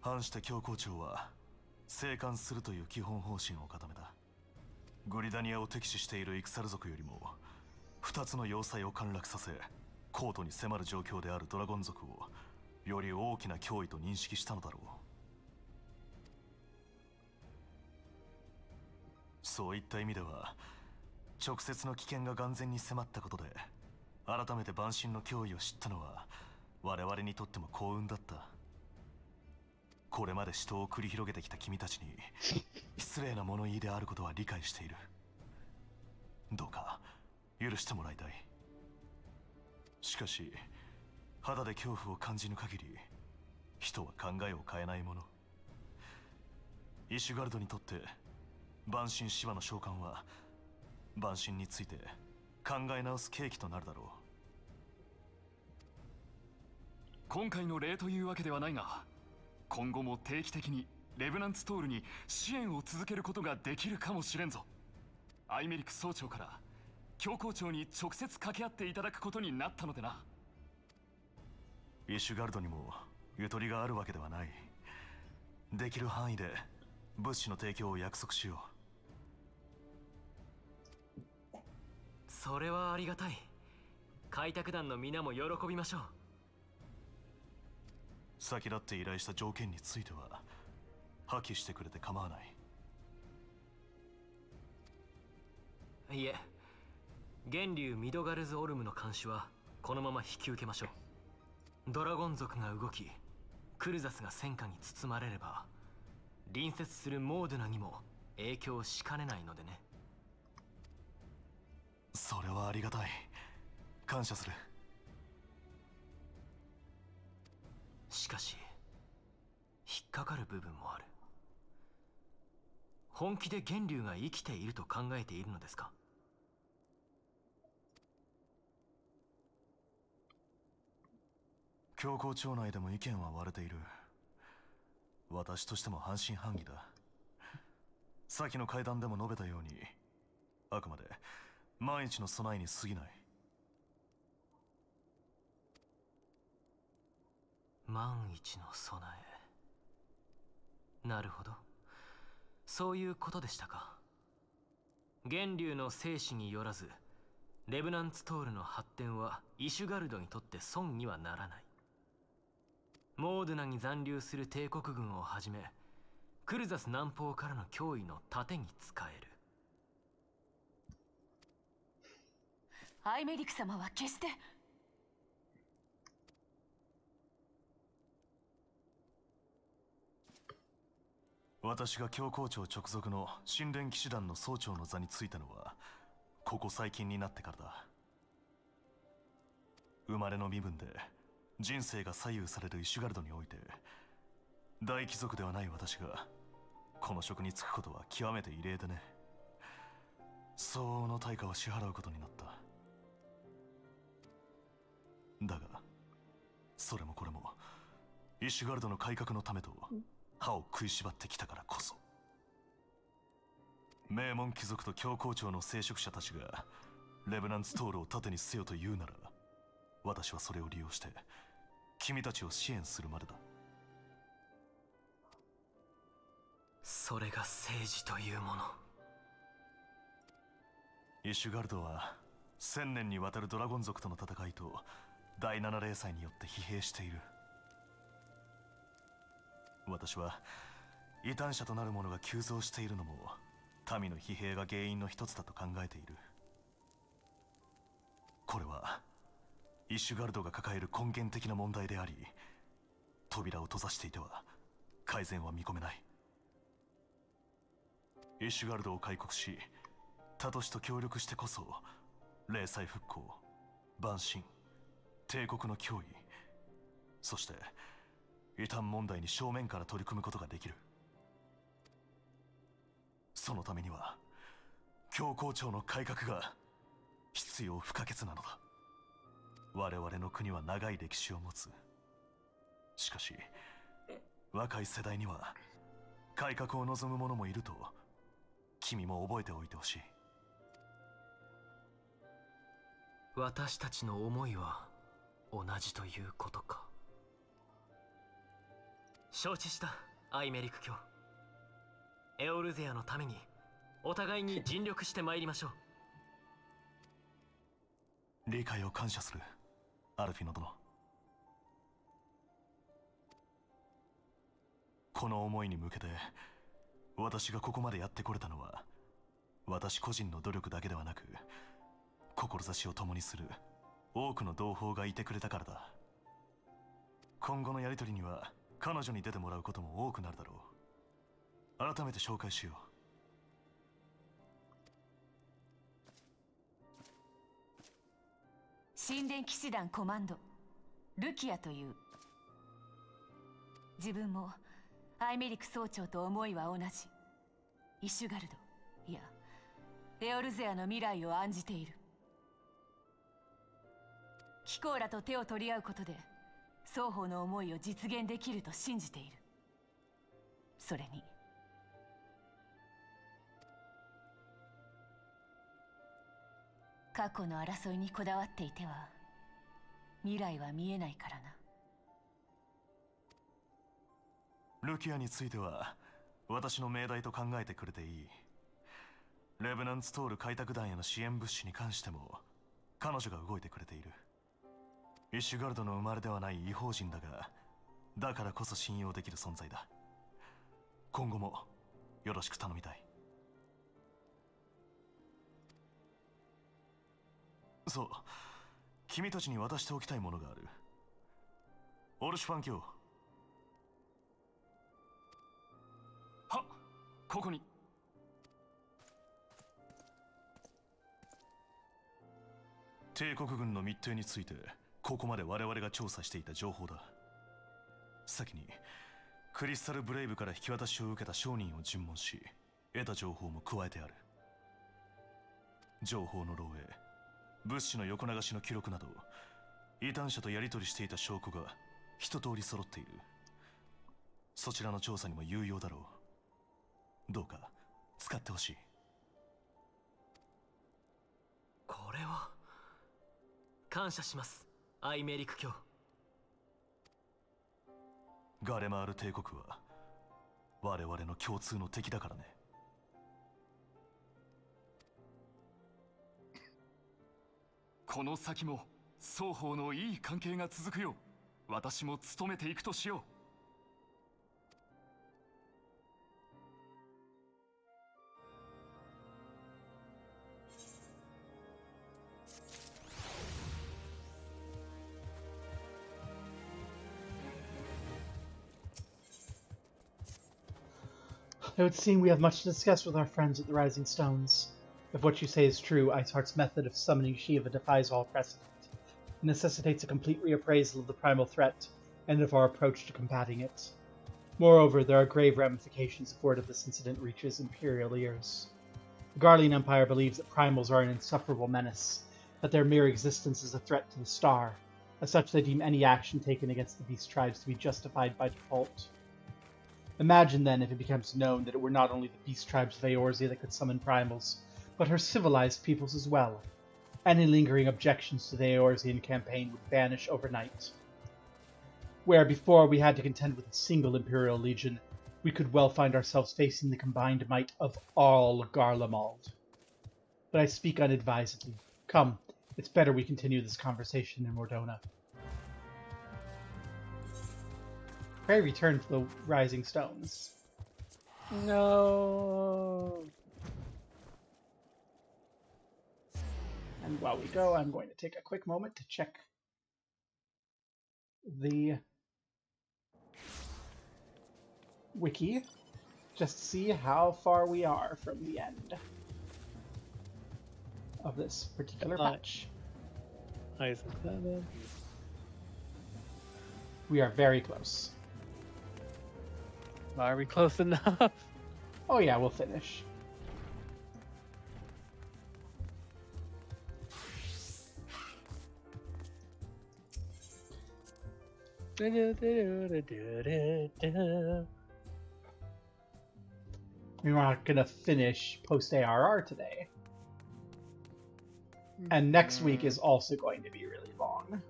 反して教皇庁は静観するという基本方針を固めた。グリダニアを敵視しているイクサル族よりも2つの要塞を陥落させコートに迫る状況であるドラゴン族をより大きな脅威と認識したのだろう。そういった意味では直接の危険が眼前に迫ったことで改めて万神の脅威を知ったのは我々にとっても幸運だった。これまで死闘を繰り広げてきた君たちに失礼な物言いであることは理解している。どうか許してもらいたい。しかし肌で恐怖を感じぬ限り人は考えを変えないもの。イシュガルドにとって万神芝の召喚は万神について考え直す契機となるだろう。今回の例というわけではないが、今後も定期的にレブナンツトールに支援を続けることができるかもしれんぞ。アイメリク総長から教皇庁に直接掛け合っていただくことになったのでな。イシュガルドにもゆとりがあるわけではない。できる範囲で物資の提供を約束しよう。それはありがたい。開拓団の皆も喜びましょう。先立って依頼した条件については破棄してくれて構わない。いえ、源流ミドガルズ・オルムの監視はこのまま引き受けましょう。ドラゴン族が動きクルザスが戦火に包まれれば隣接するモードゥナにも影響しかねないのでね。それはありがたい。感謝する。しかし引っかかる部分もある。本気で源流が生きていると考えているのですか？教皇庁内でも意見は割れている。私としても半信半疑だ。先の会談でも述べたようにあくまで万一の備えに過ぎない。万一の備え。なるほど、そういうことでしたか。源流の生死によらずレブナンツトールの発展はイシュガルドにとって損にはならない。モードゥナに残留する帝国軍をはじめクルザス南方からの脅威の盾に使える。アイメリク様は決して。私が教皇庁直属の神殿騎士団の総長の座に就いたのはここ最近になってからだ。生まれの身分で人生が左右されるイシュガルドにおいて、大貴族ではない私がこの職に就くことは極めて異例でね。相応の対価を支払うことになった。だがそれもこれもイシュガルドの改革のためと歯を食いしばってきたからこそ。名門貴族と教皇庁の聖職者たちがレブナンツトールを盾にせよと言うなら、私はそれを利用して君たちを支援するまでだ。それが政治というもの。イシュガルドは1000年にわたるドラゴン族との戦いと第7霊祭によって疲弊している。私は異端者となる者が急増しているのも民の疲弊が原因の一つだと考えている。これはイシュガルドが抱える根源的な問題であり、扉を閉ざしていては改善は見込めない。イシュガルドを開国し、他都市と協力してこそ霊祭復興、蛮神、帝国の脅威、そして異端問題に正面から取り組むことができる。そのためには教皇庁の改革が必要不可欠なのだ。我々の国は長い歴史を持つ。しかし若い世代には改革を望む者もいると君も覚えておいてほしい。私たちの思いは同じということか。承知した、アイメリク卿。エオルゼアのためにお互いに尽力してまいりましょう。理解を感謝する、アルフィノ殿。この思いに向けて私がここまでやってこれたのは、私個人の努力だけではなく、志を共にする多くの同胞がいてくれたからだ。今後のやりとりには彼女に出てもらうことも多くなるだろう。改めて紹介しよう。神殿騎士団コマンドルキアという。自分もアイメリク総長と思いは同じ。イシュガルド、いやエオルゼアの未来を案じている。貴公らと手を取り合うことで双方の思いを実現できると信じている。それに過去の争いにこだわっていては未来は見えないからな。ルキアについては私の命題と考えてくれていい。レブナンツトール開拓団への支援物資に関しても彼女が動いてくれている。イシュガルドの生まれではない異邦人だが、だからこそ信用できる存在だ。今後もよろしく頼みたい。そう、君たちに渡しておきたいものがある。オルシュファン卿。は、ここに。帝国軍の密偵についてここまで我々が調査していた情報だ。先にクリスタルブレイブから引き渡しを受けた商人を尋問し、得た情報も加えてある。情報の漏洩、物資の横流しの記録など、異端者とやり取りしていた証拠が一通り揃っている。そちらの調査にも有用だろう。どうか使ってほしい。これは感謝します、アイメリク卿。ガレマール帝国は我々の共通の敵だからね。この先も双方のいい関係が続くよう私も努めていくとしよう。It would seem we have much to discuss with our friends at the Rising Stones. If what you say is true, Icehart's method of summoning Shiva defies all precedent. It necessitates a complete reappraisal of the primal threat and of our approach to combating it. Moreover, there are grave ramifications if word of this incident reaches Imperial ears. The Garlean Empire believes that primals are an insufferable menace, that their mere existence is a threat to the star. As such, they deem any action taken against the beast tribes to be justified by default. Imagine then if it becomes known that it were not only the beast tribes of Eorzea that could summon primals, but her civilized peoples as well. Any lingering objections to the Eorzean campaign would vanish overnight. Where before we had to contend with a single Imperial Legion, we could well find ourselves facing the combined might of all Garlemald. But I speak unadvisedly. Come, it's better we continue this conversation in Mordona. Pray return to the Rising Stones. No. And while we go, I'm going to take a quick moment to check the wiki, just to see how far we are from the end of this particular patch. We are very close. Are we close enough? Oh yeah, we'll finish. We're not gonna finish post ARR today. And next week is also going to be really long.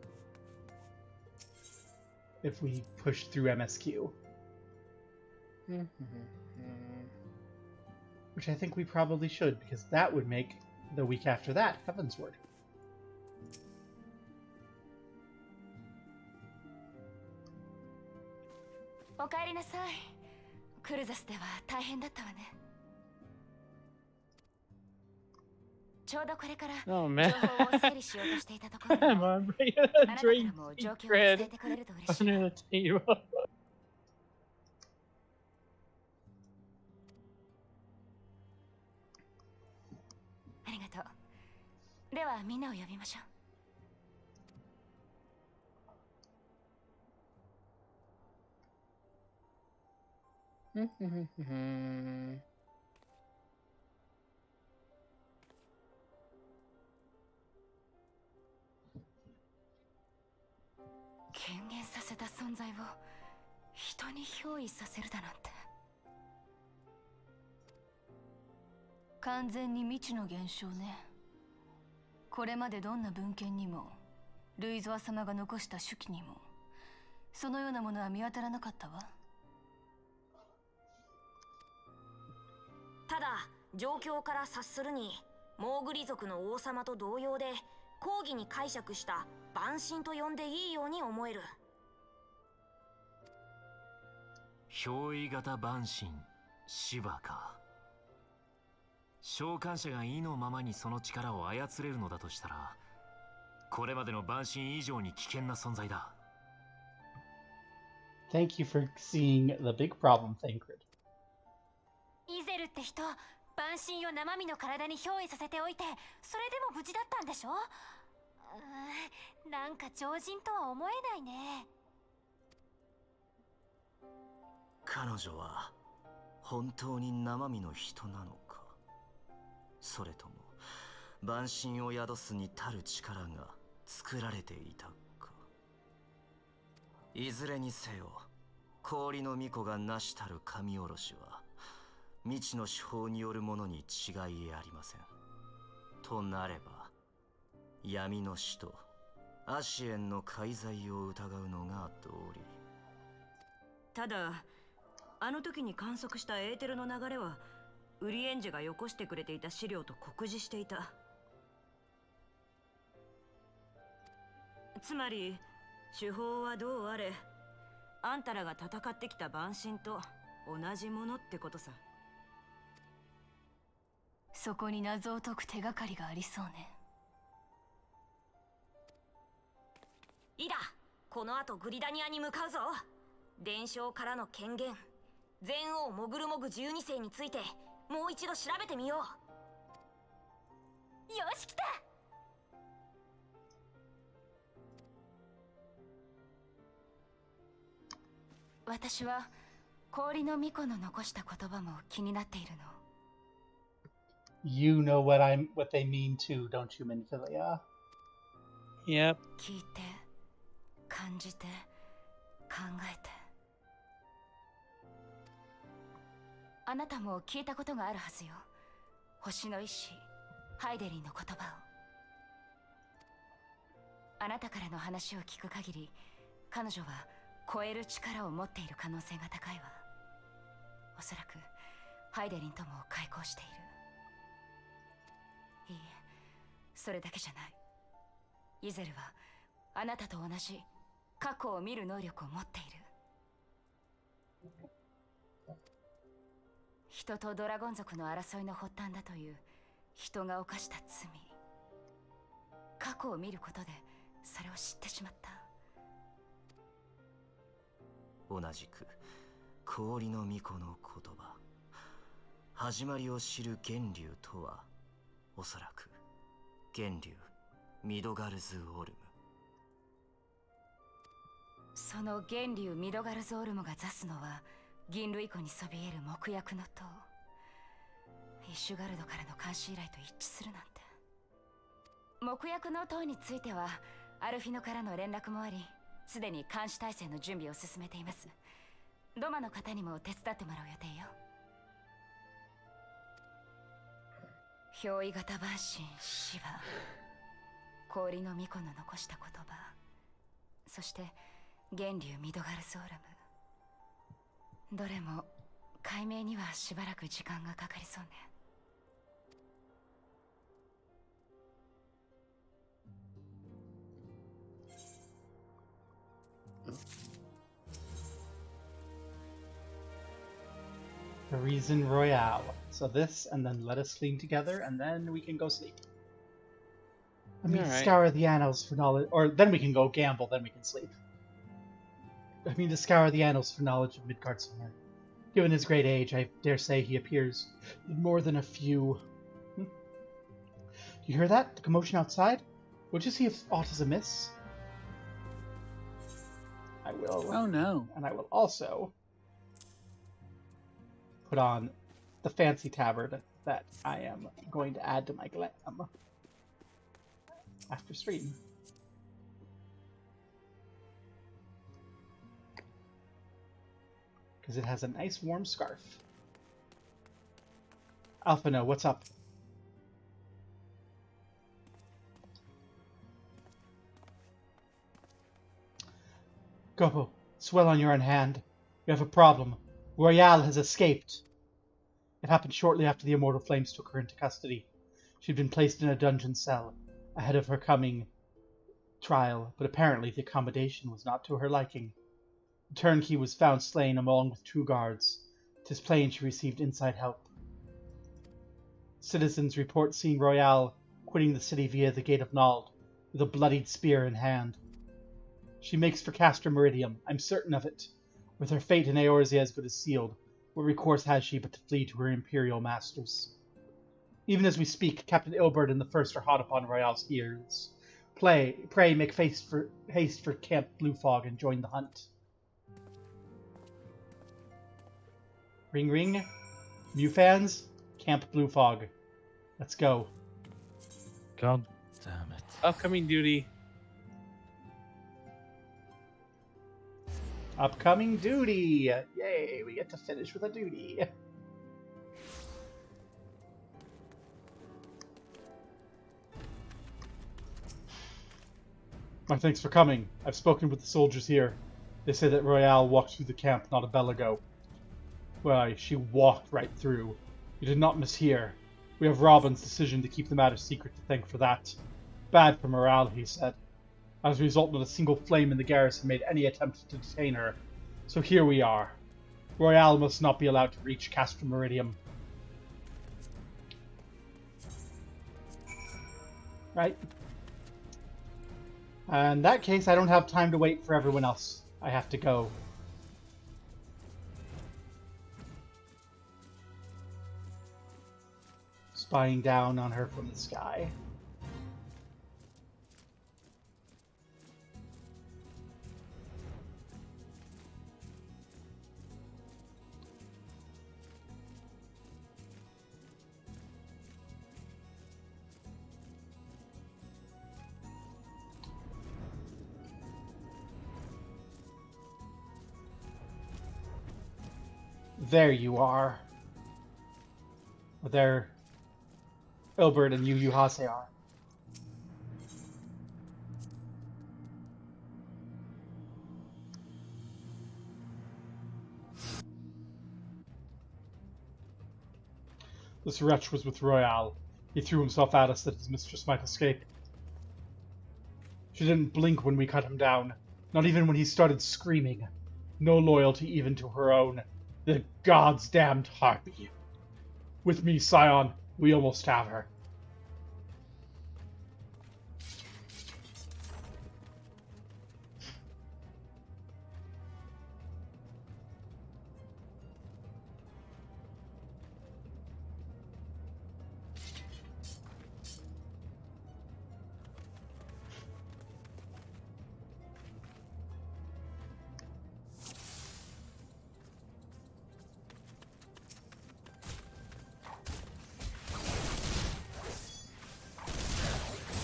If we push through MSQ. Which I think we probably should, because that would make the week after that Heavensward. Oh man. I'm on drink secret under the table. ではみんなを呼びましょう。権限させた存在を人に憑依させるだなんて。完全に未知の現象ね。これまでどんな文献にもルイゾア様が残した手記にもそのようなものは見当たらなかったわ。ただ状況から察するにモーグリ族の王様と同様で抗議に解釈した蛮神と呼んでいいように思える。憑依型蛮神シバか。召喚者が意のままにその力を操れるのだとしたら、これまでの蛮神以上に危険な存在だ。Thank you for seeing the big problem, Thancred. イゼルって人、蛮神を生身の体に憑依させておいて、それでも無事だったんでしょ？なんか超人とは思えないね。彼女は本当に生身の人なのか、それとも蛮神を宿すに足る力が作られていたか。いずれにせよ氷の巫女が成したる神おろしは未知の手法によるものに違いありません。となれば闇の使徒アシエンの介在を疑うのが道理。ただあの時に観測したエーテルの流れはウリエンジェがよこしてくれていた資料と酷似していた。つまり手法はどうあれあんたらが戦ってきた蛮神と同じものってことさ。そこに謎を解く手がかりがありそうね。イダ、この後グリダニアに向かうぞ。伝承からの権限、全王モグルモグ12世についてもう一度調べてみよう。よし、来た。私は氷の巫女の残した言葉も気になっているの。You know what they mean too, don't you, Minfilia? Yep. 聞いて、感じて、考えて。あなたも聞いたことがあるはずよ。星の意志、ハイデリンの言葉を。あなたからの話を聞く限り、彼女は超える力を持っている可能性が高いわ。おそらくハイデリンとも開口している。いいえ、それだけじゃない。イゼルはあなたと同じ過去を見る能力を持っている。人とドラゴン族の争いの発端だという人が犯した罪。過去を見ることでそれを知ってしまった。同じく氷の巫女の言葉、始まりを知る源流とは、おそらく源流ミドガルズオルム。その源流ミドガルズオルムが座すのは銀類湖にそびえる木薬の塔。イシュガルドからの監視依頼と一致するなんて。木薬の塔についてはアルフィノからの連絡もあり、すでに監視体制の準備を進めています。ドマの方にも手伝ってもらう予定よ。憑依型万神シヴァ、氷の巫女の残した言葉、そして源流ミドガルズオルム。どれも解明にはしばらく時間がかかりそうね。The reason Royale. So this, and then let us lean together, and then we can go sleep. I mean, Alright. scour the annals for knowledge, or then we can go gamble, then we can sleep. I mean, to scour the annals for knowledge of Midgard's Summer. Given his great age, I dare say he appears in more than a few. Do you hear that? The commotion outside? Would you see if aught is amiss? I will. Oh no. And I will also put on the fancy tabard that I am going to add to my glam after stream. Because it has a nice warm scarf. Alphino, what's up? Gopo, it's well on your own hand. We have a problem. Royale has escaped. It happened shortly after the Immortal Flames took her into custody. She'd been placed in a dungeon cell ahead of her coming trial, but apparently the accommodation was not to her liking. The turnkey was found slain along with 2 guards. 'Tis plain she received inside help. Citizens report seeing Royale quitting the city via the Gate of Nald with a bloodied spear in hand. She makes for Castor Meridium, I'm certain of it. With her fate in Eorzea as good as sealed, what recourse has she but to flee to her imperial masters? Even as we speak, Captain Ilbert and the First are hot upon Royale's heels. Pray make haste for Camp Blue Fog and join the hunt. Ring ring. Mew fans, Camp Blue Fog. Let's go. God damn it. Upcoming duty. Upcoming duty! Yay, we get to finish with a duty. My thanks for coming. I've spoken with the soldiers here. They say that Royale walked through the camp not a bell ago. Why, she walked right through. You did not mishear. We have Robin's decision to keep the matter secret to thank for that. Bad for morale, he said. As a result, not a single flame in the garrison made any attempt to detain her. So here we are. Royale must not be allowed to reach Castor Meridium. Right? In that case, I don't have time to wait for everyone else. I have to go. Spying down on her from the sky. There you are. There Ilbert and Yu Yu Hase are. This wretch was with Royale. He threw himself at us that his mistress might escape. She didn't blink when we cut him down, not even when he started screaming. No loyalty even to her own. The god's damned harpy. With me, Scion, we almost have her.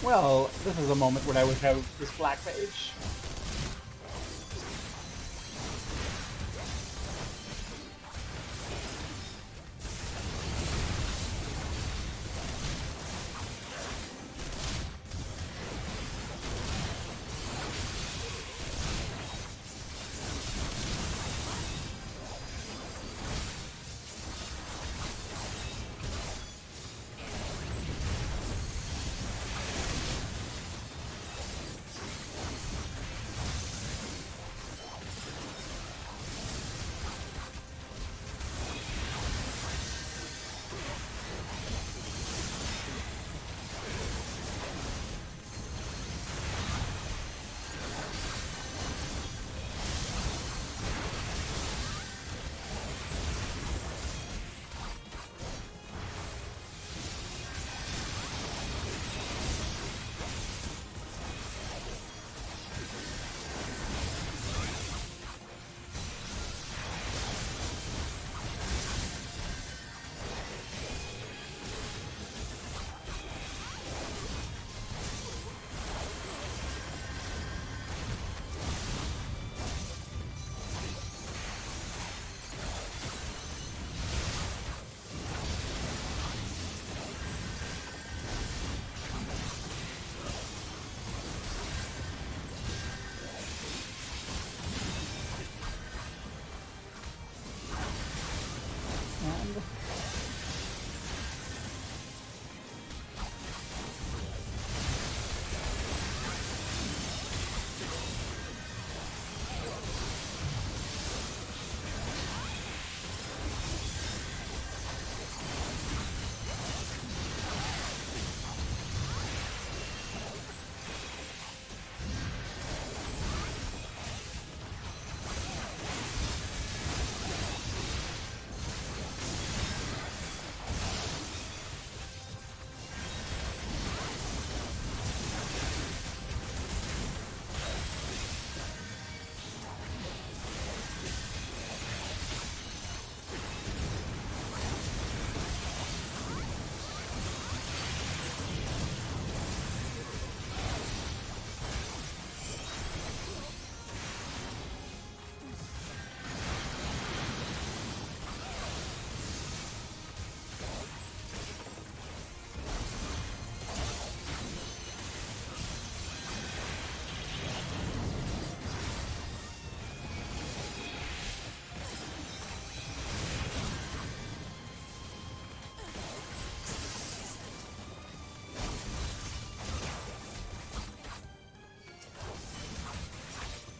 Well, this is a moment when I wish I was this Black Mage.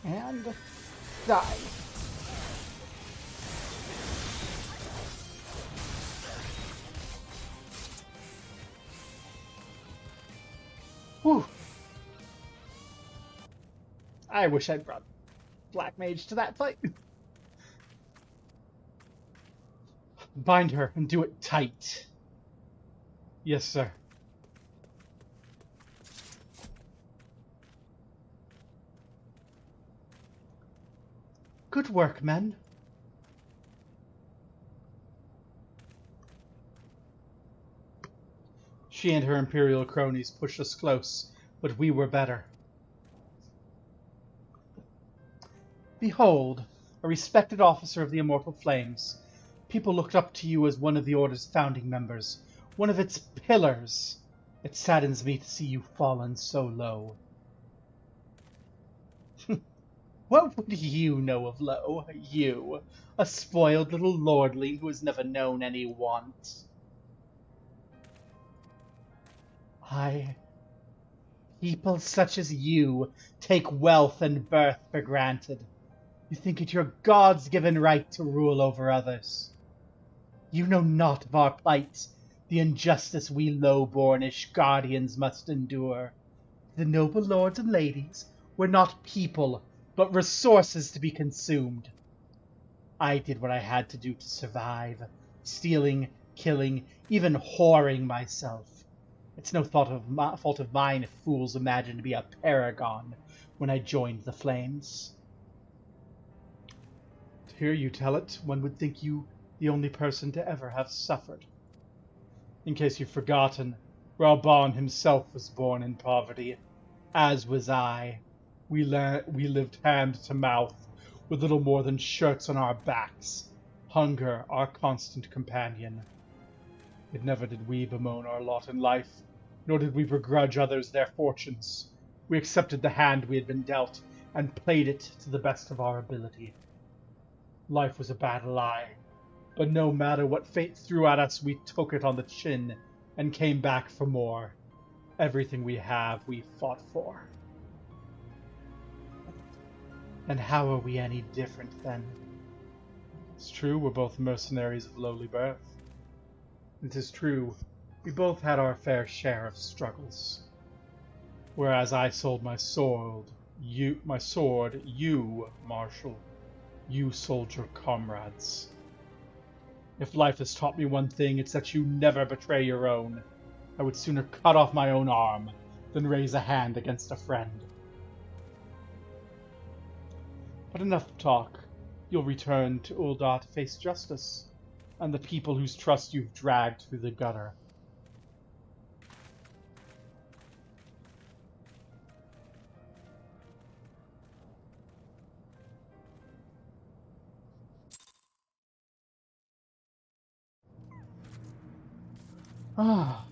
And die. Whew. I wish I'd brought Black Mage to that fight. Bind her and do it tight. Yes, sir. Good work, men. She and her Imperial cronies pushed us close, but we were better. Behold, a respected officer of the Immortal Flames. People looked up to you as one of the Order's founding members, one of its pillars. It saddens me to see you fallen so low. What would you know of low? You, a spoiled little lordling who has never known any want. People such as you take wealth and birth for granted. You think it your God's given right to rule over others. You know not of our plight, the injustice we low-bornish guardians must endure. The noble lords and ladies were not people, but resources to be consumed. I did what I had to do to survive, stealing, killing, even whoring myself. It's no fault of mine if fools imagine to be a paragon when I joined the flames. To hear you tell it, one would think you the only person to ever have suffered. In case you've forgotten, Raban himself was born in poverty, as was I. We lived hand to mouth, with little more than shirts on our backs, hunger our constant companion. Yet never did we bemoan our lot in life, nor did we begrudge others their fortunes. We accepted the hand we had been dealt, and played it to the best of our ability. Life was a battle, aye, but no matter what fate threw at us, we took it on the chin, and came back for more. Everything we have, we fought for. And how are we any different then? It's true we're both mercenaries of lowly birth. It is true we both had our fair share of struggles. Whereas I sold my sword, you, Marshal, you sold your comrades. If life has taught me one thing, it's that you never betray your own. I would sooner cut off my own arm than raise a hand against a friend. But enough talk. You'll return to Ul'dah to face justice, and the people whose trust you've dragged through the gutter. Ah.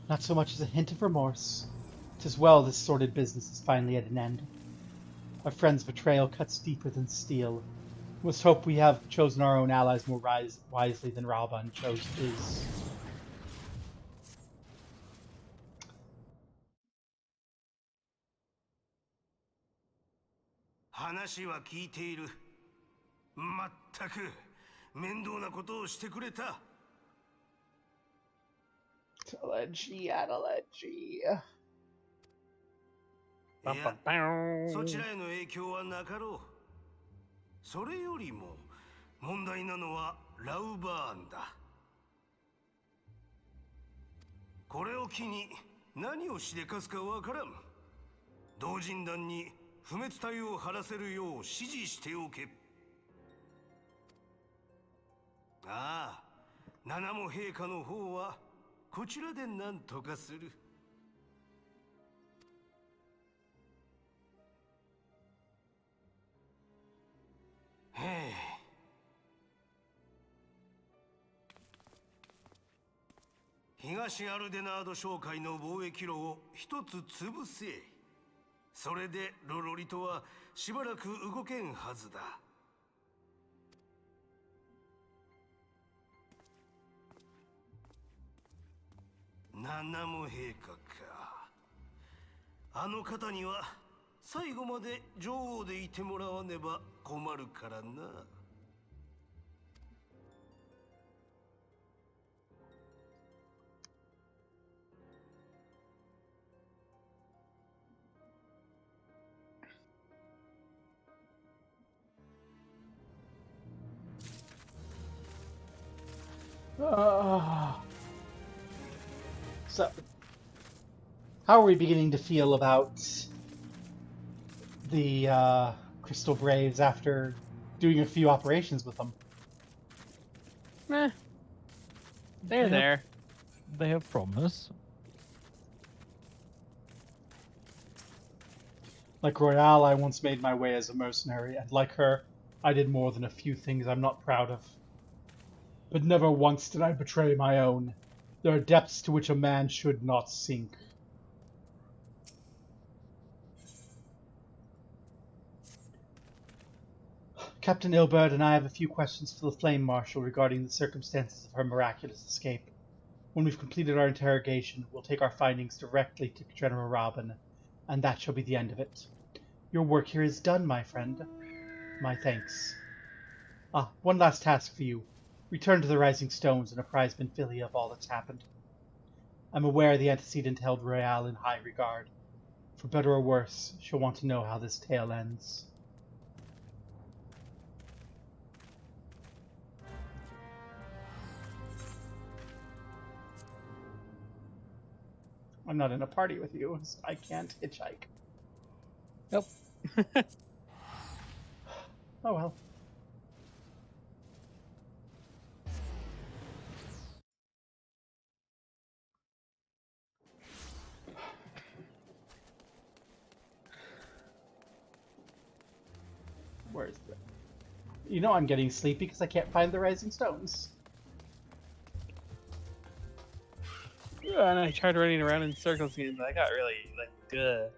Not so much as a hint of remorse. 'Tis well this sordid business is finally at an end. Our friend's betrayal cuts deeper than steel. We must hope we have chosen our own allies more wisely than Raban chose his. Adelegy. そちらへの影響はなかろう。それよりも問題なのはラウバーンだ。これを機に何をしでかすかわからん。同人団に不滅体を張らせるよう指示しておけ。ああ、七も陛下の方はこちらで何とかする。東アルデナード商会の貿易路を一つ潰せ。それでロロリとはしばらく動けんはずだ。七も陛下か。あの方には最後まで女王でいてもらわねば困るからな。So, how are we beginning to feel about the Crystal Braves after doing a few operations with them? They're there. They have promise. Like Royale, I once made my way as a mercenary, and like her, I did more than a few things I'm not proud of. But never once did I betray my own. There are depths to which a man should not sink. Captain Ilbert and I have a few questions for the Flame Marshal regarding the circumstances of her miraculous escape. When we've completed our interrogation, we'll take our findings directly to General Robin, and that shall be the end of it. Your work here is done, my friend. My thanks. One last task for you. Return to the Rising Stones and apprise Benfilia of all that's happened. I'm aware the antecedent held Royale in high regard. For better or worse, she'll want to know how this tale ends. I'm not in a party with you, so I can't hitchhike. Nope. Oh well. Where's the... You know I'm getting sleepy because I can't find the Rising Stones. And I tried running around in circles and I got really,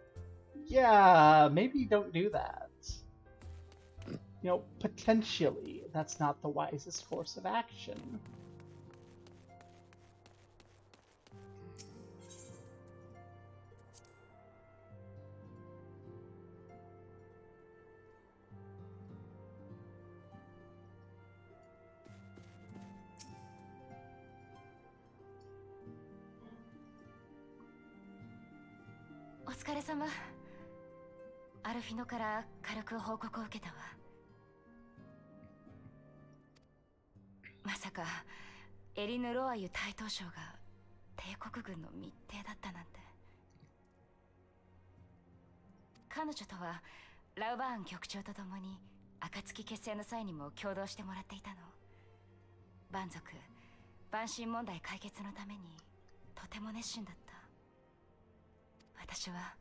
Yeah, maybe don't do that. You know, potentially, that's not the wisest course of action.お疲れ様。アルフィノから軽く報告を受けたわ。まさかエリヌ・ロアユ大統将が帝国軍の密偵だったなんて。彼女とはラウバーン局長と共に暁結成の際にも共同してもらっていたの。蛮族蛮神問題解決のためにとても熱心だった。私は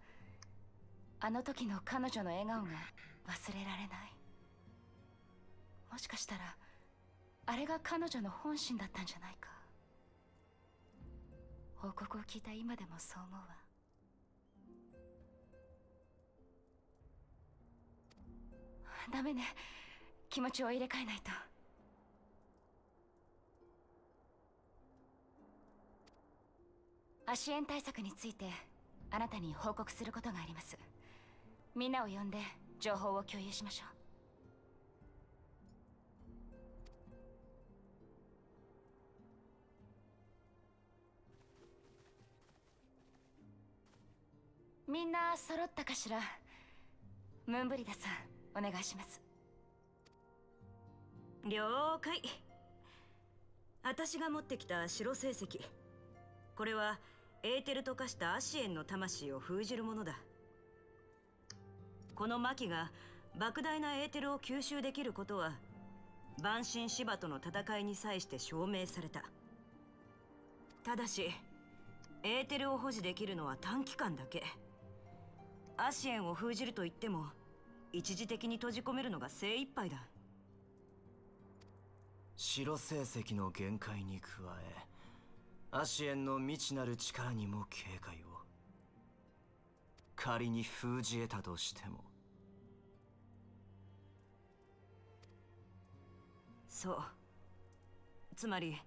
あの時の彼女の笑顔が忘れられない。もしかしたらあれが彼女の本心だったんじゃないか。報告を聞いた今でもそう思うわ。ダメね、気持ちを入れ替えないと。足炎対策についてあなたに報告することがあります。みんなを呼んで情報を共有しましょう。みんな揃ったかしら。ムーンブリダさん、お願いします。了解。私が持ってきた白成石、これはエーテルと化したアシエンの魂を封じるものだ。この魔器が莫大なエーテルを吸収できることは蛮神芝との戦いに際して証明された。ただしエーテルを保持できるのは短期間だけ。アシエンを封じると言っても一時的に閉じ込めるのが精一杯だ。白成石の限界に加えアシエンの未知なる力にも警戒を。仮に封じ得たとしても。そう。つまり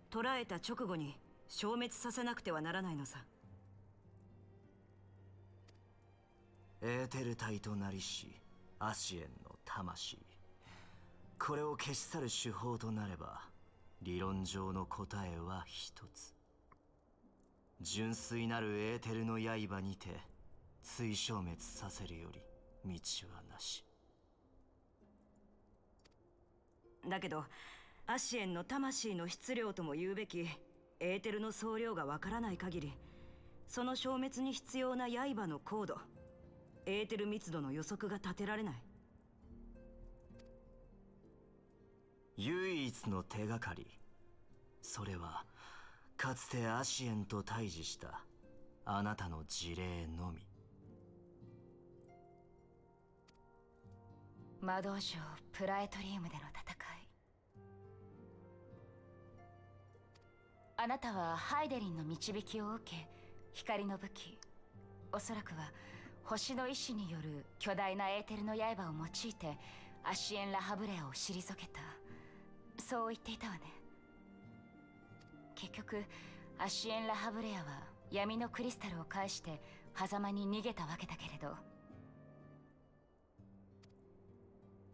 捕らえた直後に消滅させなくてはならないのさ。エーテル体となりしアシエンの魂、これを消し去る手法となれば理論上の答えは一つ。純粋なるエーテルの刃にて追消滅させるより道はなし。だけどアシエンの魂の質量とも言うべきエーテルの総量がわからない限り、その消滅に必要な刃の高度、エーテル密度の予測が立てられない。唯一の手がかり、それはかつてアシエンと対峙したあなたの事例のみ。魔導城プラエトリウムでの戦い。あなたはハイデリンの導きを受け、光の武器、おそらくは星の意志による巨大なエーテルの刃を用いてアシエン・ラハブレアを退けた、そう言っていたわね。結局アシエン・ラハブレアは闇のクリスタルを介して狭間に逃げたわけだけれど、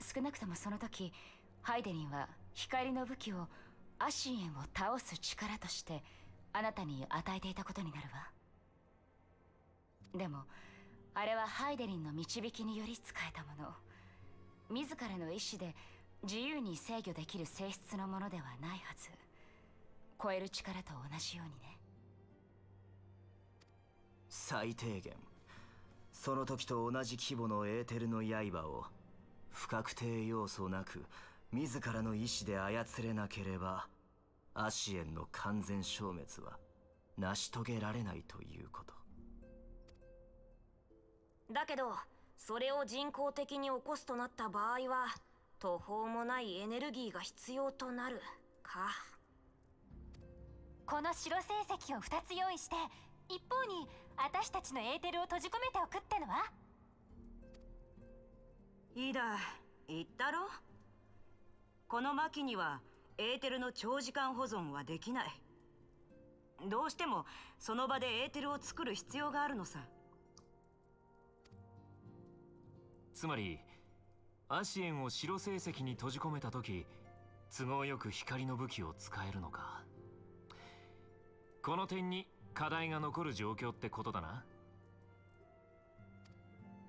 少なくともその時ハイデリンは光の武器をアシエンを倒す力としてあなたに与えていたことになるわ。でもあれはハイデリンの導きにより使えたもの、自らの意志で自由に制御できる性質のものではないはず。超える力と同じようにね。最低限その時と同じ規模のエーテルの刃を不確定要素なく自らの意志で操れなければアシエンの完全消滅は成し遂げられないということ。だけどそれを人工的に起こすとなった場合は途方もないエネルギーが必要となるか。この白成績を2つ用意して、一方に私たちのエーテルを閉じ込めておくってのは。いいだ、言ったろ。この魔器にはエーテルの長時間保存はできない。どうしてもその場でエーテルを作る必要があるのさ。つまりアシエンを白成績に閉じ込めた時、都合よく光の武器を使えるのか。この点に課題が残る状況ってことだな。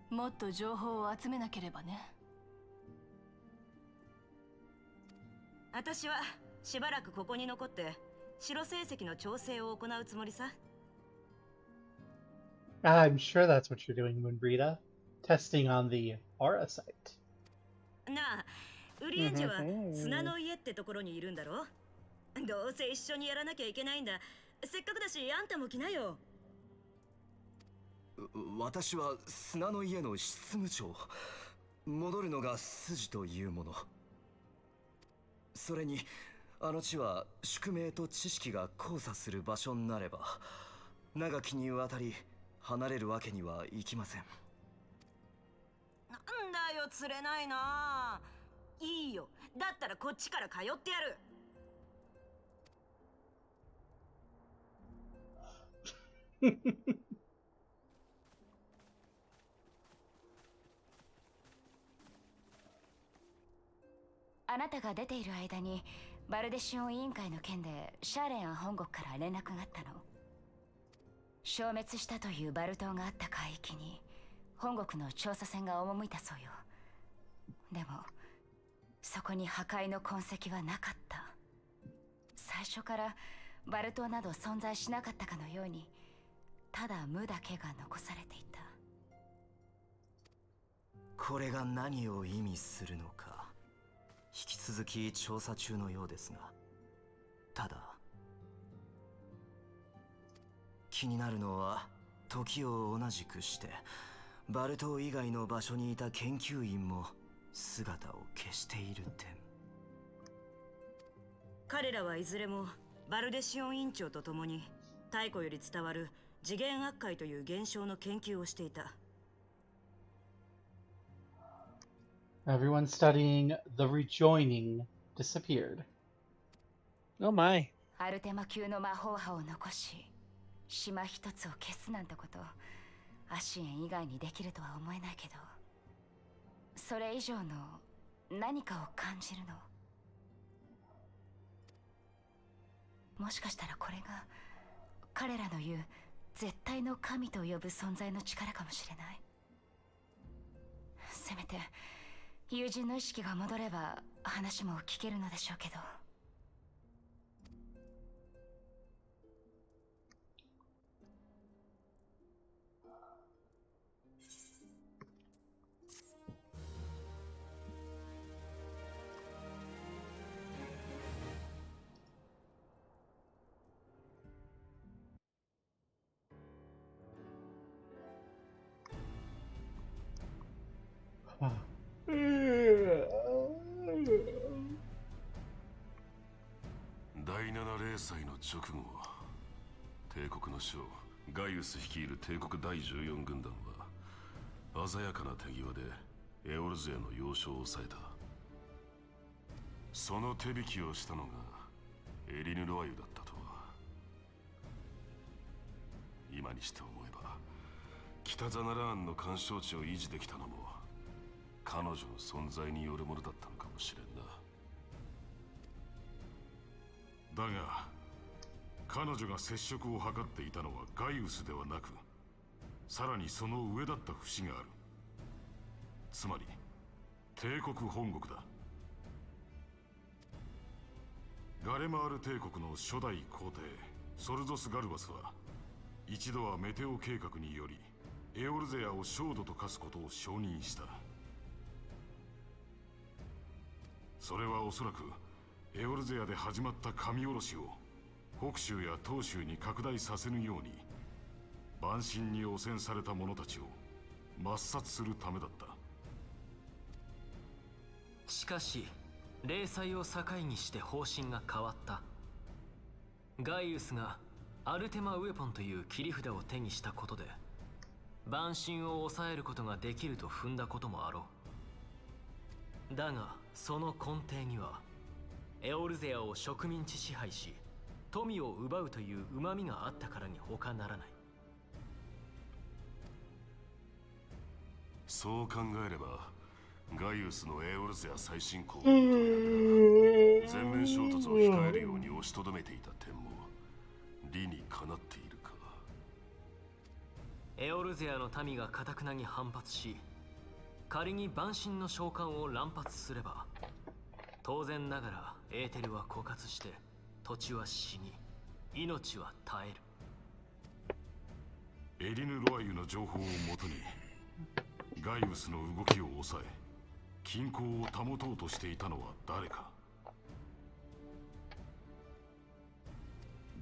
もっと情報を集めなければね。私はしばらくここに残って白成績の調整を行うつもりさ。I'm sure that's what you're doing, Moonbrita. Testing on the aura site. なあ、ウリエンジェは砂の家ってところにいるんだろ。どうせ一緒にやらなきゃいけないんだ。せっかくだしあんたも来なよ。私は砂の家の執務長。戻るのが筋というもの。それにあの地は宿命と知識が交差する場所になれば長きにわたり離れるわけにはいきません。なんだよ、釣れないな。いいよ、だったらこっちから通ってやる。あなたが出ている間にバルデシオン委員会の件でシャーレンアン本国から連絡があったの。消滅したというバル島があった海域に本国の調査船が赴いたそうよ。でもそこに破壊の痕跡はなかった。最初からバル島など存在しなかったかのように、ただ無だけが残されていた。これが何を意味するのか引き続き調査中のようですが、ただ気になるのは時を同じくしてバル島以外の場所にいた研究員も姿を消している点。彼らはいずれもバルデシオン院長と共に太古より伝わる次元悪界という現象の研究をしていた。Everyone studying the rejoining disappeared. Oh my. アルテマ級の魔法波を残し島一つを消すなんてことアシエン以外にできるとは思えないけど、それ以上の何かを感じるの。もしかしたらこれが彼らの言う絶対の神と呼ぶ存在の力かもしれない。せめて友人の意識が戻れば話も聞けるのでしょうけど。第7零祭の直後、帝国の将ガイウス率いる帝国第14軍団は鮮やかな手際でエオルゼアの要衝を抑えた。その手引きをしたのがエリヌ・ロワユだったとは。今にして思えば北ザナラーンの干渉地を維持できたのも彼女の存在によるものだったのかもしれんな。だが彼女が接触を図っていたのはガイウスではなく、さらにその上だった節がある。つまり帝国本国だ。ガレマール帝国の初代皇帝ソルゾス・ガルバスは一度はメテオ計画によりエオルゼアを焦土と化すことを承認した。それはおそらくエオルゼアで始まった神殺しを北州や東州に拡大させぬように蛮神に汚染された者たちを抹殺するためだった。しかし零祭を境にして方針が変わった。ガイウスがアルテマ・ウェポンという切り札を手にしたことで蛮神を抑えることができると踏んだこともあろう。だがその根底にはエオルゼアを植民地支配し富を奪うという旨味があったからに他ならない。そう考えればガイウスのエオルゼア最新攻撃を認めながら全面衝突を控えるように押しとどめていた点も理にかなっているか。エオルゼアの民が頑なに反発し、仮に蛮神の召喚を乱発すれば当然ながらエーテルは枯渇して土地は死に命は絶える。エリヌ・ロワユの情報をもとにガイウスの動きを抑え均衡を保とうとしていたのは誰か。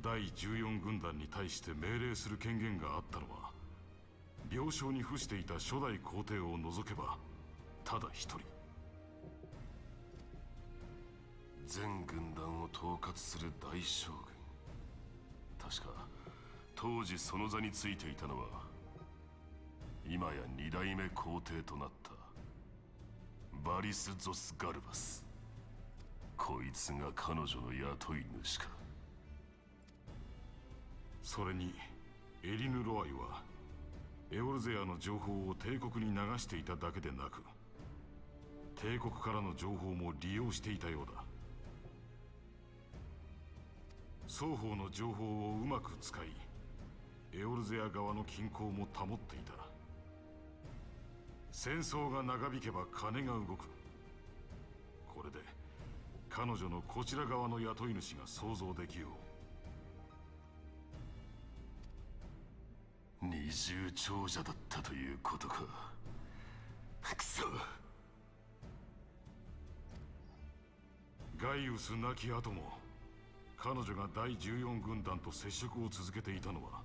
第14軍団に対して命令する権限があったのは病床に伏していた初代皇帝を除けばただ一人。全軍団を統括する大将軍。確か当時その座についていたのは今や2代目皇帝となったバリス・ゾス・ガルバス。こいつが彼女の雇い主か。それにエリヌ・ロワユはエオルゼアの情報を帝国に流していただけでなく帝国からの情報も利用していたようだ。双方の情報をうまく使いエオルゼア側の均衡も保っていた。戦争が長引けば金が動く。これで彼女のこちら側の雇い主が想像できよう。二重長者だったということか。くそ。ガイウス亡き後も彼女が第14軍団と接触を続けていたのは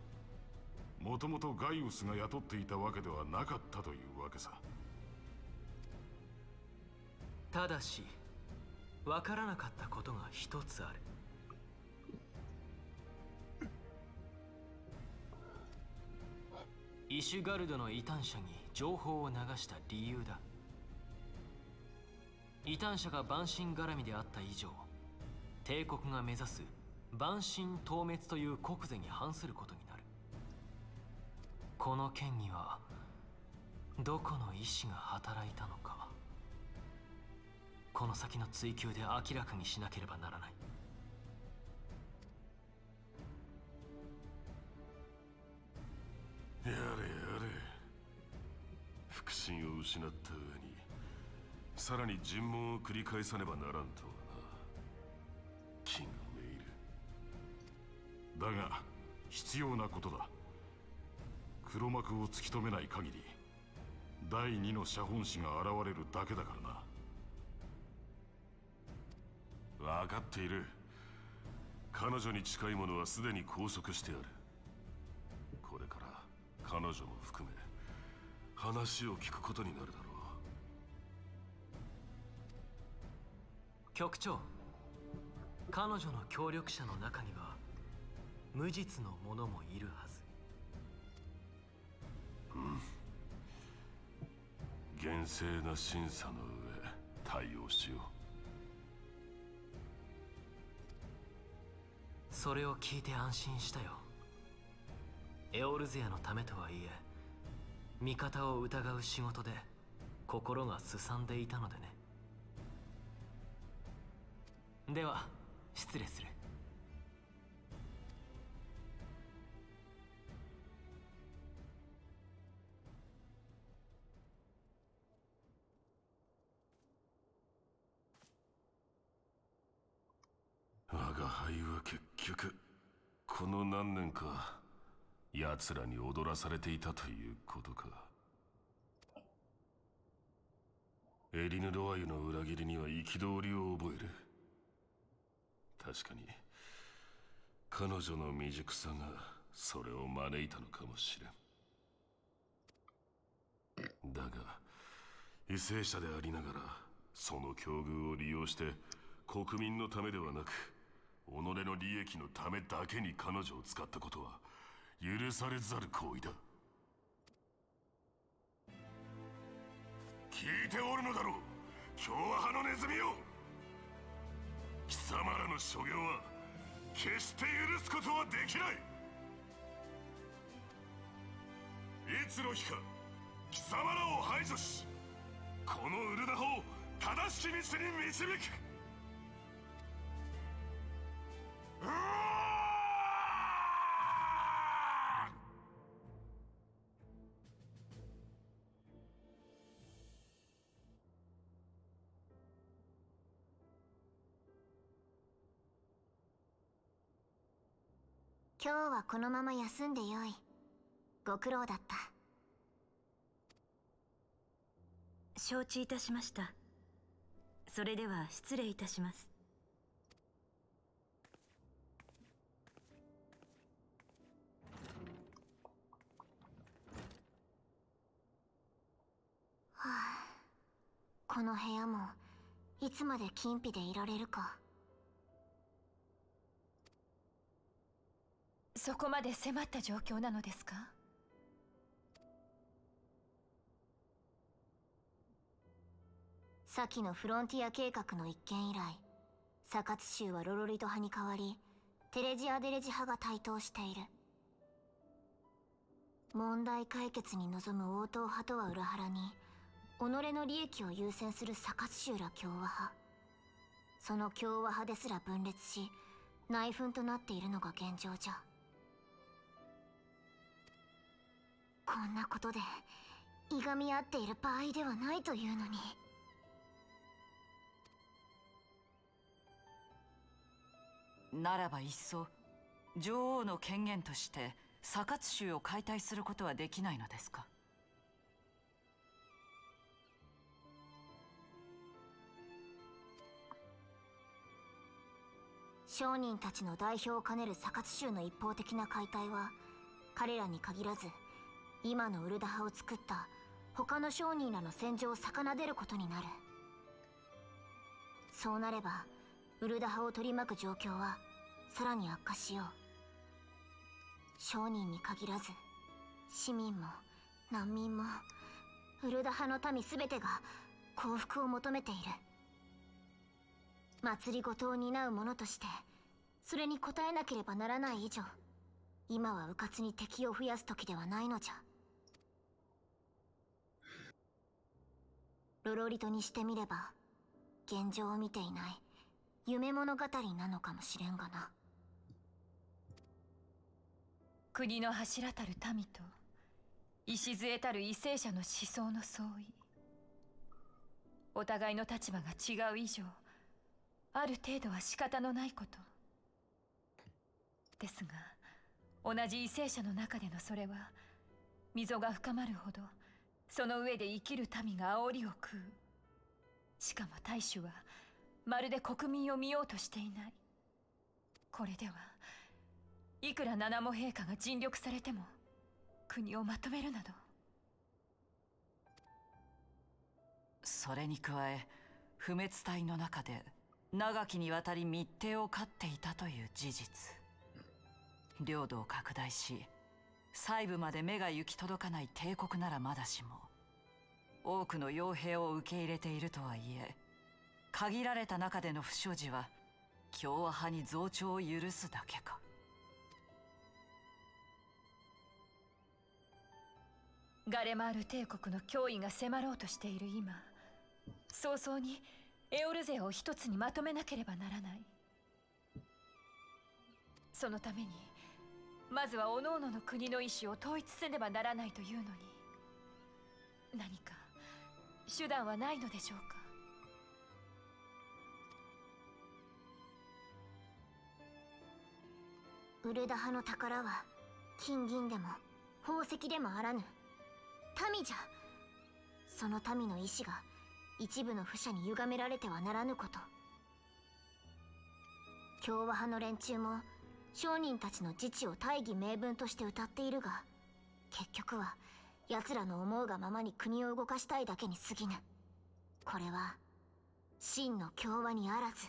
もともとガイウスが雇っていたわけではなかったというわけさ。ただしわからなかったことが一つある。イシュガルドの異端者に情報を流した理由だ。異端者が蛮神絡みであった以上帝国が目指す蛮神討滅という国是に反することになる。この件にはどこの意志が働いたのか、この先の追及で明らかにしなければならない。やれやれ。腹心を失った上にさらに尋問を繰り返さねばならんとはな。気がめいる。だが必要なことだ。黒幕を突き止めない限り第2の写本師が現れるだけだからな。分かっている。彼女に近い者はすでに拘束してある。これから彼女も含め話を聞くことになるだろう。局長、彼女の協力者の中には無実の者もいるはず。厳正な審査の上対応しよう。それを聞いて安心したよ。エオルゼアのためとはいえ味方を疑う仕事で心がすさんでいたのでね。では失礼する。我が輩は結局この何年か奴らに踊らされていたということか。エリヌ・ロワイユの裏切りには憤りを覚える。確かに彼女の未熟さがそれを招いたのかもしれん。だが為政者でありながらその境遇を利用して国民のためではなく己の利益のためだけに彼女を使ったことは許されざる行為だ。聞いておるのだろう、共和派のネズミよ。貴様らの所業は決して許すことはできない。いつの日か貴様らを排除し、このウルナ派を正しき道に導く。今日はこのまま休んでよい。ご苦労だった。承知いたしました。それでは失礼いたします。はあ、この部屋もいつまで禁閉でいられるか。そこまで迫った状況なのですか？先のフロンティア計画の一件以来、サカツ州はロロリト派に代わりテレジアデレジ派が台頭している。問題解決に臨む応答派とは裏腹に己の利益を優先するサカツ州ら共和派。その共和派ですら分裂し内紛となっているのが現状じゃ。こんなことでいがみ合っている場合ではないというのに。ならばいっそ女王の権限としてサカツ州を解体することはできないのですか？商人たちの代表を兼ねるサカツ州の一方的な解体は彼らに限らず今のウルダ派を作った他の商人らの戦場を逆でることになる。そうなればウルダ派を取り巻く状況はさらに悪化しよう。商人に限らず市民も難民もウルダ派の民全てが幸福を求めている。祭りごとを担う者としてそれに応えなければならない以上、今は迂闊に敵を増やす時ではないのじゃ。ロロリトにしてみれば現状を見ていない夢物語なのかもしれんがな。国の柱たる民と礎たる為政者の思想の相違、お互いの立場が違う以上ある程度は仕方のないことですが、同じ為政者の中でのそれは溝が深まるほどその上で生きる民が煽りを食う。しかも大衆はまるで国民を見ようとしていない。これではいくら七母陛下が尽力されても国をまとめるなど。それに加え不滅隊の中で長きにわたり密偵を飼っていたという事実。領土を拡大し細部まで目が行き届かない帝国ならまだしも、多くの傭兵を受け入れているとはいえ、限られた中での不祥事は共和派に増長を許すだけか。ガレマール帝国の脅威が迫ろうとしている今、早々にエオルゼアを一つにまとめなければならない。そのためにまずは各々の国の意志を統一せねばならないというのに、何か手段はないのでしょうか。ウルダ派の宝は金銀でも宝石でもあらぬ民じゃ。その民の意志が一部の不者に歪められてはならぬこと。共和派の連中も商人たちの自治を大義名分として歌っているが、結局は奴らの思うがままに国を動かしたいだけに過ぎぬ。これは真の共和にあらず。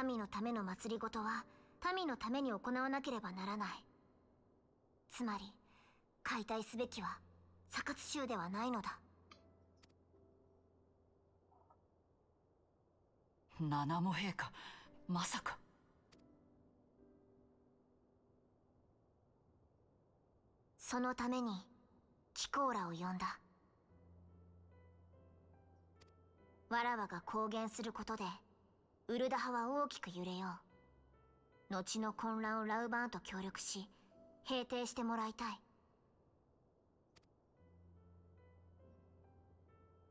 民のための祭りごとは民のために行わなければならない。つまり解体すべきはサカツ州ではないのだ。七も陛下、まさか。そのために貴公らを呼んだ。わらわが公言することでウルダ派は大きく揺れよう。後の混乱をラウバーンと協力し平定してもらいたい。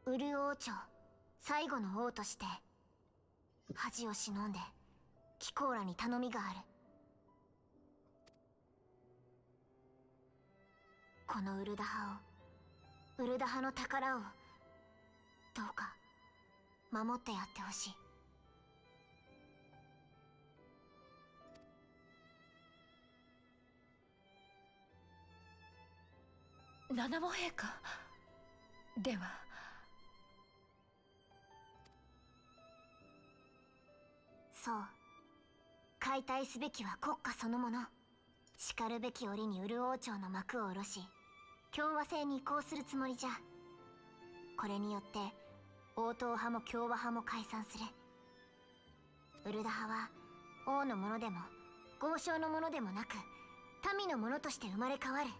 ウル王朝最後の王として恥を忍んで貴公らに頼みがある。このウルダ派を、ウルダ派の宝をどうか守ってやってほしい。七も陛下では。そう、解体すべきは国家そのもの。しかるべき折にウル王朝の幕を下ろし共和制に移行するつもりじゃ。これによって王党派も共和派も解散する。ウルダ派は王のものでも豪商のものでもなく民のものとして生まれ変わる。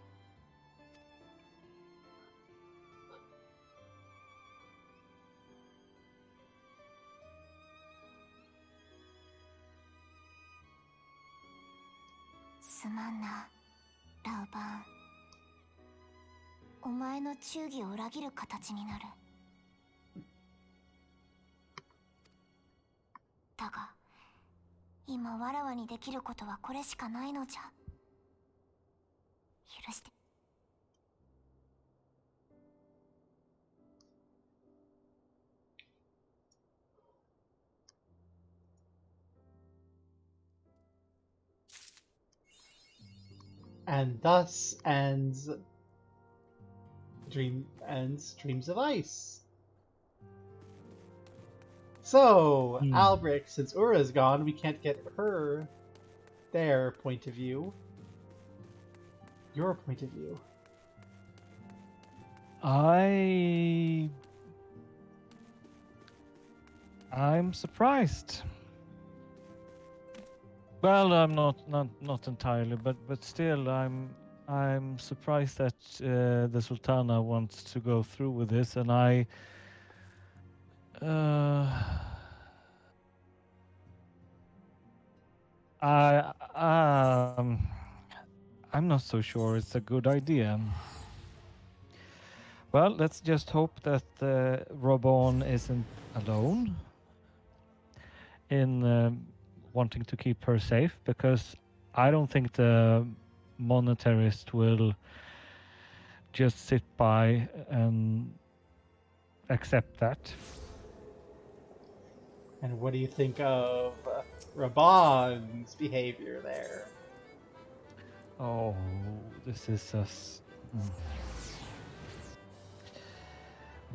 すまんな、ラウバーン。お前の忠義を裏切る形になる。だが今わらわにできることはこれしかないのじゃ。許して。And thus ends Dreams of Ice. So, Albrecht, since Ura's gone, we can't get their point of view. Your point of view. I'm surprised. Well, I'm not entirely, but still, I'm surprised that the Sultana wants to go through with this, and I'm not so sure it's a good idea. Well, let's just hope that Robon isn't alone in wanting to keep her safe, because I don't think the monetarist will just sit by and accept that. And what do you think of Raban's behavior there? Oh, this is us.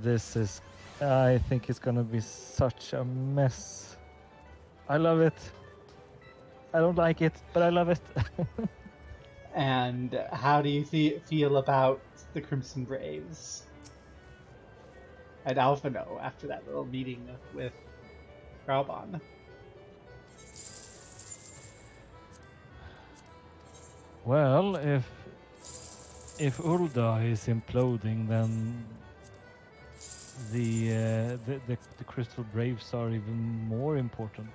This is I think it's gonna be such a mess. I love it. I don't like it, but I love it. And how do you feel about the Crimson Braves? And Alpha know after that little meeting with Raubon. Well, if Ulda is imploding, then the Crystal Braves are even more important.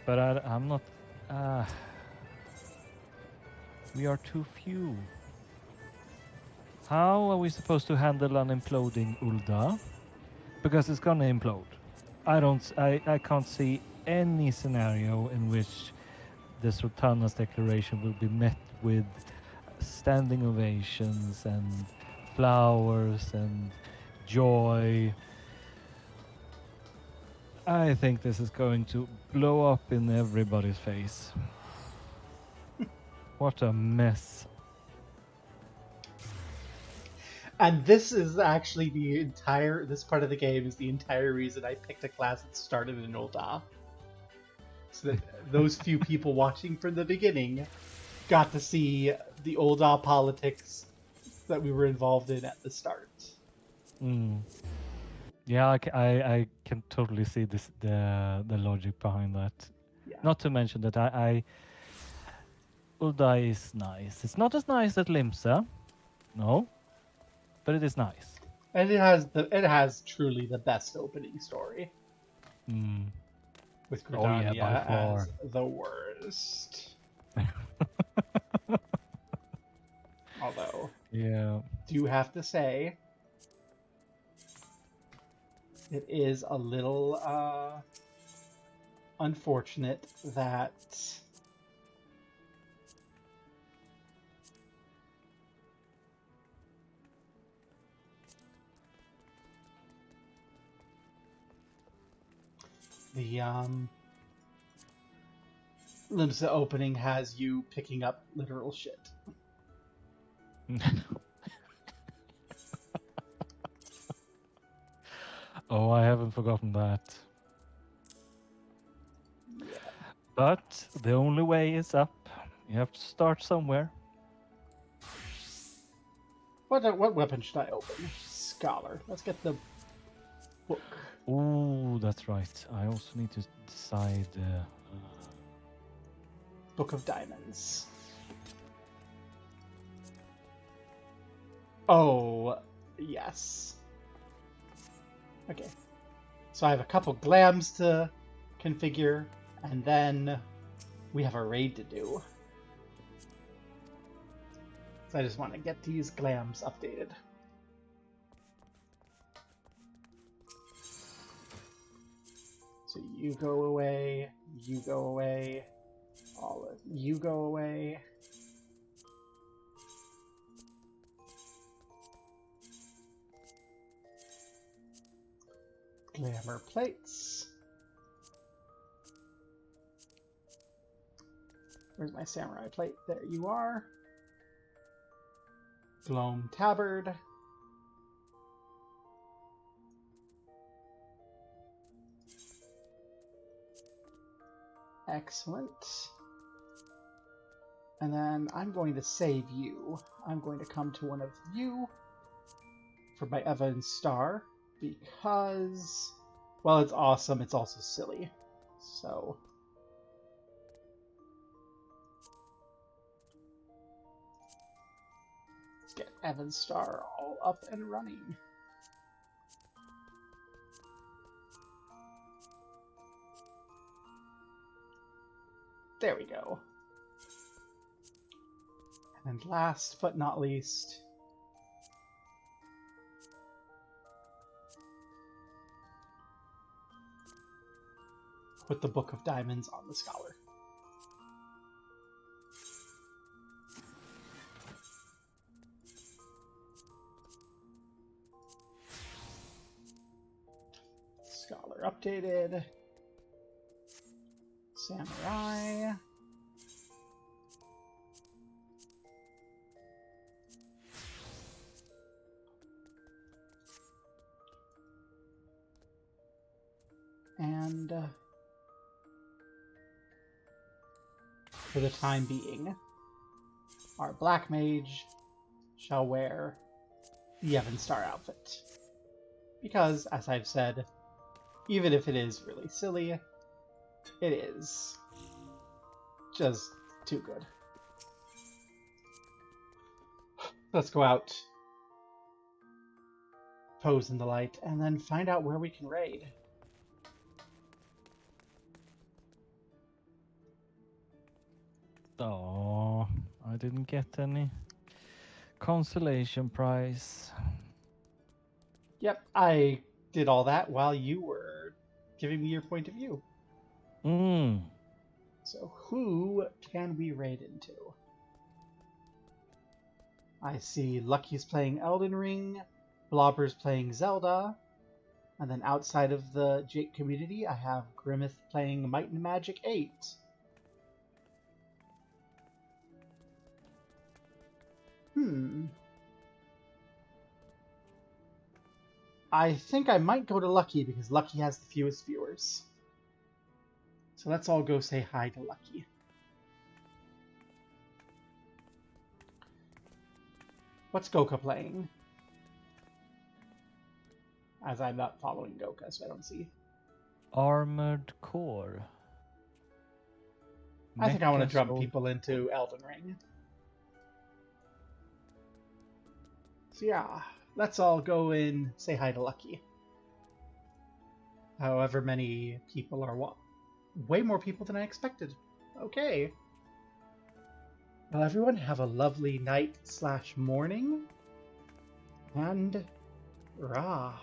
But I'm not. We are too few. How are we supposed to handle an imploding Ulda? Because it's gonna implode. I can't see any scenario in which the Sultana's declaration will be met with standing ovations and flowers and joy. I think this is going to blow up in everybody's face. What a mess. And this is actually this part of the game is the entire reason I picked a class that started in Ulda. So that those few people watching from the beginning got to see the Ulda politics that we were involved in at the start. Yeah, I can totally see the logic behind that. Yeah. Not to mention that Ulda is nice. It's not as nice as Limsa, no, but it is nice. And it has truly the best opening story. With Gridania as the worst. Although, do have to say, it is a little unfortunate that the Limsa opening has you picking up literal shit. Oh, I haven't forgotten that. Yeah. But the only way is up. You have to start somewhere. What weapon should I open? Scholar. Let's get the book. Ooh, that's right. I also need to decide. Book of Diamonds. Oh, yes. Okay. So I have a couple glams to configure, and then we have a raid to do. So I just want to get these glams updated. So you go away, all of you go away. Glamour plates. Where's my samurai plate? There you are. Gloam tabard. Excellent. And then I'm going to save you. I'm going to come to one of you for my Evan Star because, well, it's awesome. It's also silly. So let's get Evan Star all up and running. There we go. And last but not least, put the Book of Diamonds on the Scholar. Scholar updated. Samurai. And for the time being, our Black Mage shall wear the Evenstar outfit. Because, as I've said, even if it is really silly, it is just too good. Let's go out, pose in the light, and then find out where we can raid. Oh, I didn't get any consolation prize. Yep, I did all that while you were giving me your point of view. So who can we raid into? I see Lucky's playing Elden Ring, Blobber's playing Zelda, and then outside of the Jake community, I have Grimmeth playing Might and Magic 8. I think I might go to Lucky because Lucky has the fewest viewers. So let's all go say hi to Lucky. What's Goka playing? As I'm not following Goka, so I don't see. Armored Core. I think I want to drum people into Elden Ring. So yeah, let's all go and say hi to Lucky. However many people are way more people than I expected. Okay. Well, everyone have a lovely night/morning. And Rah.